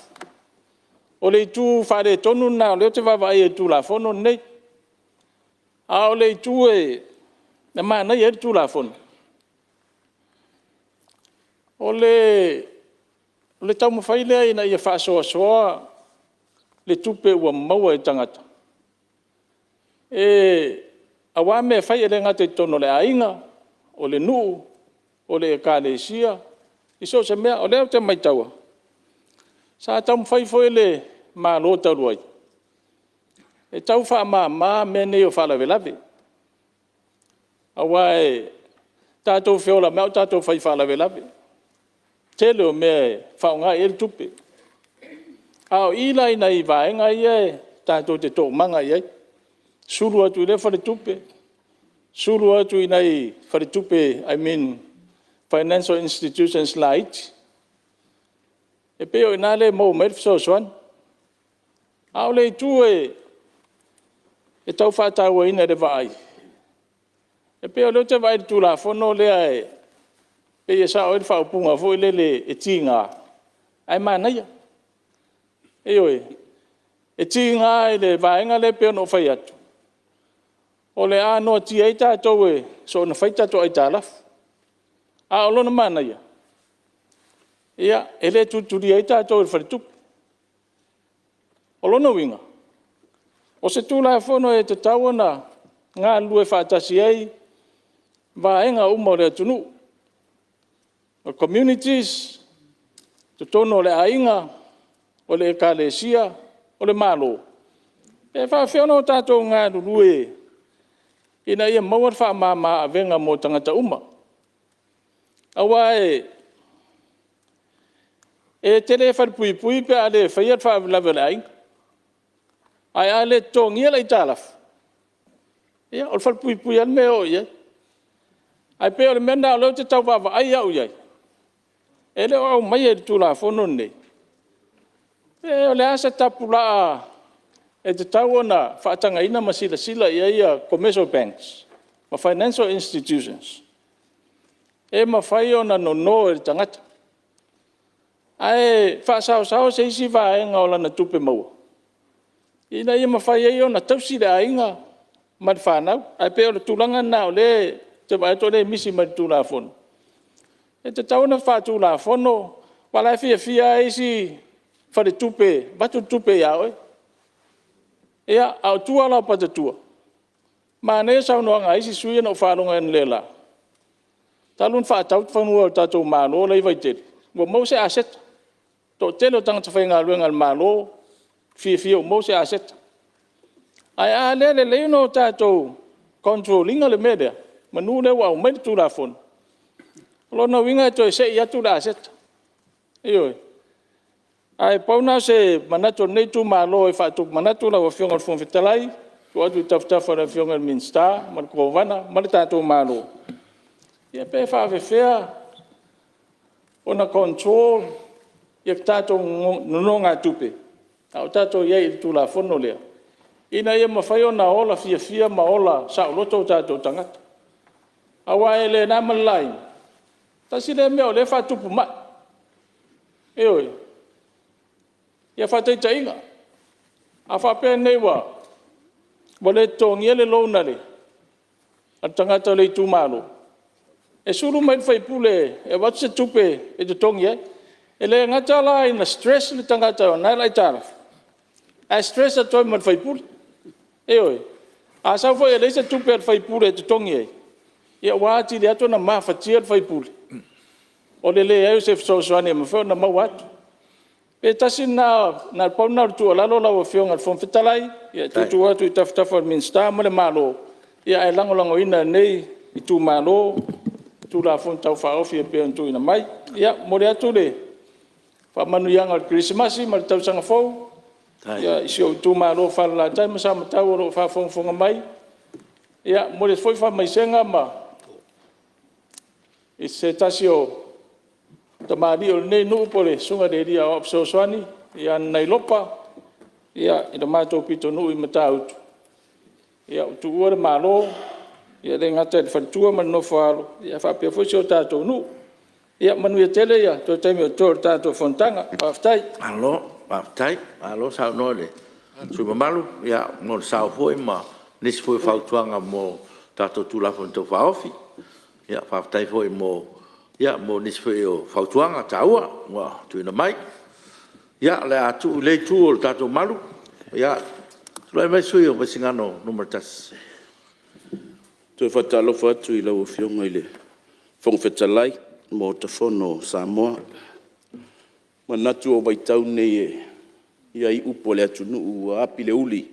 O le tū whare tonu nā, o leo te wawa ai e tū la whono nei. A o le tū na maa nei e tū la whono. O le tau mawhaile ai na ia whaasoa soa, le tupe ua maua e tangata. A wā mea whai e le ngate tono le ainga, o le nuu, o le kālesia, i so se mea, o leo te maitaua. Sa tau mwhai fo le mā lo taruai. E tau wha mā mea nei o whalawe lawe. A wā tātou whiola mea o tātou whai whalawe lawe. Tele o mea whaunga e le tupe. Ao ilai nei vaenga ia tātou te tō manga ia. Suru atu i le whare tupe. Suru atu i nei whare tupe, I mean, financial institutions light. E peo i nā le mō merf so swan. Ao le tu e tau whātaua ina le vai. E peo leo te vai tu la whono lea e sa o i whaupunga fo i le e tinga. Ai mana ia. Eoi, e tinga e le vaenga le peo no whai atu. O le ano ti ai tātou so na whai tātou ai tālaf. A o lona mana ia. Ia, e le tuturi ai tātou e wharitup. O lona winga. O se tūla e whono e te tauana ngā lue whātasi ai vaenga uma o le atunu. O communities, te tono le ainga, o le kālesia, o le malo. E whawhiona o tātou ngā rurue, ina ia mauar wha mā a venga mō tangata uma. Awa e tele far pui pe ale fayat fa level ai. Ai ale tongi le talaf. Ya ol far pui an me o ye. Ai pe o menda lo te tau va ai au ye. Ele o mai e tu la fono ne. E o le asa tapula e te tau ona whaatanga ina masila ia commercial banks, ma financial institutions. E ma whai ona no e tangata. Ai whaasao se isi vaenga o lana tupe maua. Ina ia ma whai e ona tausi le ainga mad whanau. Ai pe o le tulanga na o le te vai to le misi mad tu la fono. E te tau na whaatu la fono, wala fia isi whare tupe, batu tupe iao e. Ia, au tua la pata tua. Ma ne sau noanga isi suia no whanonga en lela. Talun whaatau whanua o tatou malo lei vai tere. Wa mau se aset. To telo tangata whainga luenga malo, fia o mau se aset. Ai a lele leino tatou controllinga le media. Manu le wau mai tu la fon. Lona winga to se ia tu la aset. Iyo. Ai pauna se manato nei tu malo e fatu manato la fionga fon fitalai, tu atu taftafa la fionga minsta, mal kovana, mal tatu malo. Ia pe fa fea ona control ia tatu nonga tupe. Au tatu ia tu la fono le. Ina ia mafai ona ola fia ma ola sa loto tatu tangata. Awa ele na malai. Tasile me ole fatu puma. Eoi. Ia whatai tainga. A whapea nei wa. Wale tongi ele louna le. A tangata le tūmalo. E suru mai whai pule. E watu se tupe e te tongi e. E le ngata la ina stress le tangata o nai lai taraf. A stress a toi mai whai pule. E oi. A sau whai e le se tupe al whai pule e te tongi e. Ia wāti le ato na maa whatia al whai pule. O le le eu se fsoswani e mawhau na mau atu. E tasi na pauna tu lalo la fionga fon fitalai ia tu atu taftafa minsta male malo ia e lango ina nei i tu malo tu la fon tau fa ofi e pe tu ina mai ia mole atu le fa manu yanga Christmas mal tau sanga fo ia isi tu malo fa la tai masa tau ro fa fon mai ia mole foi fa mai senga ma e se tasi o tamari o nei no pole sunga de dia o so swani ia nei lopa ia ina mato pito no i matau ia tu ora malo ia le ngata de fatua man no falo ia fa pe fo so tato no ia manu ia tele ia to temi o to tato fontanga aftai alo sa no le su malu ia no sa foi ma nis foi fautuanga mo tato tu la fonto fa ofi ia fa aftai foi mo ia mo nisfe o fautuanga taua wa tu ina mai ia le atu le tu o tato malu ia le mai sui o singano numero tas tu fatalo fatu i lau fionga ile fong fetalai mo te fono Samoa manatu o baitau nei ia i upo le atu nu api le uli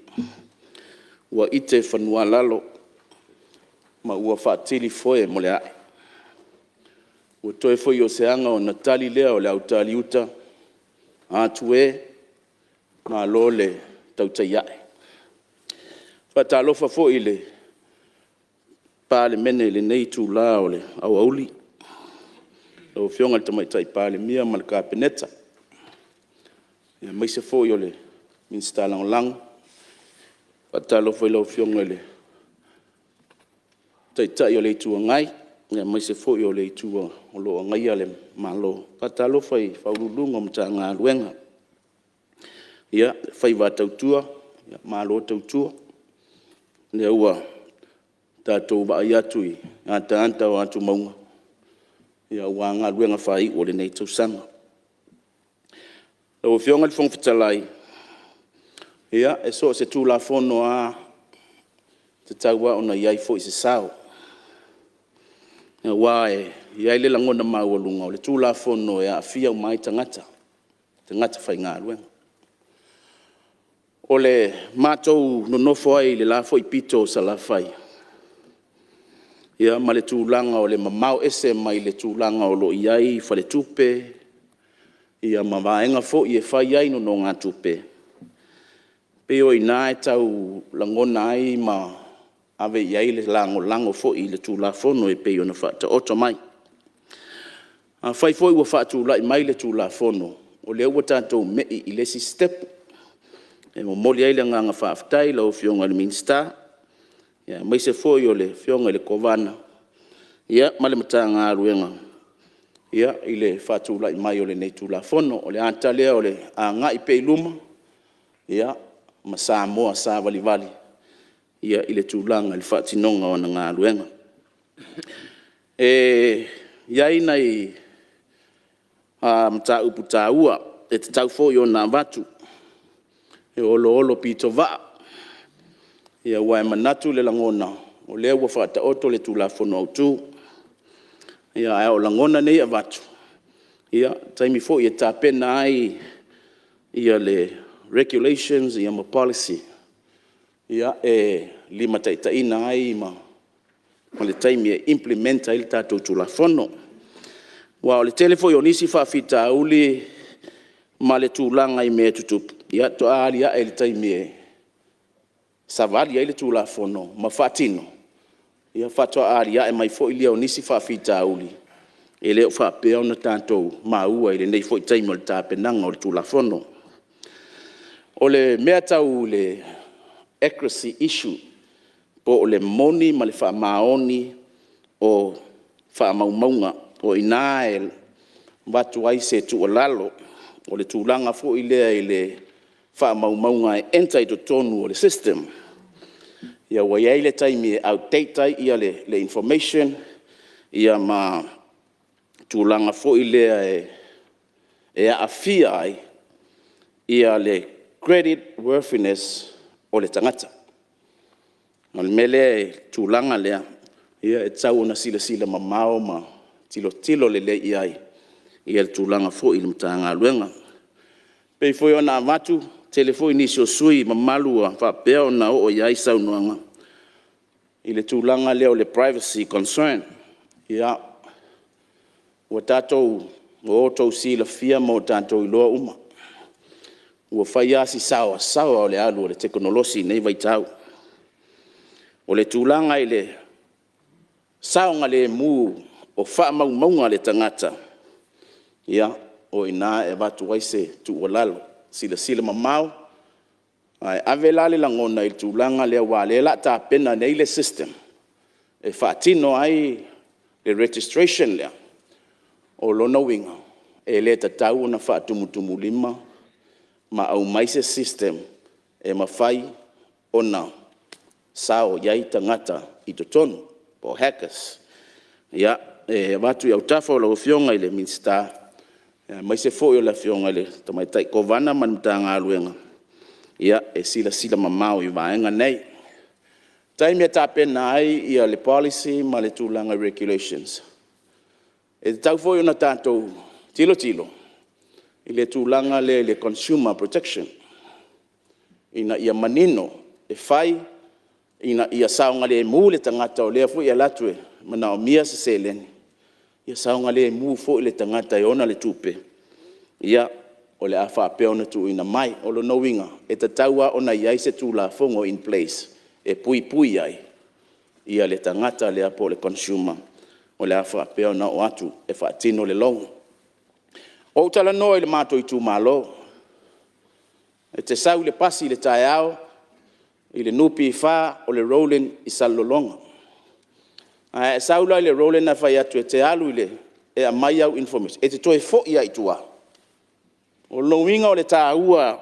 wa ite fanua lalo ma ua fatili foe mo le ai o toi foi o seanga o Natali lea o le autali uta atu e ma lole tautaiae. Patalofa fo ile pale mene le nei tu la o le au auli. O fionga le tamaitai pale mia ma le kapeneta. Ia maise fo i o le minsta lang. Patalofa ilo fionga le taitai o le tu ngai. Ia mai se foi o le tua o lo ngai ale malo patalo fai faululunga mtanga luenga ia fai va tautua ia malo tautua le ua tatou ba ia tui anta o atu maunga ia wanga luenga fai o le nei tausanga o fionga le fong fitalai ia e so se tu la fono a te taua ona iai foi se sao wae ia le langona mau lunga le tula fono ya fia mai tangata fai ngā luenga o le matou no fo ai le la foi pito sa la fai ia ma le tūlanga o le mamau ese mai le tūlanga o lo iai whale tupe, ia ma vaenga fo i e whai ai no ngā tupe. Peo i nā e tau langona ai ma ave iai le lango fo i le tūla fono e peo na whata oto mai. A whai fo i wa whatu lai mai le tūla fono, o le ua tātou mei i lesi step, e mo moli ai le nganga whaafitai lau fionga le minsta, ia mai se fo i o le fionga le kovana, ia ma le matanga aruenga, ia i le whatu lai mai o le nei tūla fono, o le anta lea o le a ngā i pei luma, ia ma sā moa sā vali vali, ia i le tūlanga le whaatinonga o na ngā aruenga. Ia ina i mta upu tā ua, e te tau fo i o nā watu, e olo pito vaa, ia wai manatu le langona, o lea ua whaata oto le tūla fono au tū, ia ai o langona nei a watu, ia taimi fo i e tā pena ai, ia le regulations, ia ma policy, ia e lima taitaina ai ma le taimi e implementa ili tātou tūla fono. Wa o le telefo i o nisi whaafita uli ma le tūlanga i mea tutupu. Ia to aali a e le taimi e savali a le tūla fono, ma whaatino. Ia whatoa aali a e mai fo i lea o nisi whaafita uli. E leo whaapea o na tātou maua i le nei fo i taimi o le tāpenanga o le tūla fono. O le mea tau le accuracy issue, po o le moni ma le whaamaoni o whaamaumaunga o ina e watu ai se tu o lalo o le tūlanga fo i lea i le whaamaumaunga e enta i to tonu o le system. Ia wai ai le taimi e outdate ai ia le information, ia ma tūlanga fo i lea e a awhia ai ia le credit worthiness o le tangata. O le mele e tūlanga lea, ia e tau na sila mamao ma tilo le le iai, ia le tūlanga fo i le mtanga luenga. Pei fo i ona watu, telefo i nisi o sui mamalua, whapea ona o iai saunuanga. I le tūlanga lea o le privacy concern, ia ua tātou o tau sila fia mo tātou i loa uma. Ua whai asi sawa o le alu o le teknolosi nei vai tau. O le tūlanga i le saonga le mū o whaamaumaunga le tangata. Ia, o ina e watu waise tu o lalo. Sila mamau. Ai ave lale langona i tūlanga le wale la ta pena nei le system. E whaatino ai le registration lea. O lona winga. E le tatau na whaatumutumu lima. Ma au maise system e mawhai ona sao iai tangata i to tonu, po hackers. Ia, e watu i au tafo la ufionga i le minsta, maise fo i o la fionga i le tamaitai kovana manumta ngā luenga. Ia, e sila mamau i vaenga nei. Taimi e tāpena ai ia le policy ma le tūlanga regulations. E tau fo i ona tātou tilo. I le tūlanga le consumer protection. Ina ia manino e whai, ina ia saonga le mū le tangata o lea fu ia latue, mana o mia se seleni. Ia saonga le mū fu i le tangata e ona le tupe. Ia o le awha apea ona tu ina mai, o lo knowinga, e tataua ona iai se tūla fongo in place, e pui ai. Ia le tangata le apo le consumer, o le awha apea ona o atu, e whaatino le longo. O tala noa i le mato i tū malo. E te sau le pasi le tae au, i le nupi i wha o le rolling i salolonga. E sau lai le rolling na whai atu e te alu i le e a mai au information. E te toe fo ia i tua. O loinga o le tae ua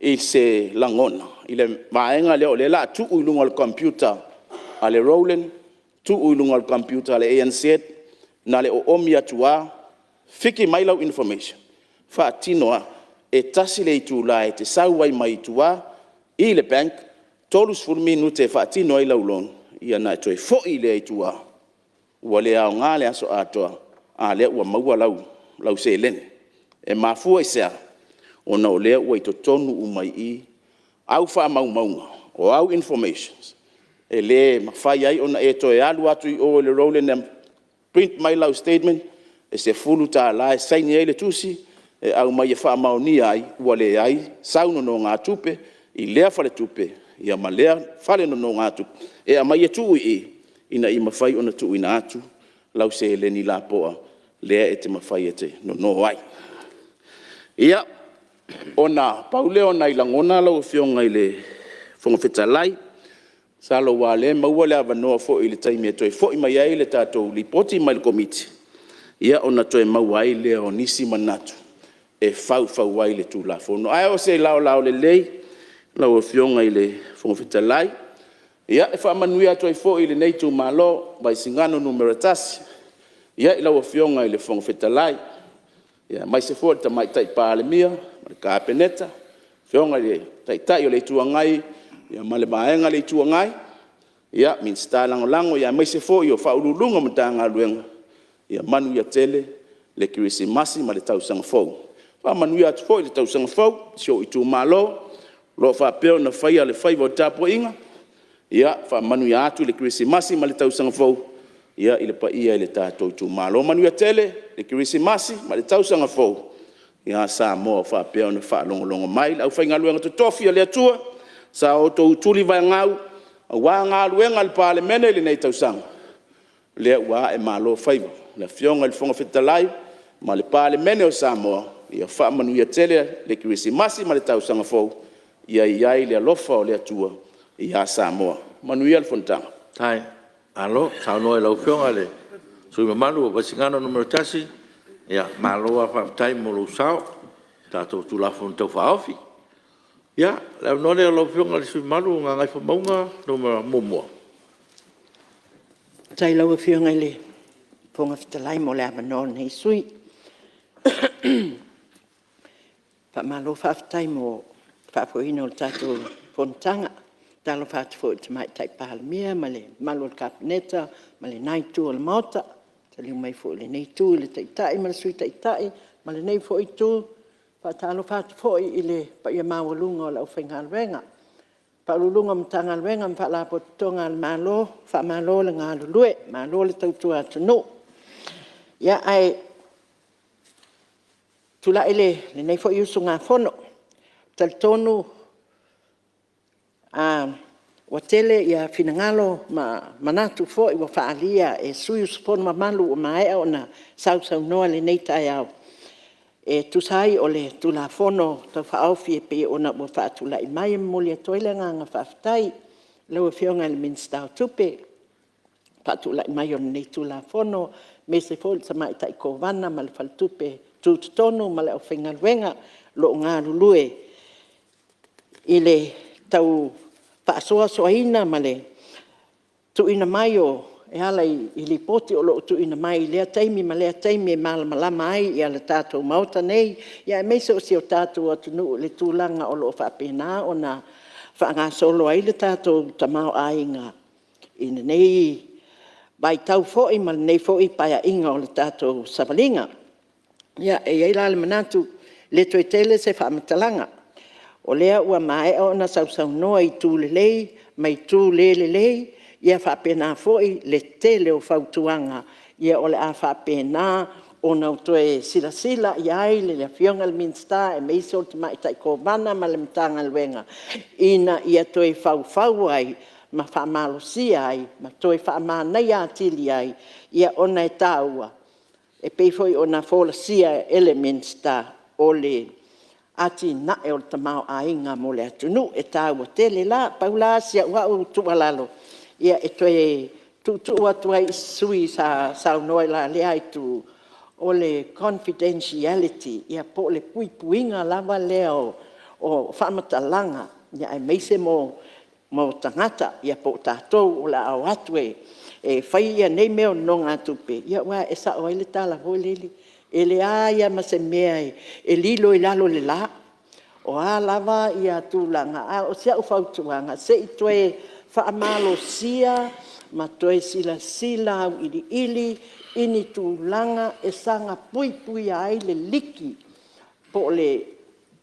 i se langona. I le vaenga le o le la tu uilunga le computer a le rolling, tu uilunga le computer a le ANC, na le o omi atua, fiki mailau information. Whaatinoa e tasi le itula e te sauai mai itua i le bank, tolus furu minute e whaatinoa i lau loan. Ia na e toi fo i le itua. Ua le au ngā le aso atoa, a le ua maua lau se lene. E mafua i sea, o na o lea ua i to tonu umai i, au wha maunga, o au informations, e le mawhai ai ona e toe alu atu I o le role na print mai lau statement e se fulu ta la e saini e le tusi e au mai e wha maoni ai ua le ai sauno no ngā tupe I lea whale tupe ia ma lea whale no ngā tupe e a mai e tuu ina I mawhai ona tuu ina atu lau se le ni la poa lea e te mawhai e te no ai ia ona paule ona I langona lau fionga I le whongawhetalai Salo wale maua le avanoa fo I le taimi e toi fo I mai ai le tātou lipoti mai le komiti. Ia ona toi maua ai le o nisi manatu. E fau ai le tūlafono. Ai o se lao le lei, lau o fionga I le whongawhetalai. Ia e whaamanui atoi fo I le nei tū malo, vai singano numero tasi. Ia I lau o fionga I le whongawhetalai. Ia mai se fo le tamai tai pāle mia, ma le kāpeneta. Fionga I le tai o le tuangai, ia male maenga le tuangai ia min sta lango ia mai se fo io fa ululunga mtanga luenga ia manu ia tele le Krismasi ma le tausanga fo fa manu ia fo le tausanga fo sio I tu malo lo fa peo na faia le fai tapo inga ia fa manu ia atu le Krismasi ma le tausanga fo ia ile pa ia le tato tu malo manu ia tele le Krismasi ma le tausanga fo ia sa mo fa peo na fa longo mai au fa ngaluenga to tofia le atua sa o to tuli vai ngau wa nga luenga le parlemene le nei tausanga le wa e malo faiva le fionga le fonga fetalai ma le parlemene o Samoa ia fa manu ia tele le Krismasi ma le tausanga fo ia le alofa o le atua ia Samoa manu ia le fontanga Tai, alo, sao no e lau fionga le sui mamalu o basingano numero tasi ia malo a whaptai mo lo sao tato tulafon tau whaofi ia, lau nore a lau fionga le sui malu ngā ngai whamaunga numero mumua Tai lau fionga le ponga fitalai mo le amano nei sui pa malo whaftai mo whapoino le tato fontanga talo whatfo te mai tai pahalmia ma le malo le kapineta ma le naitu o le maota taliu mai fo le neitu le taitai ma le sui taitai ma le nei fo I tu pa talo whatfo I le pa ia mawalunga o lau whainga alwenga pa ulunga mtanga alwenga mpa la potonga al malo wha malo le ngā lulue malo le tautua atunu ia ai tula ele le nei fo I usu ngā fono tal tonu wa tele ia finangalo ma manatu fo I wa faalia e sui usupon ma malu o mae o na sau noa le nei tai au e tusai o le tula fono tau whaofi e pe o na wa faatula I mai moli a toile nganga whaftai lau fionga le minstau tupe faatula I mai o nei tula fono me se fo le samai tai kovana ma le faltupe tutonu ma le o whengalwenga lo ngā lulue I le tau paasoa soaina ma le tuina mai o e ala I lipoti o lo tuina mai lea taimi ma lea taimi e malama ai I ala tātou mauta nei ia e meise o si o tātou atunu le tūlanga o lo whapena o na whaanga solo ai le tātou tamau ainga ina nei bai tau foi ma nei foi paia inga o le tātou sabalinga ia e eila le manatu le toi tele se whamatalanga o lea ua mae o na sau noa I tū le lei, mai tū le lei, ia whapena foi le tele o whautuanga, ia o le a whapena o na utoe sila ia ai le fionga le minsta e meise o te mai tai kovana ma le mtanga luenga. Ina ia toe whau ai, ma whamalosia ai, ma toe whamanai atili ai, ia ona e tāua. E peifoi o na wholasia elements ta o le ati na e o le tamau a inga mo le atunu e tāua tele la, paula sia ua o tualalo. Ia e toe tu atu ai sui sa noe la le ai tu o le confidentiality, ia po le puipuinga lava leo o whamatalanga, ia e meise mo tangata, ia po tātou o la au atu e whai ia nei meo no ngā tupe. Ia ua e sa oai le tala hoi lili. E le aia ma se mea e lilo I lalo le la. O a lava ia tūlanga. O sia u whautuanga. Se I toe whaamalo sia, ma toe sila au ili, ini tūlanga e sanga pui ai le liki. Po le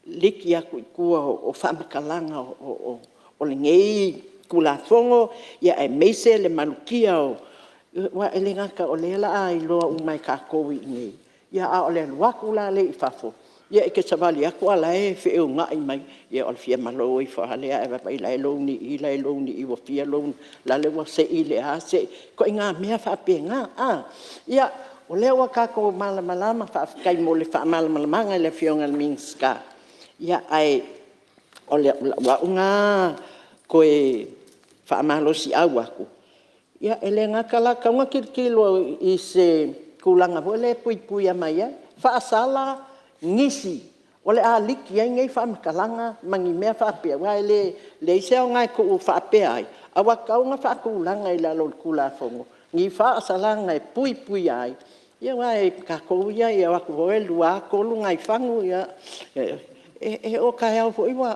liki aku I kua o whamakalanga o le ngei kulafongo ia e meise le manukia o wa ele ngaka o le la ai loa umai ka kowi nei ia a o le waku la le ifafo ia e ke savali aku ala e fe o ngai mai ia o fia malo i fa le e va pai la lo ni i wo fia lo la le wa se i le a se ko inga mea fa penga ia o le wa ka ko malama fa kai mo le fa malama le fionga minska ia ai o le wa unga ko e fa malo si awaku ia ele ngaka la ka ngakilo i se kulanga vole pui mai fa sala ngisi ole a liki ai ngai fa makalanga mangi mea fa pe wa le se ngai ko fa pe ai awa ka nga fa kulanga i la lo kula fongo ngi fa sala ngai pui ai ia wa ka ko ia wa ko e lua ko lu ngai fangu ia o ka ia fo iwa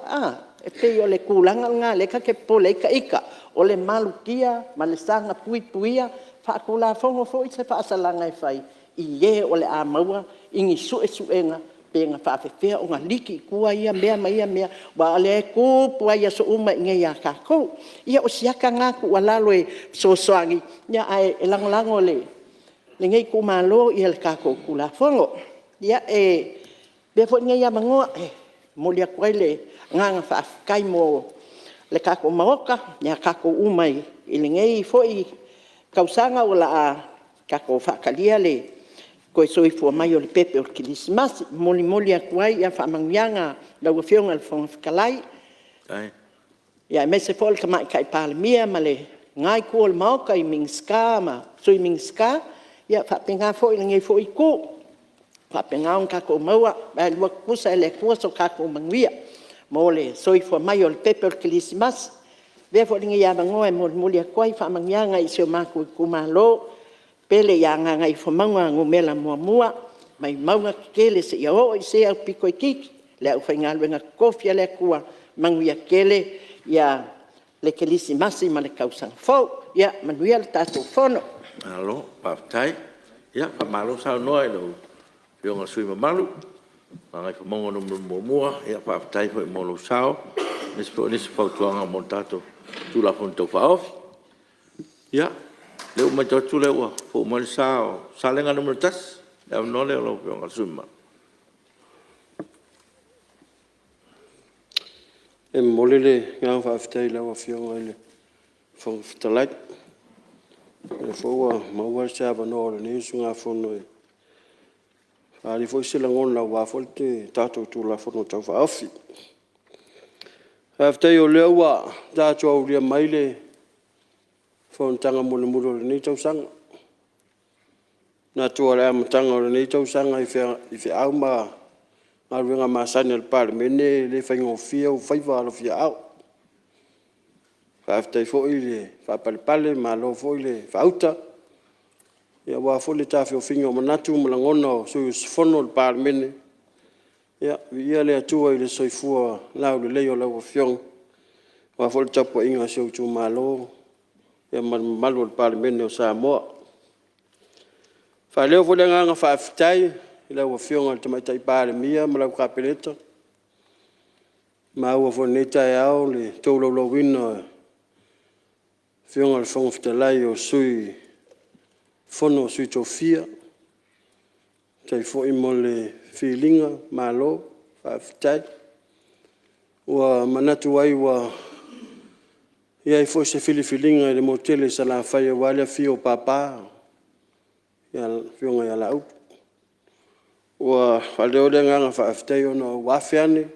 e pe ole kulanga nga le ka ke pole ka ika ole malukia malesanga puia fa kula fongo fo i se fa sala ngai fai i ole a maua ingi suenga penga fa fe o nga liki kua ia mea wa le ku pua ia so uma nge ya ka ko ia o siaka nga ku wala loe so soangi ia ai lango le nge ku malo ia ka ko kula fongo ia be fo nge ya mango mo lia kwele nga fa kai mo le ka ko maoka ia ka ko umai ile nge fo i kausanga wala ka ko fa kalia le ko so i fo mai o le pepe o kilismas moli akuai ia fa mangianga la wo fionga le fon kalai ia me se fol kama kai palmia male ngai ko le mau kai mingska ma so i mingska ia fa penga fo i ngai fo i ku fa penga un ka ko maua ba lo kusa le kuso ka ko mangia mole so i fo mai o le pepe o kilismas ve fo ngai ia mangoe moli akuai fa mangianga i se ma ku malo pele ya nga i fo manga ngumela mua mai maunga kele se ia o se au piko iki le au fainga lenga kofia le kua manguia kele ya le kelisi masi ma le kausang fo ya manuia le tato fono alo patai ya pa malo sa no lo yo nga sui malu nga fo mongo no mua ya patai fo mo lo sao nis fo tuanga mo tato tu la fonto fa off ya le uma tu le wa fo mo sao salenga no tas le no le lo nga sui e molele nga fa aftai la wa fionga ile fo ftalai e fo wa ma wa sa ba no le sunga fo no ali fo se la ngon la wa fo te tato tu la fo no tau fa afi aftai o le wa da cho ria maile fo tanga mo ni tau sang na tu ala tanga ni tau sang i fe au ma Alwenga masani al parlemene le faingo fia o faiva lo fia au. Fa aftai fo ile fa palpale ma lo fo ile fa auta. Ya wa fo le tafi o fingo manatu mlangono so fono al parlemene. Ya ia le atua ile soifua la le leo la fiong. Wa fo le tapo inga so tu malo. Ya malo al parlemene o sa mo. Fa leo fo le nga fa aftai ila wa fionga te mai tai pare mia mala ka peleta ma wa fo neta yao le tolo lo wino fionga le fong ftalai o sui fono sui tofia tai fo i mole feelinga malo fa ftai wa manatu wai wa ia fo se feelinga le motele sala fa ya wala fio papa ya fionga ya la wa aleo de nga fa aftai ono wafiani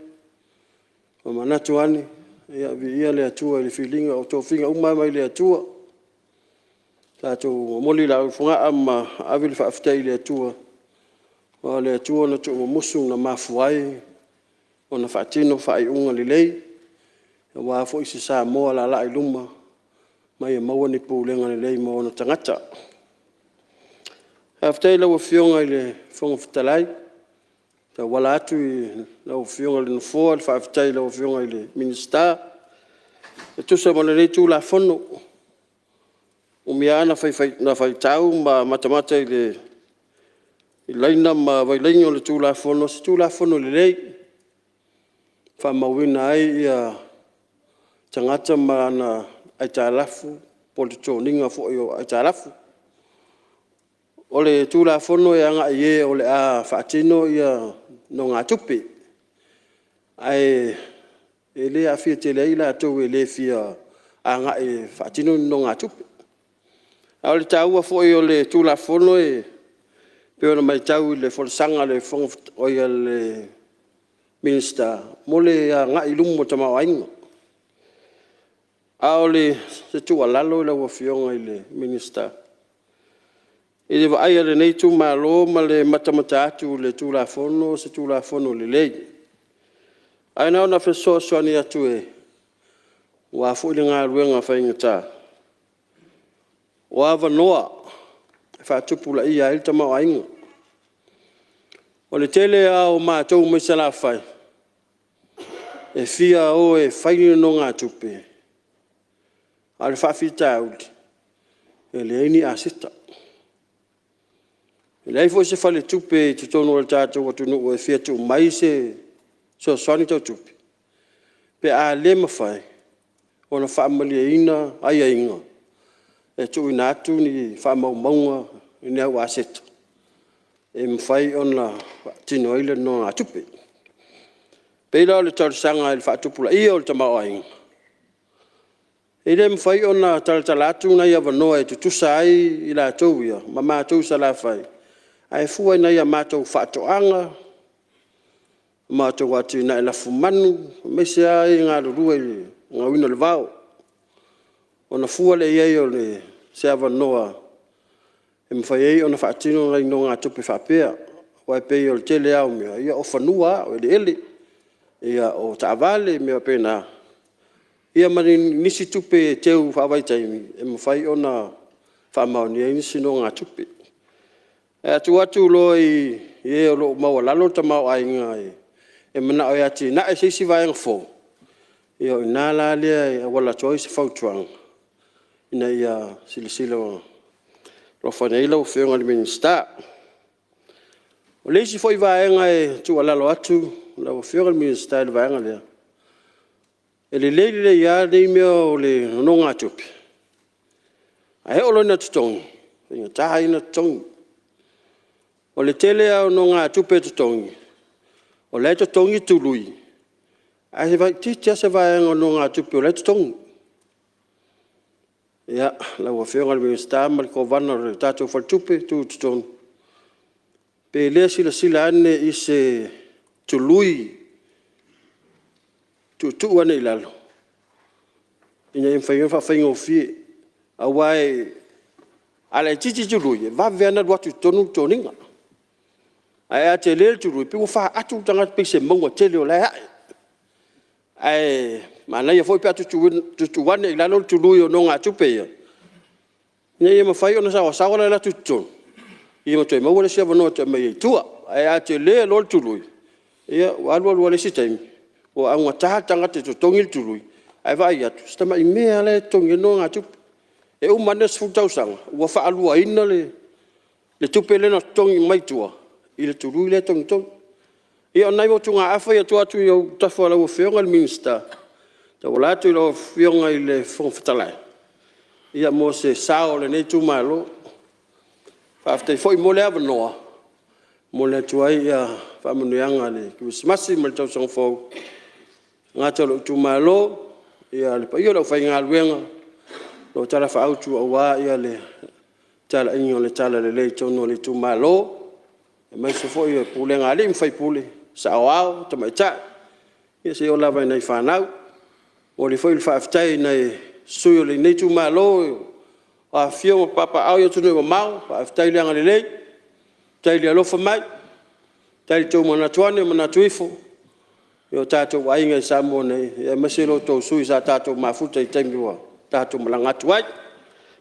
o manatuani ya vi le atua le feeling o to finga uma mai le atua ta to moli la funga amma avil fa aftai le atua o le atua no to musu na mafuai ona fatino fa i unga le lei wa fo isi sa mo la iluma mai mo ni pulenga le lei mo no tangata aftai la fionga ile fong ftalai ta wala atu la fionga le fo fa aftai la fionga ile minister tu se mole tu la fono o miana fai tau ma matamata ile ilaina ma vai lengo le tu la fono le lei fa mawina ai ia tangata ma na ai talafu po le toninga fo yo ai talafu o le tula fono ia nga ie o le a faatino ia no ngā tupi ai ele a fia te leila tau ele fia a nga e faatino no ngā tupi a le taua fo o le tula fono e pe ona mai tau le folsanga le fonga o ia le minister mo le a nga i lumo tama wainga a o le se tua lalo le wa fionga i le minister e le vai le nei tu malo ma le matamata atu le tula fono se tula fono le lei ai na ona feso so ni atu e wa fu le nga ruenga fa ingata wa va noa fa tupula ia il tama wainga o le tele a o ma tau me sala fai e fia o e fai no nga tupe al fa fita ut e le ni asita le fo se fa le tupe tu tono le tato o tu no e fia tu mai se so soni to tupe pe a le ma fai o na fa mali ina ai inga e tu ina tu ni fa mau maunga ni au asita e mwhai ona tino ile no atupe. Peila o le tausanga il whaatupula ia o le tamaoainga. E le mwhai ona talatala na ia wanoa e tutusa ai i la tau ia, ma mātou sa la whai. Ai fua na ia mātou whaatoanga, mātou atu na e la fumanu, mese ai ngā rurua i ngā wina le vau. Ona fua le iei o le sea wanoa, e mwhai ei ona whaatino ngai no ngā tupe whapea, wai pei o le tele au mea, ia o whanua o ele ele, ia o taavale mea pena. Ia mani nisi tupe teu whawai taimi, e mwhai ona whamaoni e nisi no ngā tupe. E atu lo i e o lo maua lalo ta mau ai ngai, e mana o ati na e seisi vai ngfo. Ia o inala lea e wala toi se whautuang, ina ia silisilo lo whaneila o whionga le minista. O leisi foi vaenga e tu alalo atu, la o whionga le minista le vaenga lea. E le leili le ia nei mea o le nonga tupi. A he olo ina tutongi, inga taha ina tutongi. O le tele au nonga tupi tutongi. O le tutongi tului. A he vai titia se vaenga o nonga tupi o le tutongi. Ia, la ua whionga le minista ma le kovana le tātou whaltupe tu tutonu. Pe lea sila ane i se tului tu ane i lalo. Ina i mwhainga o fie. A wai ala i titi tului, va veana watu tonu toninga. Ai a te lele tului, pe wha atu tanga pe se maunga tele o lai hae. Ai, mana ia foi pe atu wane i lalo tului o nonga tupe ia. Ina ia mawhai ona sawa la tutonu. Ia matoi maua le sia wanoa te mai tua. Ai a te lea lol tului. Ia walua le si taimi. O aunga taha tanga te totongi le tului. Ai vai atu. Stama i mea le tongi no ngā tupe. E umane sfutau sanga. Ua wha alua ina le tupe le na tongi mai tua. I le tului le tongi tongi. Ia onai mo tunga awha ia tua atu i au tafua lau whionga le minista. Ta wala atu i lau whionga i le whongwhitalai. Ia mo se sao le nei tumalo. After foi mo le avanoa. Mo le tuai ia whamanuianga le Christmasi ma le tau song fau. Ngā talo tumalo ia le pa ia lau whai ngā luenga. Lo tala whaautu awa ia le tala ingo le tala le lei tono le tumalo. E mai se foi ia pule ngā le mwhai pule. Sa awao, tamai ta. Ia se o lawa nei whanau. O le foi le whaaftai nei suyo le nei tumalo. A fio papa au yo tunu mau, pa tai le ngale le. Tai le lofa mai. Tai to mana tuane mana tuifo. Yo tato wainga samo nei, e maselo to sui sa tato mafuta i taimiwa. Tato malanga tuai.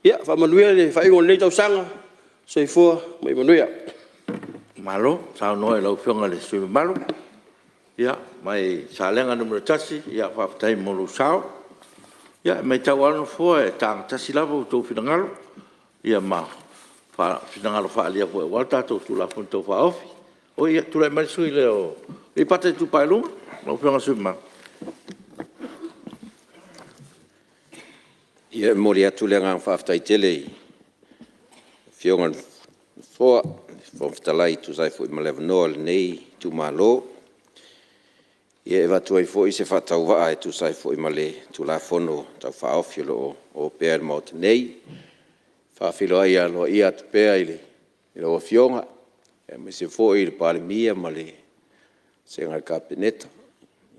Ia fa manuia le fa ingo le tau sanga. Sei fo mai manuia. Malo, sa no e lau whionga le sui malo. Ia, mai sa lenga numero tasi, ia fa tai molu sao. Ia, mai tau anu fua e tāng tasi lava o tō whingalo. Ia ma, whingalo wha alia fua e walta tō tūla fun tō wha ofi. O ia, tūlai mai sui leo. I pata i tūpai lunga, lau whionga sui ma. Ia mori atu le ngang whaftai tele. Fiongan foa, whaftalai tu sai fui malewa noa le nei, tu malo. Ia e watu ai fo i se whatau waa e tu sai fui male tu la fono tau whaofio lo o pēr maut nei. Whawhilo ai alo ia tu pēr ile. Ila o fionga. E me se fo i le pale mia male. Se ngai kapeneta.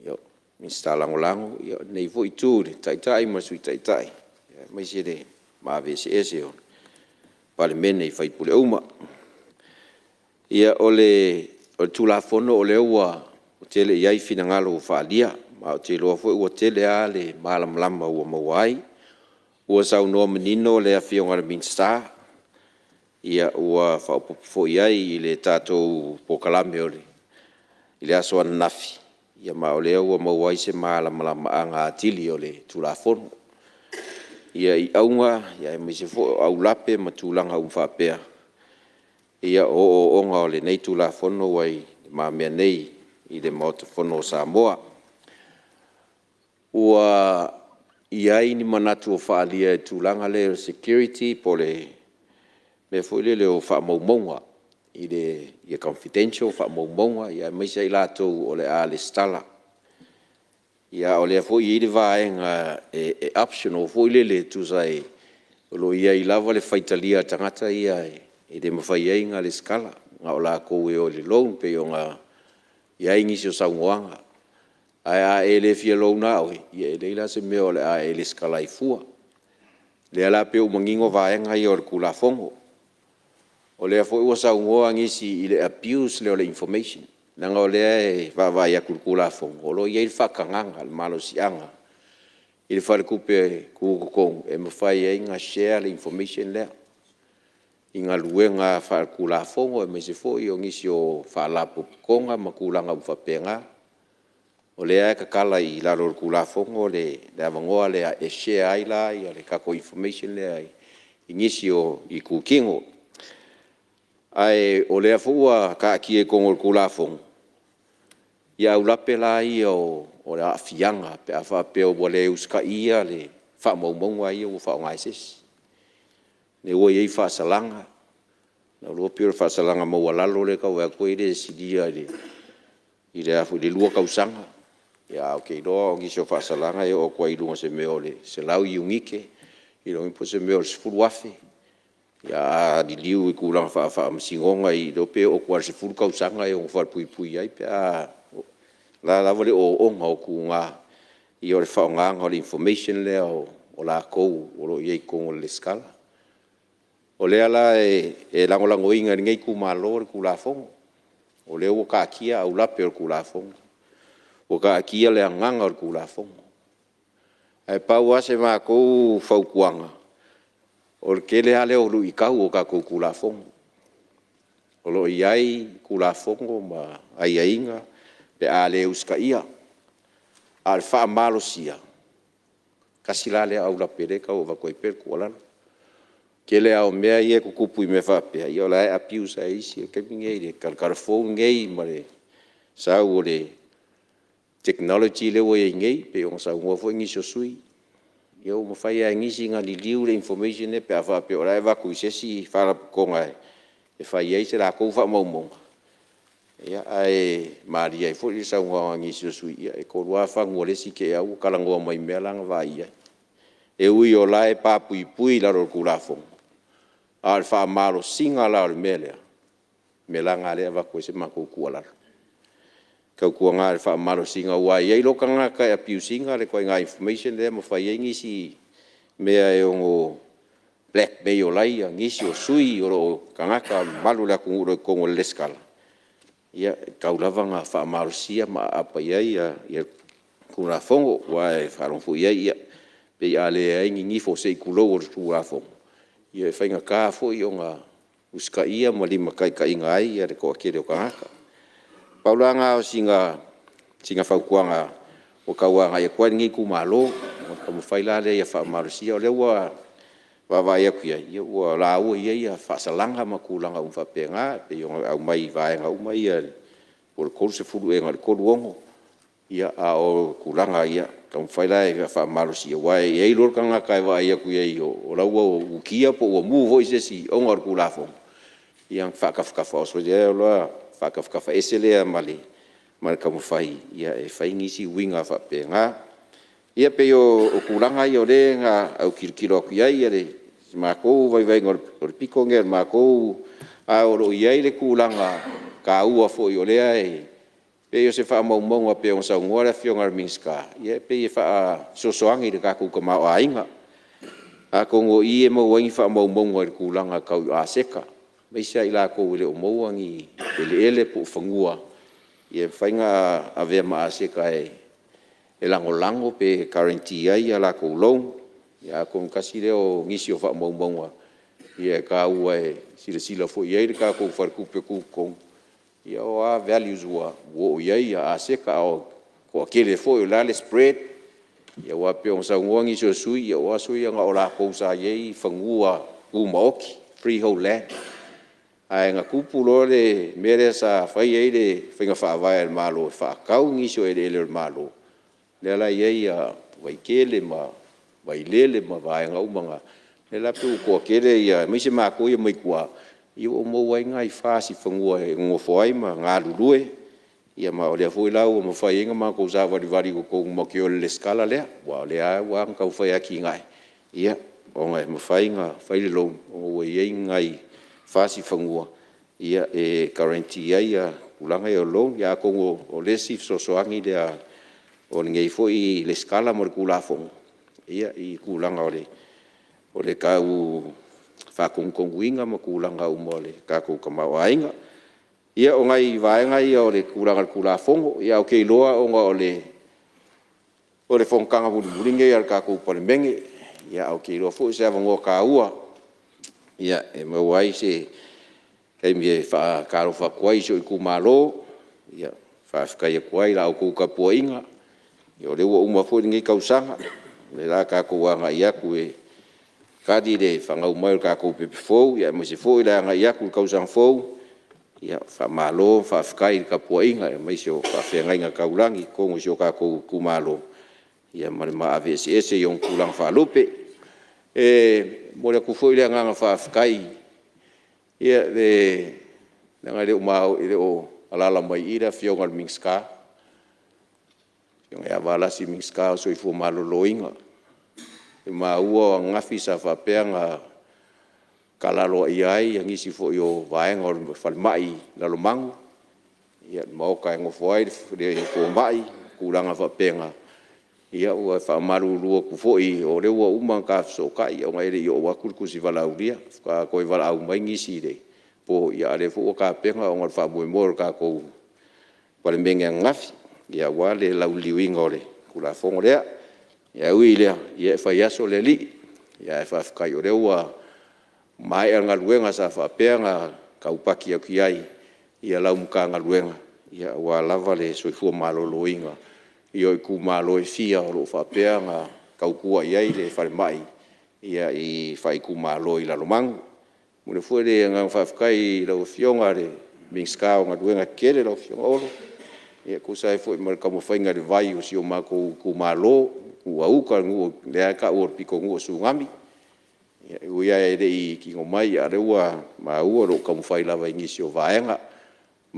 Ia minsta lango. Ia nei fo i tūre. Tai masui tai. Mai se le mawe se ese on. Pale mene i whaipule uma. Ia ole tula fono ole ua o tele iai fina ngalo o whaalia. Ma o te loa fo ua tele a le maalamlama ua mawai. Ua sau noa menino le a whiongara minsta. Ia ua whaupopofo iai i le tātou pokalame ole. I le aso nafi. Ia ma ole ua mawai se maalamlama a ngā tili ole tula fono. Ia i aunga, ia e mese fo au lape ma tūlanga whapea. Ia o onga o le nei tula fono wai ma mea nei i le mauta fono Samoa. Ua iai ni manatu o whaalia e tūlanga le security po le me fo le o whaamaumaunga i le confidential whaamaumaunga ia mese i lātou o le a le stala. Ia o lea fo i le vaenga e optional fo i le tu sai lo ia i lava le faitalia tangata ia e le mawhai ai ngā le skala ngā o la kou e o le loan pe o ngā ia ingisi o saungoanga a e le fia loan au ia e leila se mea o le a e le skala i fua le ala pe o mangingo vaenga i o le kula fongo o lea fo i o saungoa ngisi i le abuse le o le information nanga o lea e vavai a kulkula fongo. Lo ia i whakanganga, le malo sianga. I le whalekupe kukukong, e mawhai e inga share le information lea. I ngā luenga whalekula fongo, e mese fo i o ngisi o whalapo konga, makulanga uwhapenga. O lea e kakala i laro kula fongo, le awangoa lea e share aila, i le kako information lea i ngisi o i kukingo. Ai o lea fua ka ki e kongo kula fongo. Ia ulape la ia o le afianga pe a whape o wale uska ia le whaamaumaunga ia o whaongaises. Ne ua iei whaasalanga. Na lua pio whaasalanga maua lalo le kau ea koe le sidia i le afu le lua kausanga. Ia ok, loa o ngisio whaasalanga ia o kua ilunga se meo le se lau i ungike. I lo impo se meo le sifuru wafe. Ia di liu i kulanga whaamasingonga i lo pe o kua le sifuru kausanga ia o whaapui ai pe a la wale o onga o kunga i o le whaonganga o le information lea o la kou o lo iei kongo le skala. O lea la e langolango inga ngei ku malo le kula fongo. O lea o ka kia au lape o kula fongo. O ka kia le anganga o kula fongo. Ai pau ase maa kou whaukuanga. O le kele hale o lu i kau o ka kou kula fongo. O lo iai kula fongo ma ai ainga. Pe a le uska ia, a le wha malo sia. Kasi la le au la pereka o wakoi per kualana. Ke le au mea ia kukupu i me whapea. Ia la e apiu sa isi, ke ngei le kalkarafou ngei ma le sau o le technology le o e ngei, pe o sa ngua fo ngisi o sui. Ia o mawhai a ngisi ngā li liu le information e pe a whapea. O la e waku i sesi wharapukonga e whai ei se la kou wha maumonga. Ia ai Maria i fo i sa ngā ngisi o sui ia e korua whangua lesi ke au kalangoa mai mea langa vai ia. E ui o lai papui pui laro kulafong. A le wha malo singa lao le melea. Me langa lea wako se mako kualara. Kau kua ngā le wha malo singa ua iei loka ngā kai a piu singa le koe ngā information lea ma whai ei ngisi mea e ongo black bay o lai a ngisi o sui o kangaka malu lea kunguro i kongo leskala. Ia kau lava ngā whaamarosia ma apa iai ia kura fongo wa e wharongfu iai ia pe ia le ai ngi fo se kulo o kura fongo. Ia e whainga kā fo i o ngā uska ia ma lima kai ka inga ai ia le koa kere o kangaka. Paula ngā o singa whaukuanga o kauanga ia kua ngi kumalo o kamu whaila le ia whaamarosia o le ua wawai aku ia ua la ua ia whaasalanga ma kulanga whapenga pe au mai vaenga umai ia o le koru se furu e ngā le koru ongo ia a o kulanga ia tau whaila e wha marosi a wai e lor kanga kai wa ia ku ia o lau o ukia po o mu vo ise si o ngar kulafo ia whakawhakafa o so ia loa whakawhakafa esele a mali mali kamu whai ia e whai ngisi winga wha pe ngā ia pe o kulanga ia o le ngā au kirikiro aku ia ia le mākou vai ngor piko ngel mākou a oro ia le kulanga ka ua fo i o lea e pe o se wha maumau a pe o sa ngora fionga minska ia pe e wha sosoangi le kaku ka mau a inga a kongo i e mau wangi wha maumau a le kulanga kau a seka meisa i la kou le o mauangi ele po whangua ia whainga a vea ma a seka e lango pe karanti ai a la kou long ia kong kasi leo ngisi o wha maumau ia ka ua e sila fo ia le kaku wharkupe kukong ia o a values ua o ia a seka o ko akele fo o lale spread ia wa pe on sa ngongi so sui ia wa sui nga o la ko sa ye fangua u maoki freehold land ai nga kupulo le mere sa fai ye le finga fa vai el malo fa kau ngi so ele el malo le la ye ia vai kele ma vai lele ma vai nga umanga le la pu ko akele ia mi se ma ko ia mai kwa i o mo wai ngai fasi fangua e ngo foi ma nga lulue ia ma o le foi lau mo fai nga ma ko za vari ko mo ke o le skala le wa le a wa ka fai aki ngai ia o ngai mo fai nga fai le lo o ye ngai fasi fangua ia e guarantee ia ulanga e lo ia ko o le sif so angi le o ngai foi le skala mo kula fong ia i kulanga o le kau whakongkonguinga ma kulanga umole kako ka mawainga ia o ngai vaenga ia o le kulanga kula fongo ia o ke loa o nga o le fongkanga bulinge ia kako palemenge ia o ke loa fo se avango ka ua ia e mawai se kai me fa karo fa kwai so ku malo ia fa kai kwai la o ku ka poinga ia o le uma fo ngi kausanga le la kako wa nga ia ku kadi de fanga umai ka ko pe fo ya mo se fo ila nga ya ku ka usang fo ya fa malo fa fkai ka poinga mai so fa fe nga ka ulangi ko mo so ka ko ku malo ya ma AVCS yon kulang fa lupe mo le ku fo ila nga fa fkai ya de nga le umau ile o alala mai ira fiongal mingska yung ya bala si mingska so i fo malo loinga ma ua ngafi sa fa penga kalalo iai yang isi fo yo vaeng or falmai la lomang ia mau ka ngo foi de fo mai kulanga fa penga ia ua fa maru lu ku foi o le ua umang ka so ka ia ngai le yo wa ku si vala ulia ka ko vala au mai ngisi de po ia le fo ka penga o fa mo mor ka ko pale menga ngafi ia wa le la uliwinga ole kula fongo le ia uile ia fa yaso le li ia fa kai o rewa mai anga luenga sa fa penga ka upaki aki ai ia lau muka anga luenga ia wa lava le soifua malo loinga ia ku malo e fia o fa penga ka ukua ia le fa mai ia i fa ku malo i la lomang mo le fu le anga fa kai lo fionga le mingska anga luenga kele lo fionga olo ia ku sai fu mo ka mo fainga de vai o si o ma ku malo ua uka ngu le ka or piko ngu sungami ia e dei ki ngomai are ua ma ua ro kam fai lava ingisi o vaenga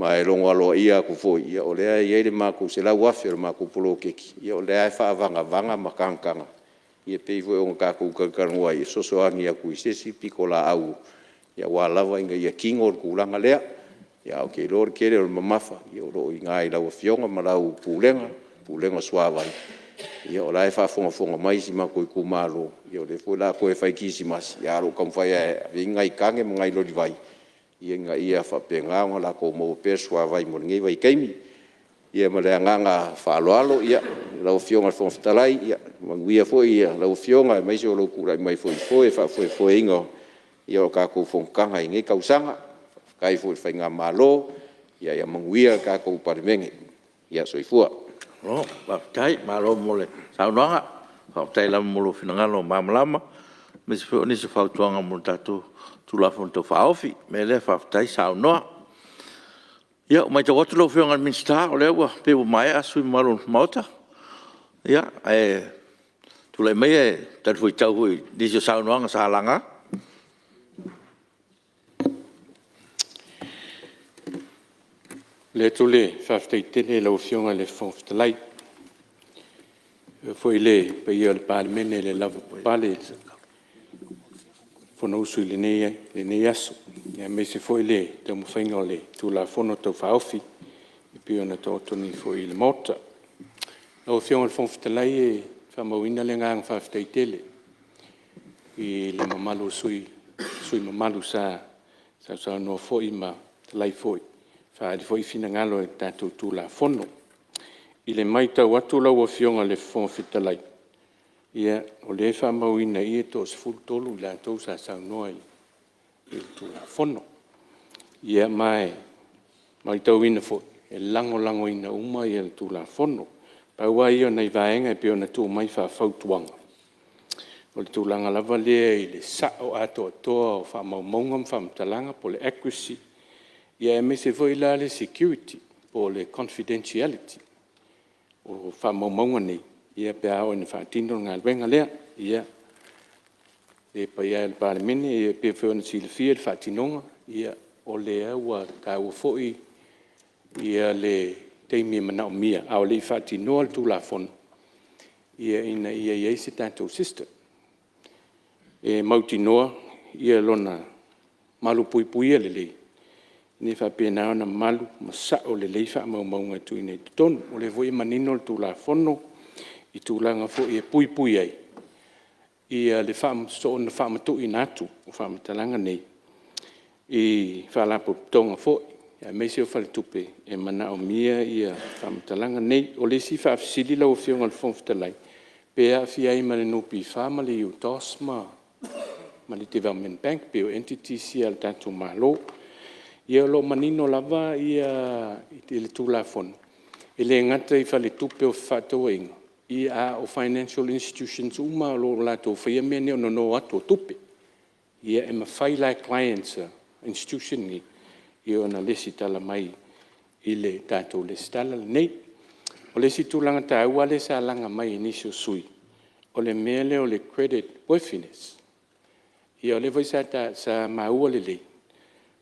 ma e longa lo ia ku foi ia o le ia le ma ku se la wa fer ma ku polo keki ia o le ai fa vanga ma kankanga ia pe vo on ka ku ka ngua i so ani ku sesi piko la au ia wa lava inga ia kingor ku langa le ia o ke lor kere o mamafa ia ro inga i la o fionga ma la pulenga suavai ia o lai fa fonga mai si ma ko ku malo ia o le fo la ko e fai kisi mas ia ro kam fai e ngai kange ngai lo divai ia nga ia fa penga la ko mo persua vai mo ngai vai kaimi ia ma le nganga fa alo ia la o fionga fo talai ia manguia fo ia la o fionga mai so lo ku mai fo e fa fo ingo ia o ka ko fonga ngai kausanga kai fo fai nga malo ia manguia ka ko parmenge ia so ifua no ba tai malo mole sa noanga fa tai la molo finangalo mamlama me se ni se fa tuanga mo tatu tu la fonto fa ofi me le fa tai sa no Ia, mai te watu lau whionga minsta, o lea ua, pe o mai asui maru maota. Ia, tulai mai tari fui tau hui, disio saunoanga sa halanga. Le tole whafteitele lau whionga le whawhtalai. Foi le pe ia le palemene le lava pale. Fono usui le nei aso. Ia me se foi le te mwhainga o le tula fono tau whaofi. I pio na tau toni foi le mota. Lau whionga le whawhtalai e whamauina le ngang whafteitele. I le mamalu sui mamalu sa no foi ma talai foi. Whaari foi fina ngalo e tātou tula fono. I le mai tau atu lau a whionga le whawhitalai. Ia, o le whamauina i e tō sifuru tolu i la tau sa saunoa i le tula fono. Ia mai tau ina fo, e lango ina uma i le tula fono. Paua ia nei vaenga e pio na tū mai whawhautuanga. O le tūlanga lava lea i le sao ato atoa o whamaumaungam whamtalanga po le accuracy. Ia e me se voi la le security po le confidentiality. O whamaumaunga nei. Ia pe ao ina whaatino ngā wenga lea. Ia e pa ia le palemene e pe whiona sila fia le whaatinonga. Ia o lea ua ka ua foi. Ia le teimi mana o mia. Ao le whaatinoa le tūla fono. Ia ina ia se tātou sister. E mautinoa ia lona malu pui le lei. Ni fa pena na malu masa o le leifa maunga tu ina tonu o le voi manino le tula fono i tulanga fo e pui ai ia le fam so na fam tu inatu o fam talanga nei i fa la tonga fo ia me se o fa tupe e mana o mia ia fam talanga nei o le si fa sili la o fiona al fon talai pe a fi ai mane no pi family u tosma mali development bank pe o entity si al tatu malo ia lo manino lava ia le tula fono. Ele ngata i fale tupe o whatou inga. Ia o financial institutions uma lo lato whaia mene o no ato tupe. Ia e mawhai lai clients institution ni. Ia ona lesi tala mai i le tātou lesi tala nei. O lesi tūlanga tā ua le sa langa mai inisio sui. O le mele o le credit worthiness. Ia o le vai sa maua le lei.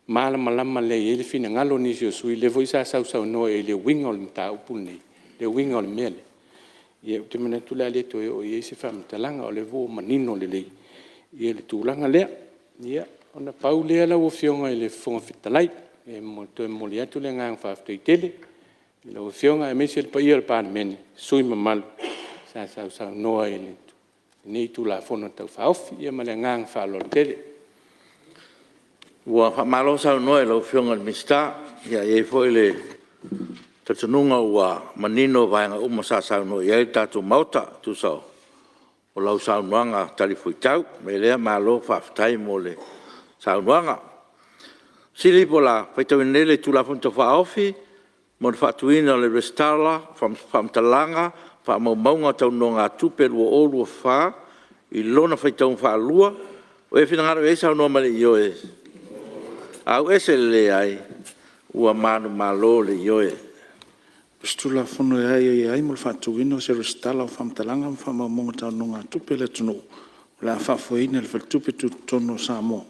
Malama le ele fina ngalo ni jo sui le voisa sau no ele wingol mta upuni le wingol mele ye te mena tu la le to o ye se fam talanga o le vo manino le ye le tulanga le ye ona paule la o fionga ele fon fitalai e mo to mo le tu le ngang fa tele le o fionga e mesel pa ir pa men sui mamal sa no ele ni tu la fono tau fa of ye ma le ngang fa lo tele Ua whamalo sau noe lau whionga mista, ia e foi le tatanunga ua manino vaenga umasa sau noe, ia e tātou mauta tu sau. O lau sau noanga tali fui tau, me lea malo whaftai mo le sau noanga. Sili po la, whaitau nele tu la funta whaofi, mo le whatuina le restala, whamtalanga, whamaumaunga tau no ngā tupe lua o lua wha, i lona whaitau whaalua, o e whinangaro e sau noa mali i oe. Au ese le ai ua manu malo le yoe. Stula fono ai mo fatuino se restala o famtalanga fama mo ta no nga tupe le tunu. La fa foina le tupe tu tono samo.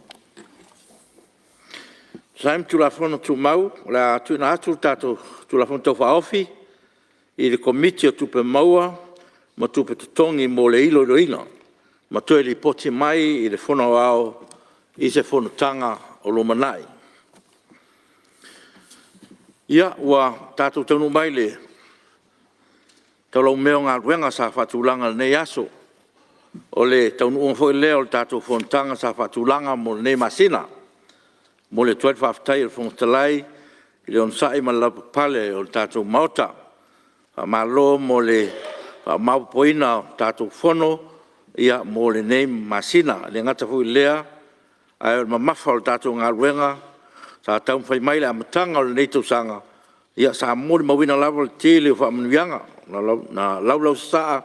Saim tu la fono tu mau, la tu na tu tato tu la fono to fa ofi. I le committee tupe maua, ma tupe tongi mo le ilo ina. Ma tu li poti mai i le fono ao i se fono tanga o lo manai. Ia, ua tātou taunu mai le. Tau lau meo ngā ruenga sa whatulanga nei aso. O le taunu unga foi leo le tātou fontanga sa whatulanga mo nei masina. Mo le tuat whaftai le fontalai, i le onsai ma la pale o le tātou mauta. Malo mo le maupoina tātou fono, ia mo le nei masina. Le ngata foi lea, ai ma mafa o tātou ngā ruenga, sa tau whai mai le amatanga o le nei tausanga, ia sa mori mawina lava le tele o whaamanuianga, na lau saa,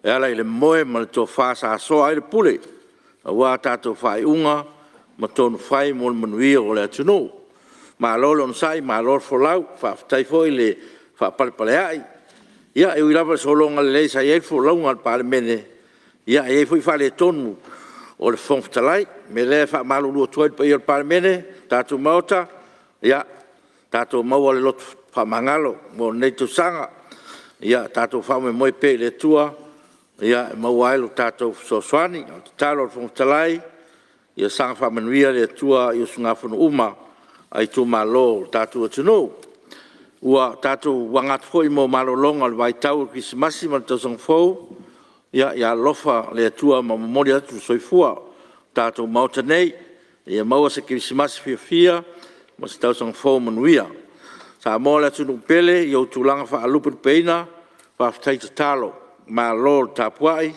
e ala i le moe ma le tō wha sa soa i le pule, a wā tātou whai unga, ma tōnu whai mo le manuia o le atunou. malo le sai malo folau fa tai foi le fa palpale ai ia e uila so longa le sai e folau al parlamento ia e foi fa le tonu o le fontalai me le fa malo lu toi pe il parlamento tatu mota ia tatu mau le lot fa mangalo mo nei tu sanga ia tatu fa me moi pe le tua ia mau ai lo tatu so swani talo fontalai ia sanga fa manuia le tua i sunga funu uma ai tu malo tatu tunu ua tatu wangat foi mo malo longa vai tau Krismasi ma to song fo ia lofa le tua ma memoria tu soifua tatu mauta nei ia mau se Krismasi fia ma tau song fo manuia sa mo le tunu pele yo tulanga fa alupu peina fa tai talo ma lo tapuai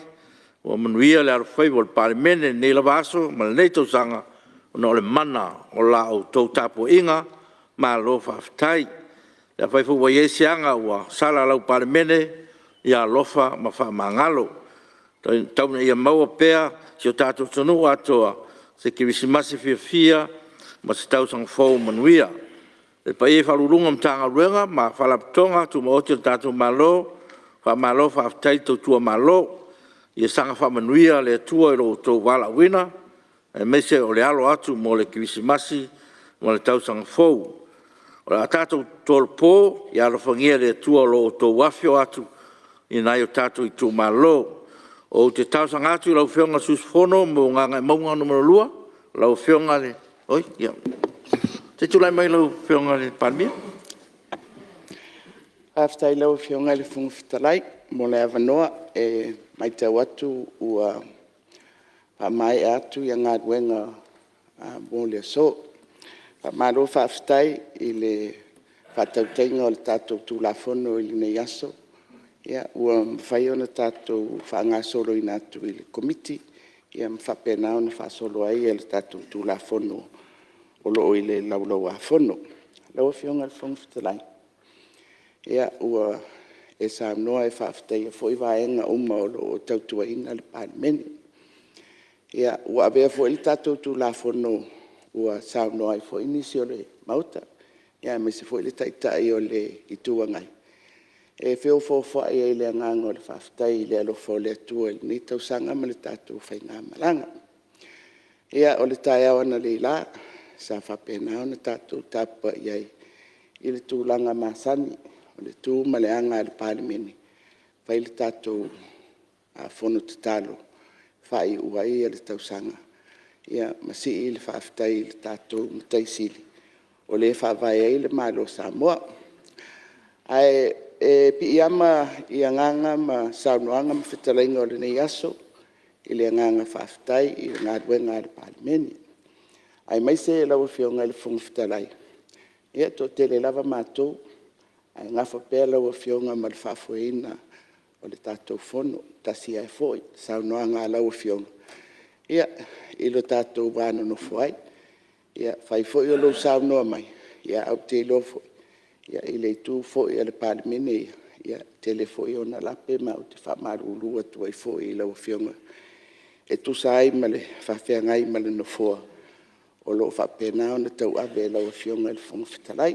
o manuia le arfai vol parlamento nei la vaso ma nei to sanga no le mana o la o tau tapu inga ma lo fa tai ya fai fu wa yesianga wa sala lau parlamento ya lofa ma fa mangalo tau ia mau pea si o tatu tonu atoa se Krismasi fia ma se tau sang fo manuia e pa e falurunga mtanga ruenga ma falaptonga tu mo o tatu malo fa tai to tua malo ia sanga fa manuia le tua lo to wala wina e mese o le alo atu mo le Krismasi mo le tau sang fo o la tatu tolpo ia lo fangia le tua lo to wafio atu ina yo tatu i tu malo o te tau sang atu lau whionga susfono mo nganga maunga numero lua lau whionga le oi ia te tulai mai lau whionga le palmia aftai lau whionga le fungifitalai mo le avanoa e mai tau atu ua pa mai atu ia ngā duenga mo le so pa malo whaaftai i le whatautainga o le tātou tūlafono i le aso ia ua mwhai ona tātou whaangasolo i nātu i le komiti ia mwhapena ona whaasolo ai e le tātou tūlafono o loo i le laulau a fono lau whionga le whangwhitalai ia ua e sa noa e whaaftai e fwoi vaenga uma o loo tautua inga le parlamento ia ua avea fwoi le tātou tūlafono ua sa noa e fwoi nisi o le mauta ia me se fwoi le taitai o le ituangai e feo fōwha e le anganga o le whaftai le alofa o le atua i ni tausanga ma le tātou whainga malanga. Ia o le tai awana le la, sa whapena o na tātou tapa iai i le tūlanga masani o le tū ma le anga le palimeni. Whai le tātou whono te talo, whai uai e le tausanga. Ia masi i le whaftai le tātou mtaisili. O le whawai e le malo Samoa. Ai e pi ama i anganga ma saunoanga ma whetalainga o le nei aso i le anganga whaftai i le ngā duenga le palimeni. Ai mai se lau whionga le whunga whetalai. Ia tō tele lava mātou, ai ngā whapea lau whionga ma le whafueina o le tātou whono, tasi ai fwoi, saunoanga lau whionga. Ia i lo tātou wāna no fwai, ia whai fwoi o lau saunoa mai, ia au te lo fwoi. Ia i le tū fwoi ale palimene, ia tele fwoi o na lape ma o te whamarulua tuai fwoi i lau whionga. E tu sai ma le whawhiangai ma le no fua. O lo whapena o na tau awe lau whionga le whunga whetalai.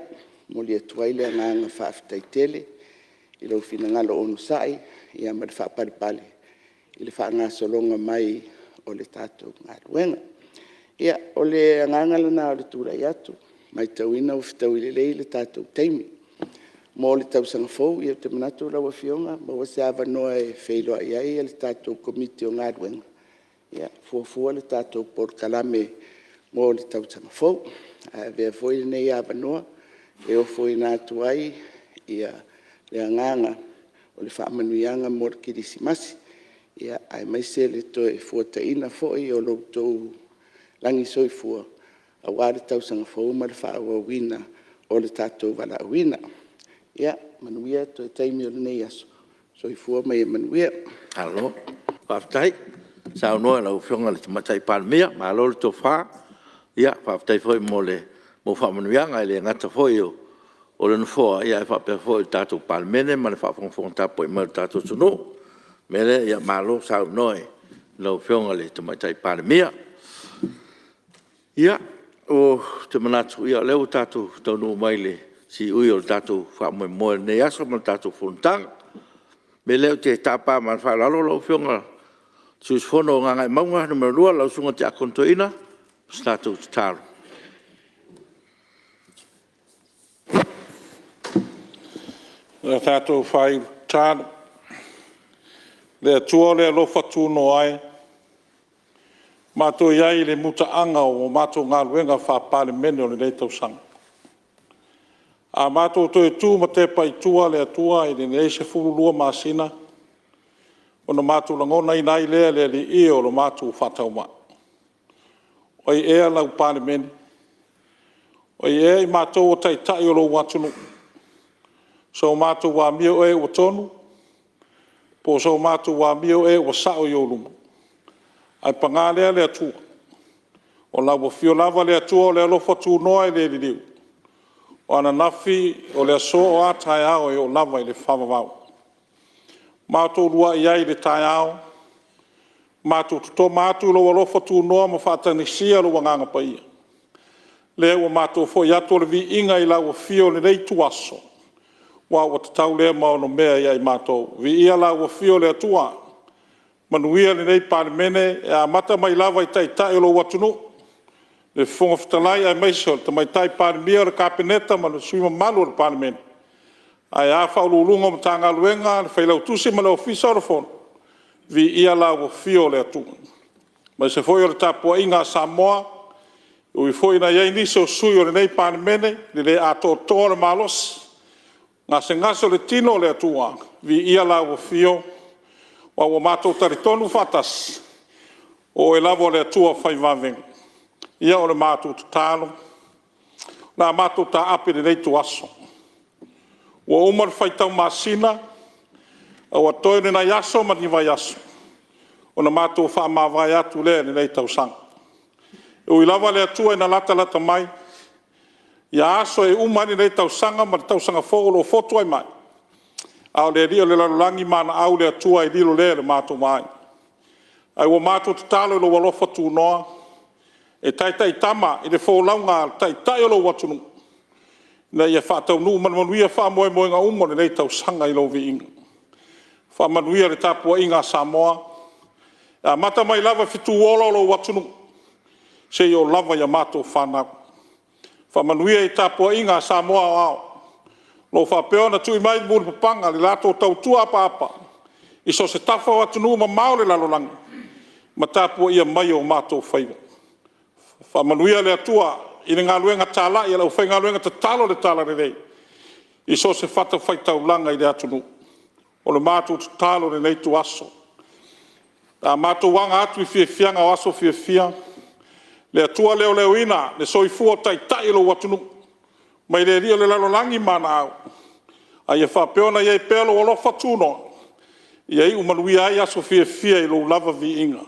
Mo lia tuai le nganga whawhitai tele. I lau whinangalo onu sai, ia ma le whaparipale. I le whaanga solonga mai o le tātou ngā ruenga. Ia o le nganga lana o le tūrai atu. Mai tau ina o whitau i lei le tātou teimi. Mō le tau sanga fau, ia te manatu lau a whionga, ma wa se awa noa e wheiloa iai le tātou komiti o ngā ruenga. Ia, fuafua le tātou por kalame mō le tau sanga fau. Vea foi nei awa noa, e o foi nātu ai, ia le anganga o le whaamanuianga mō le kirisimasi. Ia, ai mai se le toe fuata ina foi o lo tau langi soi fua. A wāre tau sanga fau ma le whaawa wina o le tātou wala wina. Ia, manuia to e taimi o le nei aso. So i fua mai e manuia. Alo, whaftai. Sao noa lau whionga le tamatai palmea, ma alo le tō whā. Ia, whaftai fwoi mo le mo whamanuianga e le ngata fwoi o le nufua. Ia, e whapea fwoi tātou palmene, ma le whawhongwhong tapo i mau tātou tunu. Mele, ia, ma alo sao noa lau whionga le tamatai palmea. Ia, o te manatu ia leo tātou taunu mai le si ui o tātou whamoe nei aso ma tātou whontanga. Me leo te tāpā man whalalo lau whionga sus whono ngā ngai maunga numero 2 lau sunga te akontoina tātou te tāro. Le tātou whai tāno. Le atua le alofa tūno ai. Mātou iai le muta anga o mātou ngā ruenga whapāle mene o le reitau sanga. A mātou toi tū ma te pai tua le atua i le neise furulua māsina. O na mātou langona i nai lea le li i o lo mātou whatau mā. O i ea lau pāle mene. O i ea i mātou o tai tai o lo watunu. So mātou wā mio e o tonu. Po so mātou wā mio e o sao i o lumu. Ai pangalea le atua. O lawa fio lava le atua o le alofa tū noa i le liu. O ana nafi o le aso o a tai ao e o lava i le whamawau. Mātou lua i ai le tai ao. Mātou tuto mātou lo alofa tū noa ma whatani sia lo wanganga pa ia. Le ua mātou fo i atu le vi inga i lawa fio le nei tu aso. Wa o te tau lea mao no mea i ai mātou. Vi ia lawa fio le atua. Manuia le nei pāne mene e a mata mai lava i tai tai lo watunu. Le fonga fitalai ai maisol, ta mai tai pāne mia le kāpeneta ma le suima malu le pāne mene. Ai a whaululunga ma tanga luenga, le whailau tusi ma le ofisa o le fon. Vi ia la o fio le atu. Mai se foi o le tapua inga Samoa, ui foi na iei nise o sui o le nei pāne mene, le ato toa le malos. Ngā se ngaso le tino le atua, vi ia la o fio. Wa o mātou taritonu whatas o e lavo le atua whai waweng. Ia o le mātou tālo. Nā mātou tā api le reitu aso. Wa umar whai tau māsina o atoe le nai aso ma ni vai aso. O na mātou wha mā vai atu le nei tau sang. O i lava le atua e na lata lata mai. Ia aso e umani nei tau sanga ma tau sanga fōlo o fotu ai mai. Au le rio le lalangi mana au le atua i lilo le mātou mai. Ai wa mātou te talo lo walofa tū noa. E tai tama i le fōlaunga tai o lo watunu. Na ia whātau nu manuia wha moe ngā umo le nei tau sanga i lo vi inga. Wha manuia le tāpua inga Samoa. A mata mai lava fitu olo lo watunu. Se i o lava ia mātou whanau. Wha manuia i tāpua inga Samoa au. Lo whapeo na tui mai muli papanga li lato tau tua apa. I so se tafa watu nuu ma maole lalolangi. Ma tāpua ia mai o mātou whaiwa. Whamanuia le atua i ngā luenga tāla i lau whai ngā luenga te talo le tāla re rei. I so se whata whai tau langa i le atu nuu. O le mātou te talo le nei tu aso. A mātou wanga atu i fie fianga o aso fie fia. Le atua leo ina le soifua tai lo watu nuu. Mai le rio le lalolangi mana au. A ia whapeona iei pelo o lofa tūno. Iei umanuia ai aso fie i lo lava vi inga.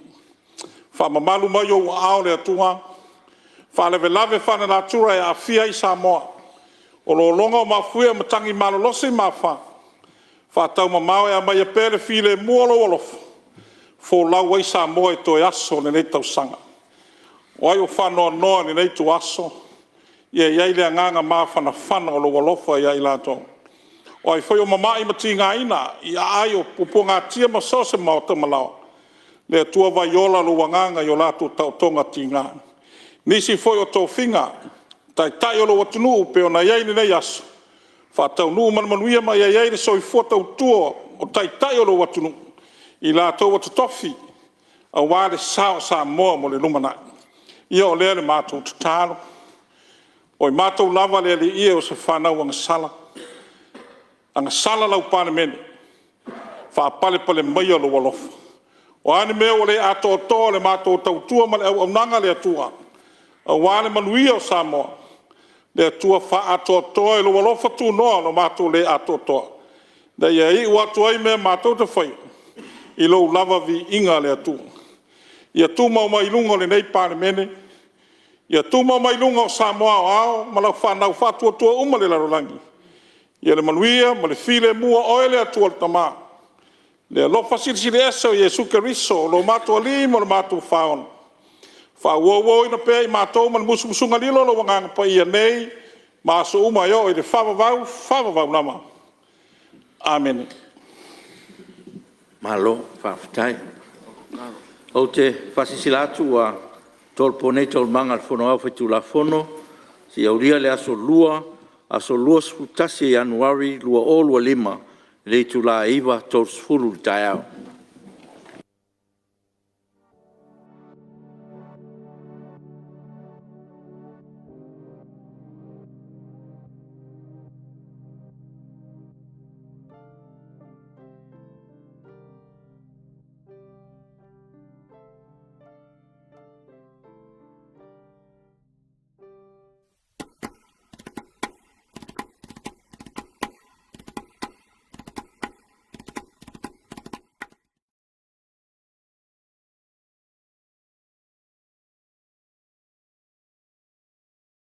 Whamamalu mai o ao le atua. Whaleve lave whana la tura e a fia i Samoa. O lo longa o mafuia matangi malo losi mawha. Whatau mamau e a mai a pere file muolo o lofa. Fo lau ai Samoa e toi aso le nei tau sanga. O ai o whanoa noa le nei tu aso. Ia iai le nganga mawhana whana o lo walofa ia i lato. O ai whai o mamai mati ngā ina, ia ai o pupo ngā tia ma sose mao tamalao. Le tua vai ola lo wanganga i o lato tau tonga ti ngā. Nisi whai o tō whinga, tai o lo watunu pe o na iai ni nei aso. Whatau nuu manuia ma iai ni soi fota utua o tai o lo watunu. I lato watu tofi, a wāre sao sa moa mo le lumanai. Ia o lea le mātou tatalo. O i mātou lava le li ia o se whanau anga sala. Anga sala lau pāne mene. Whaapale pale mai o lo walofa. O ane mea o le ato toa le mātou tautua ma le au nanga le atua. A wāne manuia o Samoa. Le atua wha ato toa e lo walofa tu noa no mātou le ato toa. Da ia i watu ai mea mātou te whai. I lo lava vi inga le atua. Ia tu mau mai lunga le nei pāne mene. Ia tuma mai lunga o Samoa o ao, ma lau whanau whatua tua uma le larolangi. Ia le manuia, ma le file mua oele atua le tamaa. Le alofa sirisiri esa o Iesu Keriso, lo mātua li mo le mātua whaona. Whauowo ina pēi mātou man musunga lilo lo wanganga pa ia nei, ma so uma yo i te whawawau nama. Amen. Malo, whawhitai. O te whasisilatu a tolpo nei tol manga whono au whetu la whono, si auria le aso lua sputasi Januari, lua o lua lima, le tu la iwa tol sfuru tai au.